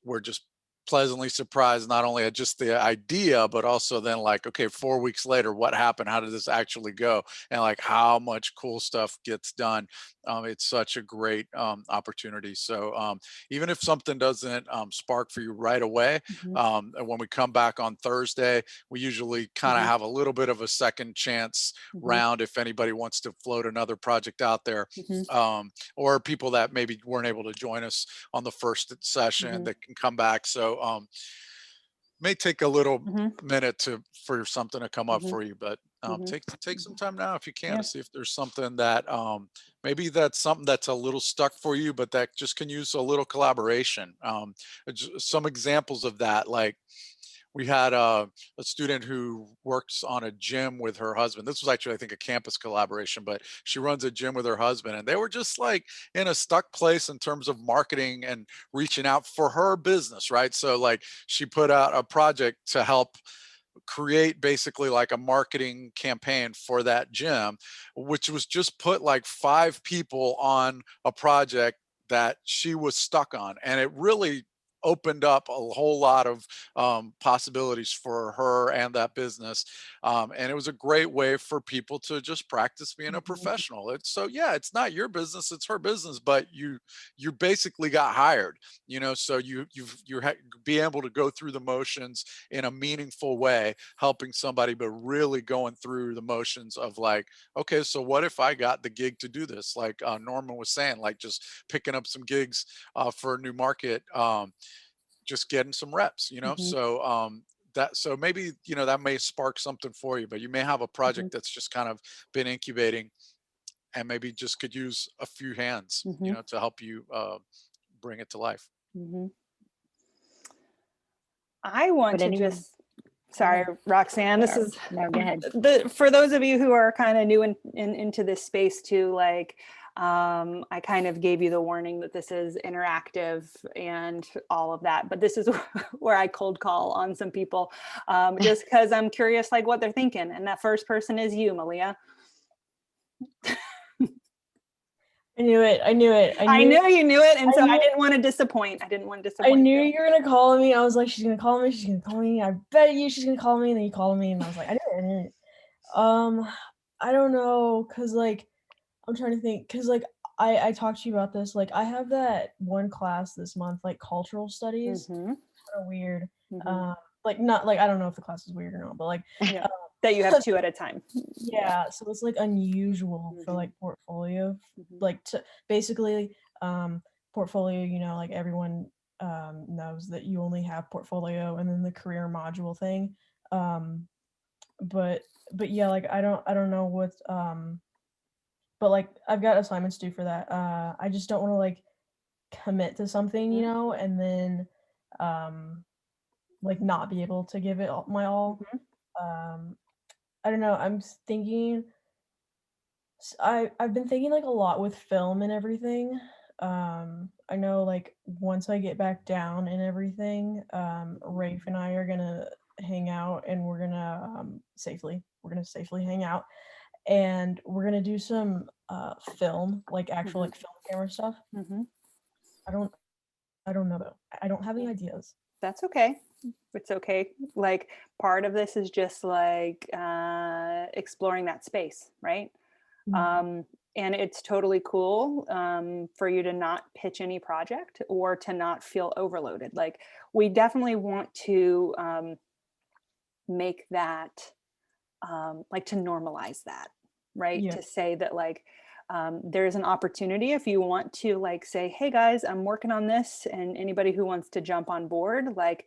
we're just pleasantly surprised, not only at just the idea, but also then like, okay, 4 weeks later, what happened? How did this actually go? And like how much cool stuff gets done. It's such a great opportunity. So even if something doesn't spark for you right away, and when we come back on Thursday, we usually kind of have a little bit of a second chance round if anybody wants to float another project out there, or people that maybe weren't able to join us on the first session that can come back. So may take a little minute for something to come up for you, but take some time now if you can to see if there's something that maybe that's something that's a little stuck for you, but that just can use a little collaboration. Some examples of that, like we had a student who works on a gym with her husband. This was actually, I think, a campus collaboration, but she runs a gym with her husband, and they were just like in a stuck place in terms of marketing and reaching out for her business, right? So like she put out a project to help create basically like a marketing campaign for that gym, which was just put like 5 people on a project that she was stuck on. And it really opened up a whole lot of possibilities for her and that business. And it was a great way for people to just practice being a professional. So yeah, it's not your business, it's her business, but you basically got hired, so you be able to go through the motions in a meaningful way, helping somebody, but really going through the motions of like, okay, so what if I got the gig to do this? Like Norman was saying, like just picking up some gigs for a new market, just getting some reps, so maybe that may spark something for you, but you may have a project that's just kind of been incubating and maybe just could use a few hands to help you bring it to life. I want to just sorry, Roxanne, this is no, go ahead. For those of you who are kind of new into this space too, like I kind of gave you the warning that this is interactive and all of that, but this is where I cold call on some people, just because I'm curious like what they're thinking. And that first person is you, Malia. I knew it. I knew you knew it. And so I didn't want to disappoint. I knew you were going to call me. I was like, she's going to call me. She's going to call me. I bet you she's going to call me. And then you called me. And I was like, I knew it. I don't know. Cause like, I'm trying to think. Cause like, I talked to you about this. Like I have that one class this month, like cultural studies. Kind of weird. Like not like, I don't know if the class is weird or not, but like. Yeah. That you have 2 at a time. Yeah, so it's like unusual for like portfolio, like to basically portfolio, like everyone knows that you only have portfolio and then the career module thing. But yeah, like I don't know what but like I've got assignments due for that. I just don't want to like commit to something, and then like not be able to give it my all. I don't know. I'm thinking. I've been thinking like a lot with film and everything. I know like once I get back down and everything, Rafe and I are gonna hang out and we're gonna safely hang out, and we're gonna do some film, like actual like film camera stuff. I don't know though. I don't have any ideas. That's okay. It's okay. Like part of this is just like exploring that space, right? And it's totally cool for you to not pitch any project or to not feel overloaded. Like we definitely want to make that like to normalize that, right? To say that like there's an opportunity if you want to like say, hey guys, I'm working on this, and anybody who wants to jump on board, like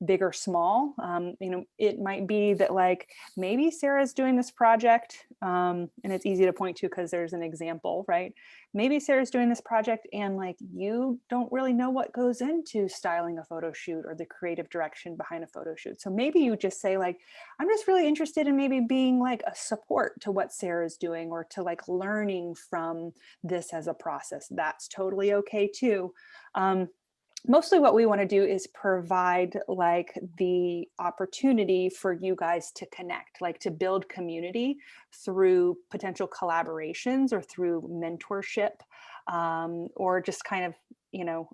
big or small. You know, it might be that like maybe Sarah's doing this project, and it's easy to point to because there's an example, right? Maybe Sarah's doing this project and like you don't really know what goes into styling a photo shoot or the creative direction behind a photo shoot. So maybe you just say like, I'm just really interested in maybe being like a support to what Sarah's doing, or to like learning from this as a process. That's totally okay too. Mostly what we want to do is provide like the opportunity for you guys to connect, like to build community through potential collaborations or through mentorship, or just kind of, you know,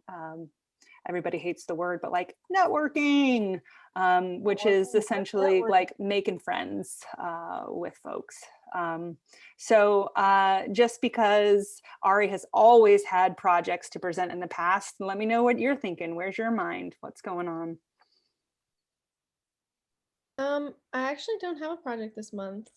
everybody hates the word, but like networking, which is essentially like making friends with folks. So just because Ari has always had projects to present in the past, let me know what you're thinking. Where's your mind? What's going on? I actually don't have a project this month,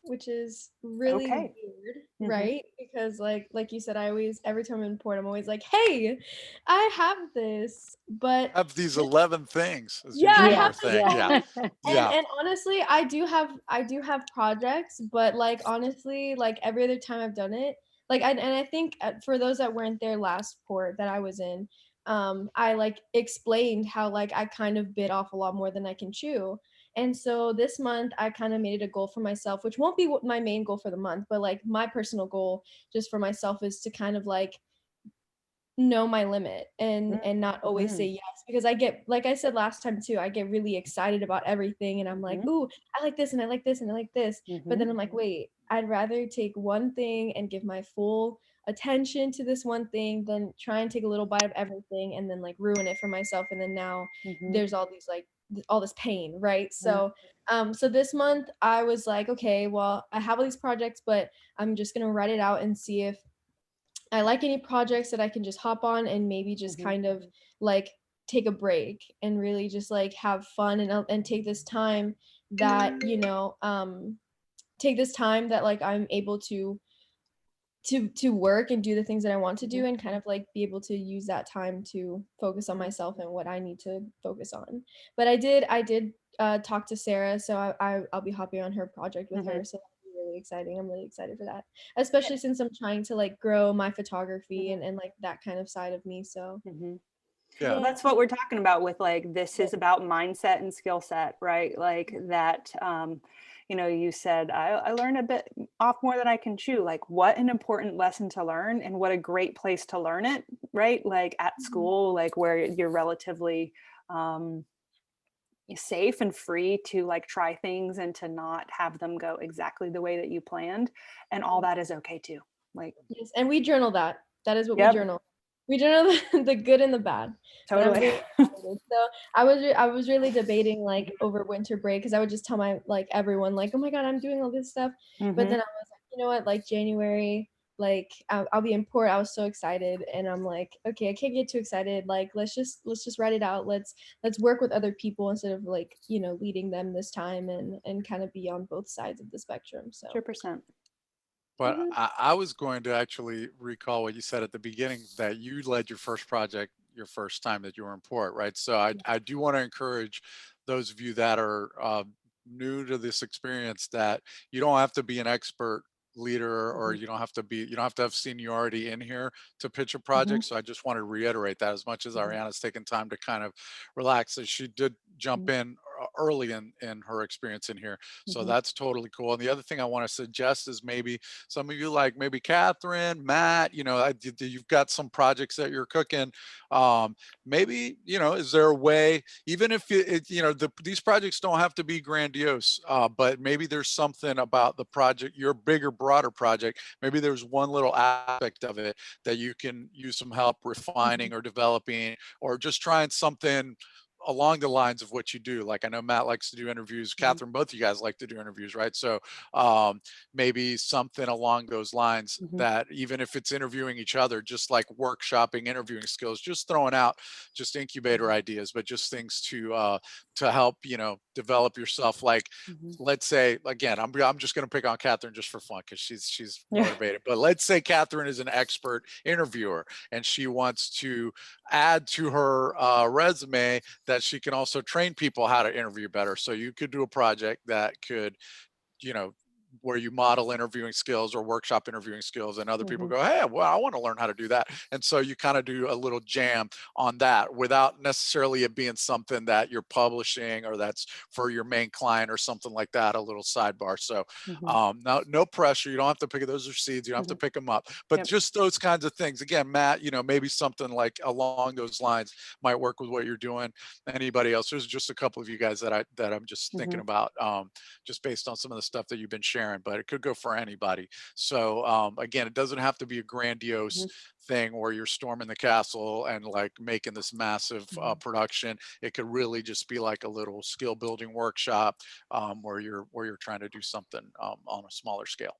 which is really Okay. weird, Mhm. right? Because like you said, I always, every time I'm in port, I'm always like, hey, I have this, but Have these 11 things is yeah, I usually your have thing. Yeah. Yeah. and honestly, I do have projects, but like honestly, like every other time I've done it, like and I think for those that weren't there last port that I was in, I like explained how like I kind of bit off a lot more than I can chew. And so this month I kind of made it a goal for myself, which won't be my main goal for the month, but like my personal goal just for myself is to kind of like know my limit and not always say yes, because I get, like I said last time too, I get really excited about everything and I'm like, ooh, I like this and I like this and I like this, but then I'm like, wait, I'd rather take one thing and give my full attention to this one thing than try and take a little bite of everything and then like ruin it for myself, and then now there's all these like all this pain, right? So so this month I was like, okay, well, I have all these projects, but I'm just gonna write it out and see if I like any projects that I can just hop on and maybe just kind of like take a break and really just like have fun and take this time that, you know, take this time that like I'm able to work and do the things that I want to do and kind of like be able to use that time to focus on myself and what I need to focus on. But I did talk to Sarah, so I'll be hopping on her project with her. So really exciting. I'm really excited for that, especially since I'm trying to like grow my photography and like that kind of side of me. So Yeah. Well, that's what we're talking about with like, this is about mindset and skill set, right? Like that, you know, you said, I learned a bit off more than I can chew. Like what an important lesson to learn, and what a great place to learn it, right? Like at school, like where you're relatively safe and free to like try things and to not have them go exactly the way that you planned, and all that is okay too. Like yes, and we journal that. That is what Yep. we journal. We journal the good and the bad. Totally. Really so I was really debating like over winter break, because I would just tell my like everyone like, oh my god, I'm doing all this stuff. But then I was like, you know what, like January, like I'll be in port. I was so excited, and I'm like, okay, I can't get too excited. Like let's just write it out. Let's work with other people instead of like, you know, leading them this time and kind of be on both sides of the spectrum. So 100%. But I was going to actually recall what you said at the beginning, that you led your first project your first time that you were in port, right? So I do want to encourage those of you that are new to this experience that you don't have to be an expert leader, or you don't have to have seniority in here to pitch a project. So I just want to reiterate that, as much as Ariana's taken time to kind of relax, so she did jump in early in her experience in here. So that's totally cool. And the other thing I want to suggest is maybe some of you, like maybe Catherine, Matt, you know, you've got some projects that you're cooking. Maybe, you know, is there a way, even if you know, these projects don't have to be grandiose, but maybe there's something about the project, your bigger, broader project. Maybe there's one little aspect of it that you can use some help refining or developing, or just trying something along the lines of what you do. Like I know Matt likes to do interviews, Catherine, both of you guys like to do interviews, right? So maybe something along those lines, that even if it's interviewing each other, just like workshopping interviewing skills, just throwing out just incubator ideas, but just things to help, you know, develop yourself. Like let's say, again, I'm just going to pick on Catherine just for fun, because she's motivated, but let's say Catherine is an expert interviewer and she wants to add to her resume that she can also train people how to interview better. So you could do a project that could, you know, where you model interviewing skills or workshop interviewing skills, and other people go, hey, well, I want to learn how to do that. And so you kind of do a little jam on that without necessarily it being something that you're publishing or that's for your main client or something like that, a little sidebar. So no pressure. You don't have to pick it. Those are seeds. You don't have to pick them up, but just those kinds of things. Again, Matt, you know, maybe something like along those lines might work with what you're doing. Anybody else? There's just a couple of you guys that I'm just thinking about, just based on some of the stuff that you've been sharing, but it could go for anybody. So again, it doesn't have to be a grandiose thing where you're storming the castle and like making this massive production. It could really just be like a little skill building workshop where you're trying to do something on a smaller scale.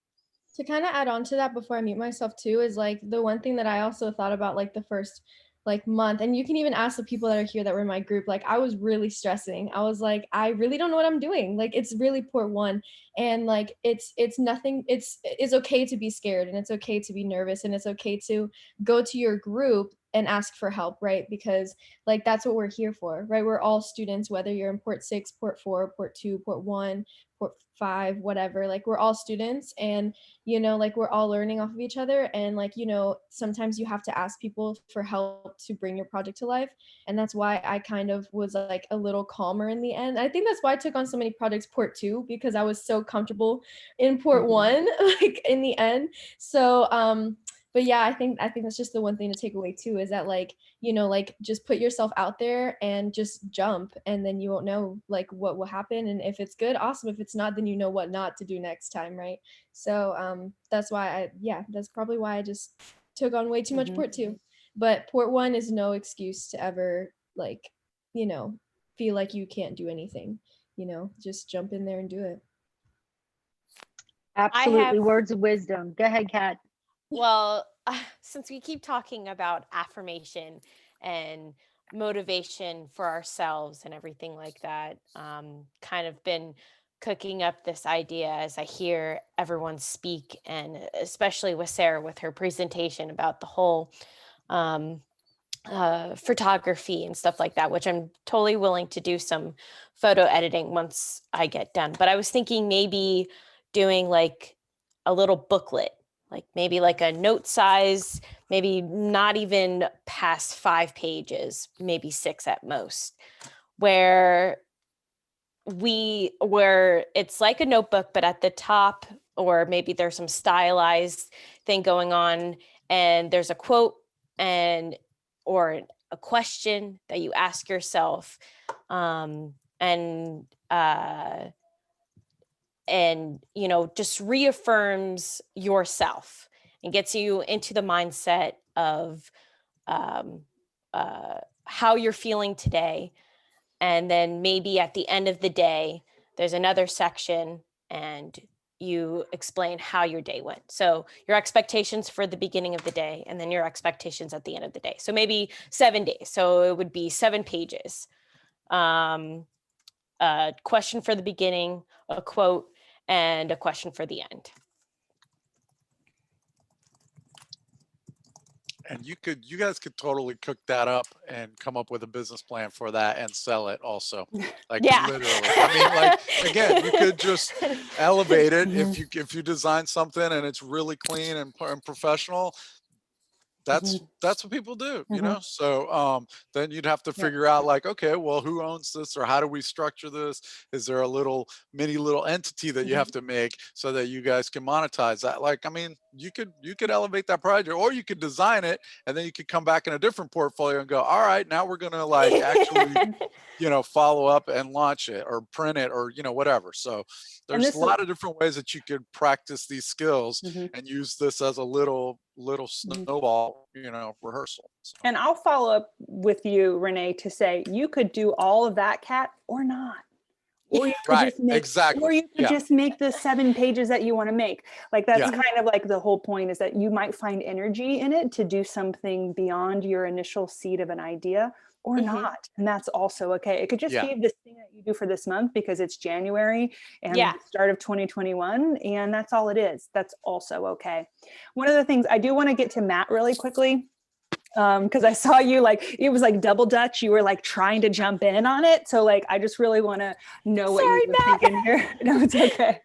To kind of add on to that before I mute myself too, is like the one thing that I also thought about like the first like month, and you can even ask the people that are here that were in my group, like I was really stressing. I was like, I really don't know what I'm doing. Like it's really port one, and like it's nothing, it's okay to be scared, and it's okay to be nervous, and it's okay to go to your group and ask for help, right? Because like that's what we're here for, right? We're all students, whether you're in port 6, port 4, port 2, port 1, port 5, whatever. Like we're all students, and you know, like we're all learning off of each other, and like, you know, sometimes you have to ask people for help to bring your project to life. And that's why I kind of was like a little calmer in the end. I think that's why I took on so many projects port 2, because I was so comfortable in port 1 like in the end. So but yeah, I think that's just the one thing to take away too, is that like, you know, like just put yourself out there and just jump, and then you won't know like what will happen. And if it's good, awesome. If it's not, then you know what not to do next time, right? So that's why that's probably why I just took on way too much port 2. But port 1 is no excuse to ever like, you know, feel like you can't do anything. You know, just jump in there and do it. Absolutely. Words of wisdom. Go ahead, Kat. Well, since we keep talking about affirmation and motivation for ourselves and everything like that, kind of been cooking up this idea as I hear everyone speak, and especially with Sarah with her presentation about the whole photography and stuff like that, which I'm totally willing to do some photo editing once I get done. But I was thinking maybe doing like a little booklet, like maybe like a note size, maybe not even past 5 pages, maybe 6 at most, where it's like a notebook, but at the top, or maybe there's some stylized thing going on, and there's a quote or a question that you ask yourself, and you know, just reaffirms yourself and gets you into the mindset of how you're feeling today. And then maybe at the end of the day, there's another section and you explain how your day went. So your expectations for the beginning of the day, and then your expectations at the end of the day. So maybe 7 days. So it would be 7 pages. A question for the beginning, a quote, and a question for the end. And you guys could totally cook that up and come up with a business plan for that and sell it also. Like literally. I mean, like again, you could just elevate it if you design something and it's really clean and professional. That's what people do, you know? So then you'd have to figure out like, okay, well, who owns this, or how do we structure this? Is there a little entity that you have to make so that you guys can monetize that? Like, I mean, you could elevate that project, or you could design it and then you could come back in a different portfolio and go, all right, now we're going to like actually, you know, follow up and launch it or print it or, you know, whatever. So there's a lot of different ways that you could practice these skills and use this as a little snowball, you know, rehearsal. So. And I'll follow up with you, Renee, to say you could do all of that, Kat, or not. Or you could just make, or you could just make the 7 pages that you want to make. Like that's kind of like the whole point, is that you might find energy in it to do something beyond your initial seed of an idea, or not. And that's also okay. It could just be this thing that you do for this month because it's January and the start of 2021. And that's all it is. That's also okay. One of the things I do want to get to Matt really quickly. Because I saw you like, it was like double Dutch. You were like trying to jump in on it. So like, I just really want to know what you were thinking here. No, it's okay.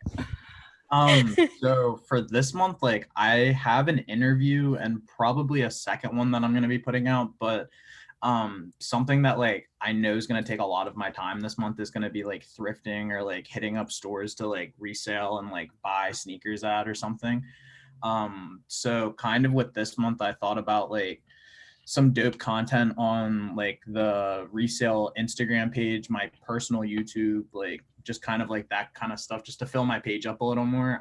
So for this month, like I have an interview and probably a second one that I'm going to be putting out, but something that like I know is going to take a lot of my time this month is going to be like thrifting or like hitting up stores to like resale and like buy sneakers at or something. So kind of with this month, I thought about like some dope content on like the resale Instagram page, my personal YouTube, like just kind of like that kind of stuff, just to fill my page up a little more,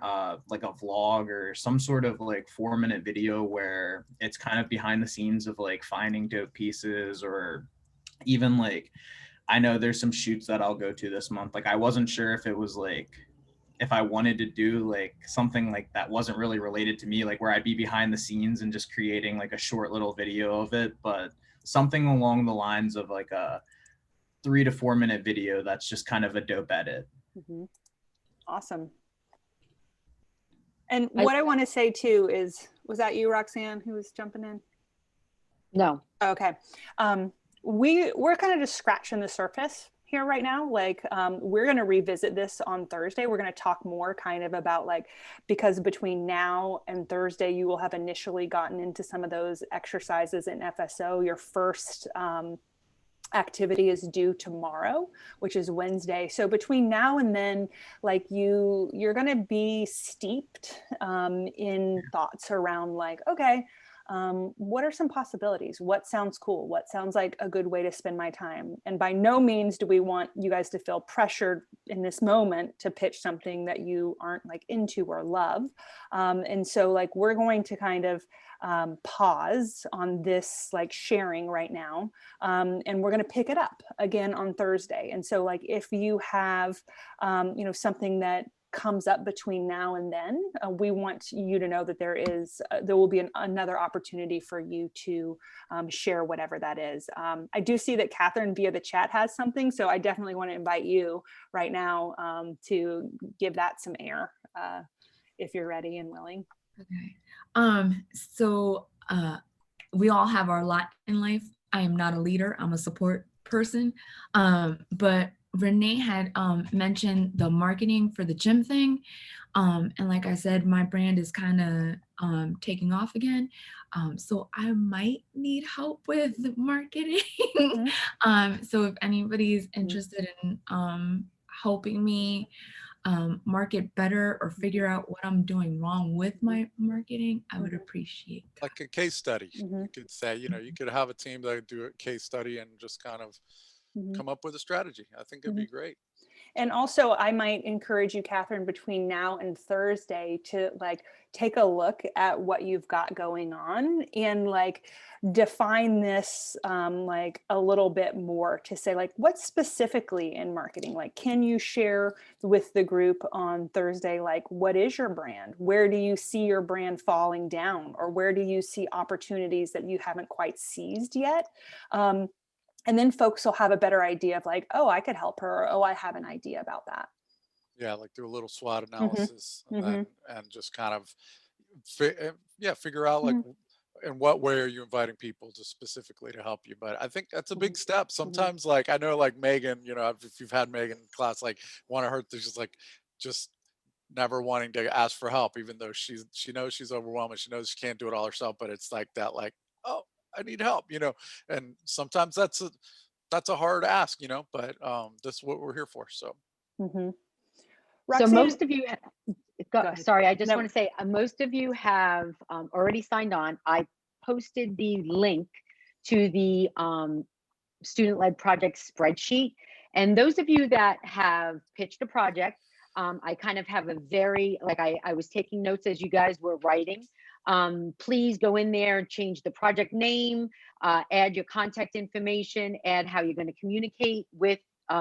like a vlog or some sort of like 4-minute video where it's kind of behind the scenes of like finding dope pieces, or even like, I know there's some shoots that I'll go to this month. Like I wasn't sure if it was like, if I wanted to do like something like that wasn't really related to me, like where I'd be behind the scenes and just creating like a short little video of it, but something along the lines of like a 3 to 4 minute video that's just kind of a dope edit. Mm-hmm. Awesome. And what I want to say too is, was that you, Roxanne, who was jumping in? No. Okay. We're kind of just scratching the surface here right now. Like we're going to revisit this on Thursday. We're going to talk more kind of about like, because between now and Thursday, you will have initially gotten into some of those exercises in FSO. Your first activity is due tomorrow, which is Wednesday. So between now and then, like you're going to be steeped in thoughts around like, okay, what are some possibilities? What sounds cool? What sounds like a good way to spend my time? And by no means do we want you guys to feel pressured in this moment to pitch something that you aren't like into or love. And so like, we're going to kind of pause on this like sharing right now. And we're going to pick it up again on Thursday. And so like, if you have, something that comes up between now and then, we want you to know that there will be another opportunity for you to share whatever that is. I do see that Catherine via the chat has something, so I definitely want to invite you right now to give that some air if you're ready and willing. Okay. So we all have our lot in life. I am not a leader, I'm a support person. But Renee had mentioned the marketing for the gym thing. And like I said, my brand is kind of taking off again. So I might need help with marketing. So if anybody's interested in helping me market better or figure out what I'm doing wrong with my marketing, I would appreciate that. Like a case study. You could say, you could have a team that would do a case study and just kind of come up with a strategy. I think it'd be great. And also I might encourage you, Catherine, between now and Thursday to like take a look at what you've got going on and like define this like a little bit more, to say like, what specifically in marketing, like, can you share with the group on Thursday, like, what is your brand? Where do you see your brand falling down? Or where do you see opportunities that you haven't quite seized yet? And then folks will have a better idea of like, oh, I could help her. Or, oh, I have an idea about that. Yeah, like do a little SWOT analysis and just kind of, figure out like, in what way are you inviting people to specifically to help you? But I think that's a big step. Sometimes like, I know like Megan, if you've had Megan in class, like one of her, there's just never wanting to ask for help, even though she knows she's overwhelmed and she knows she can't do it all herself. But it's like that, like, oh, I need help, and sometimes that's a hard ask, but that's what we're here for. So, so most of you, sorry, I just want to say most of you have already signed on. I posted the link to the student-led project spreadsheet. And those of you that have pitched a project, I kind of have a very, like I was taking notes as you guys were writing. Please go in there and change the project name, add your contact information, add how you're going to communicate with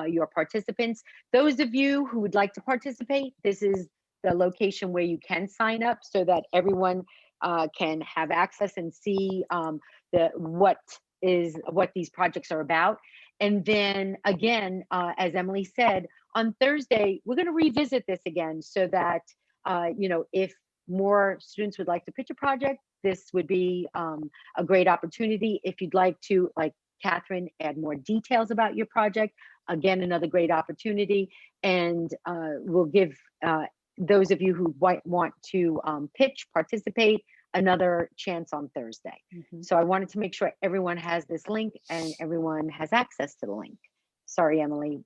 your participants. Those of you who would like to participate, this is the location where you can sign up so that everyone can have access and see what these projects are about. And then again, as Emily said, on Thursday, we're going to revisit this again so that, if more students would like to pitch a project, this would be a great opportunity. If you'd like to, like Catherine, add more details about your project, again, another great opportunity. And we'll give those of you who want to pitch, participate, another chance on Thursday. So I wanted to make sure everyone has this link and everyone has access to the link. Sorry, Emily.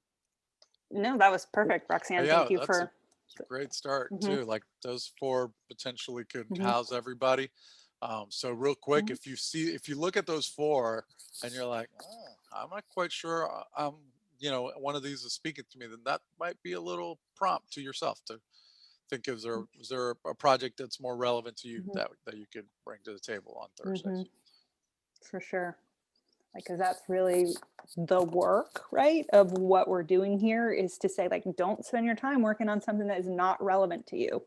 No, that was perfect, Roxanne. Yeah, Thank you for. It's a great start too. Like those 4 potentially could house everybody. So real quick, if you look at those 4 and you're like, oh, I'm not quite sure, you know, one of these is speaking to me, then that might be a little prompt to yourself to think, is there a project that's more relevant to you that you could bring to the table on Thursdays? For sure. Because that's really the work, right, of what we're doing here, is to say, like, don't spend your time working on something that is not relevant to you.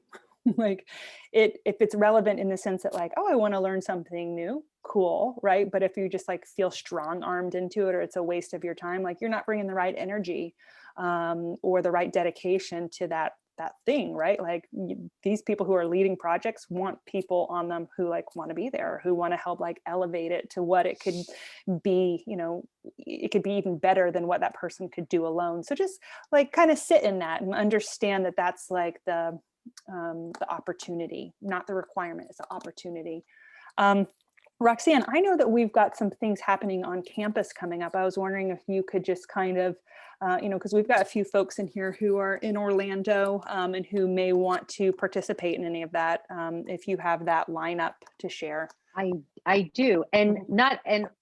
Like if it's relevant in the sense that, like, oh, I want to learn something new, cool, right? But if you just like feel strong armed into it, or it's a waste of your time, like you're not bringing the right energy or the right dedication to that thing, right? Like these people who are leading projects want people on them who like want to be there, who want to help like elevate it to what it could be. You know, it could be even better than what that person could do alone. So just like kind of sit in that and understand that that's like the opportunity, not the requirement. It's the opportunity. Roxanne, I know that we've got some things happening on campus coming up. I was wondering if you could just kind of, you know, because we've got a few folks in here who are in Orlando and who may want to participate in any of that. If you have that lineup to share. I do. And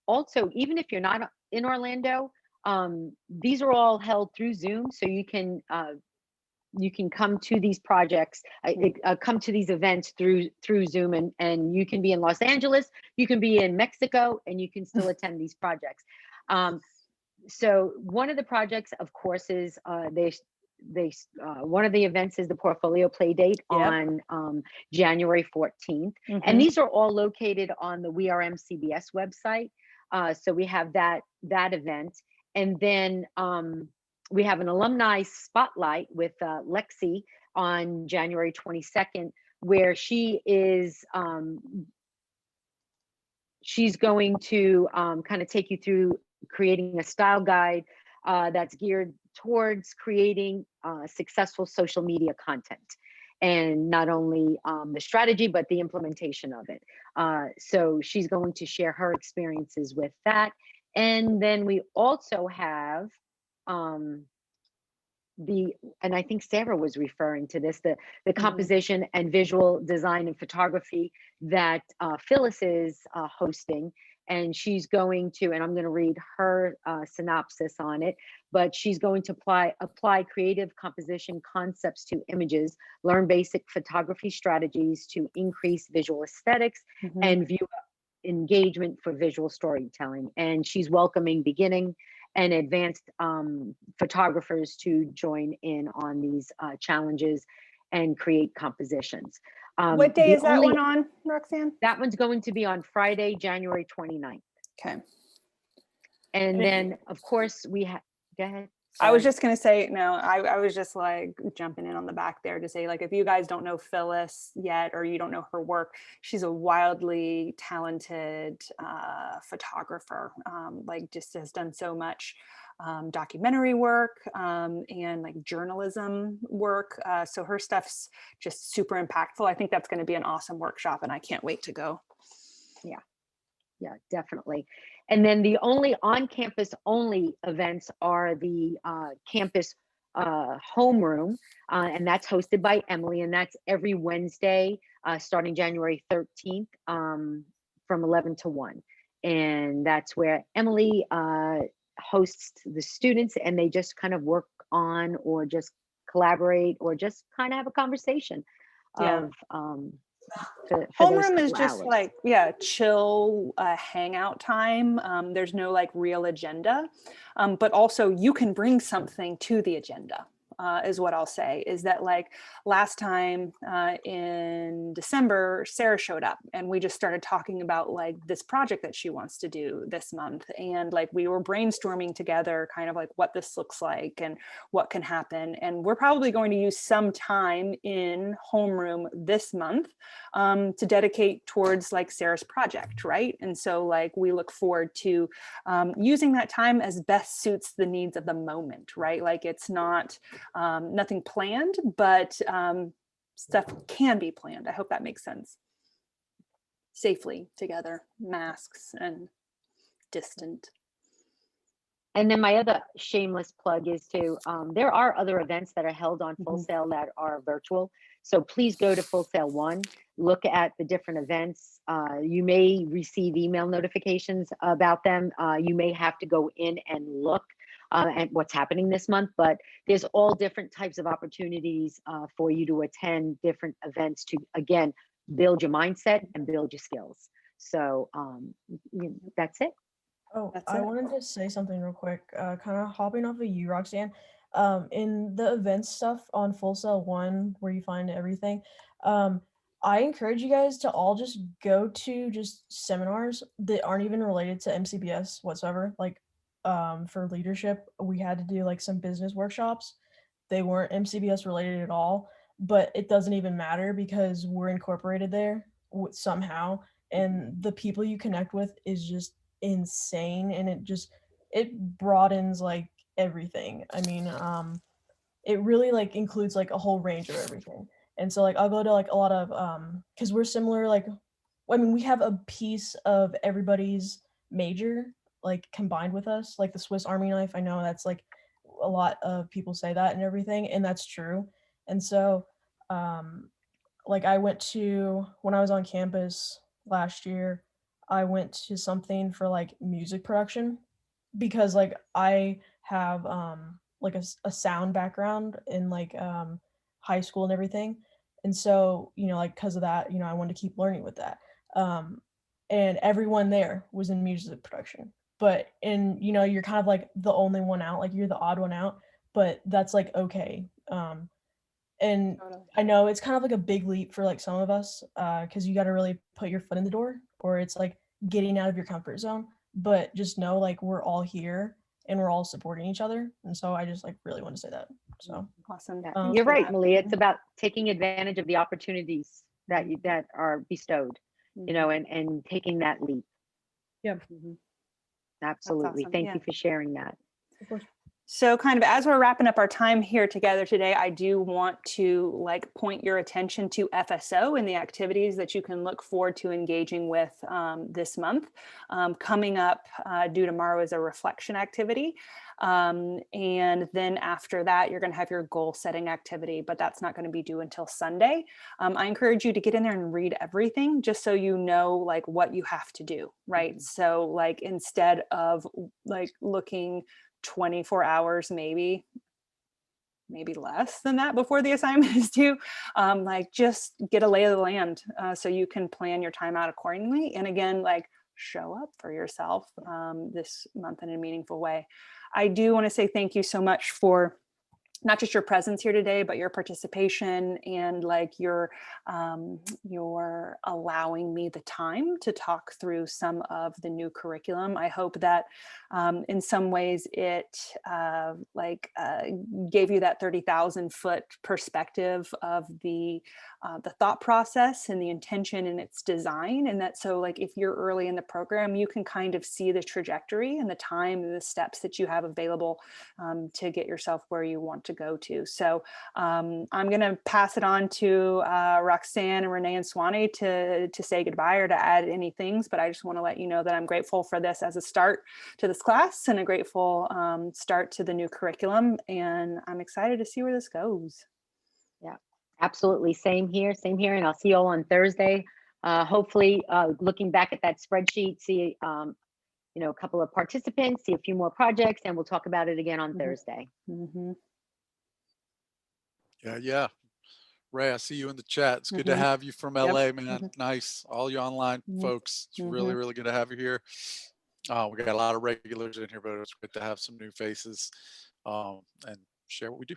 also, even if you're not in Orlando, these are all held through Zoom, so you can come to these projects, come to these events through Zoom, and you can be in Los Angeles, you can be in Mexico, and you can still attend these projects. So one of the projects, of course, is one of the events is the portfolio play date on January 14th. And these are all located on the We Are MCBS website. So we have that event. And then we have an alumni spotlight with Lexi on January 22nd, where she is she's going to kind of take you through creating a style guide that's geared towards creating successful social media content, and not only the strategy, but the implementation of it. So she's going to share her experiences with that. And then we also have and I think Sarah was referring to this, the composition and visual design and photography that Phyllis is hosting. And she's going to, and I'm going to read her synopsis on it, but she's going to apply creative composition concepts to images, learn basic photography strategies to increase visual aesthetics and viewer engagement for visual storytelling. And she's welcoming beginning and advanced photographers to join in on these challenges and create compositions. What day is that one on, Roxanne? That one's going to be on Friday, January 29th. Okay. And then, of course, we have, go ahead. I was just going to say, no, I was just like jumping in on the back there to say, like, if you guys don't know Phyllis yet, or you don't know her work, she's a wildly talented photographer, like just has done so much documentary work and like journalism work. So her stuff's just super impactful. I think that's going to be an awesome workshop, and I can't wait to go. Yeah, definitely. And then the only on-campus only events are the campus homeroom, and that's hosted by Emily, and that's every Wednesday starting January 13th from 11 to 1. And that's where Emily hosts the students, and they just kind of work on, or just collaborate, or just kind of have a conversation of Homeroom is just like, chill hangout time. There's no like real agenda, but also you can bring something to the agenda. is what I'll say, is that like last time in December, Sarah showed up and we just started talking about like this project that she wants to do this month. And like we were brainstorming together kind of like what this looks like and what can happen. And we're probably going to use some time in homeroom this month to dedicate towards like Sarah's project, right? And so like we look forward to using that time as best suits the needs of the moment, right? Like it's not nothing planned, but stuff can be planned. I hope that makes sense. Safely together, masks and distant. And then my other shameless plug is to, there are other events that are held on Full Sail that are virtual. So please go to Full Sail 1, look at the different events. You may receive email notifications about them. You may have to go in and look at what's happening this month, but there's all different types of opportunities for you to attend different events to, again, build your mindset and build your skills. So that's it. Oh, I wanted to say something real quick, kind of hopping off of you, Roxanne. In the event stuff on Full Sail 1, where you find everything, I encourage you guys to all just go to just seminars that aren't even related to MCBS whatsoever. Like for leadership, we had to do like some business workshops. They weren't MCBS related at all, but it doesn't even matter because we're incorporated there somehow. And the people you connect with is just insane, and it broadens like everything. I mean, it really like includes like a whole range of everything. And so like I'll go to like a lot of because we're similar, like I mean we have a piece of everybody's major like combined with us, like the Swiss Army knife. I know that's like a lot of people say that and everything, and that's true. And so like I went to, when I was on campus last year, I went to something for like music production because like I have like a sound background in like high school and everything. And so, you know, like because of that, you know, I wanted to keep learning with that. And everyone there was in music production. But you know, you're kind of like the only one out, like you're the odd one out, but that's like okay. And I know it's kind of like a big leap for like some of us because you got to really put your foot in the door, or it's like getting out of your comfort zone. But just know like we're all here and we're all supporting each other. And so I just like really want to say that. So awesome. You're right, Malia. It's about taking advantage of the opportunities that are bestowed, you know, and taking that leap. Yeah. Absolutely. Awesome. Thank you for sharing that. Of course. So kind of as we're wrapping up our time here together today, I do want to like point your attention to FSO and the activities that you can look forward to engaging with this month. Coming up due tomorrow is a reflection activity. And then after that, you're going to have your goal setting activity, but that's not going to be due until Sunday. I encourage you to get in there and read everything just so you know like what you have to do, right? So like instead of like looking 24 hours, maybe less than that before the assignment is due, like just get a lay of the land so you can plan your time out accordingly. And again, like show up for yourself this month in a meaningful way. I do want to say thank you so much for not just your presence here today, but your participation and like your allowing me the time to talk through some of the new curriculum. I hope that in some ways it gave you that 30,000 foot perspective of the thought process and the intention and its design. And that so like if you're early in the program, you can kind of see the trajectory and the time and the steps that you have available to get yourself where you want to go to. So I'm going to pass it on to Roxanne and Renee and Swanee to say goodbye or to add any things, but I just want to let you know that I'm grateful for this as a start to this class and a grateful start to the new curriculum. And I'm excited to see where this goes. Yeah, absolutely. Same here. And I'll see you all on Thursday. Hopefully looking back at that spreadsheet, see you know, a couple of participants, see a few more projects, and we'll talk about it again on Thursday. Yeah. Ray, I see you in the chat. It's good to have you from LA, man. Nice. All you online folks. It's really, really good to have you here. We got a lot of regulars in here, but it's good to have some new faces and share what we do.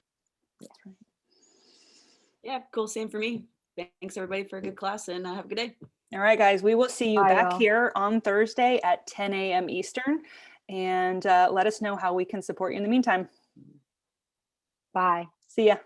Yeah, cool. Same for me. Thanks everybody for a good class, and have a good day. All right, guys, we will see you Bye, back y'all. here on Thursday at 10 a.m. Eastern, and let us know how we can support you in the meantime. Bye. See ya.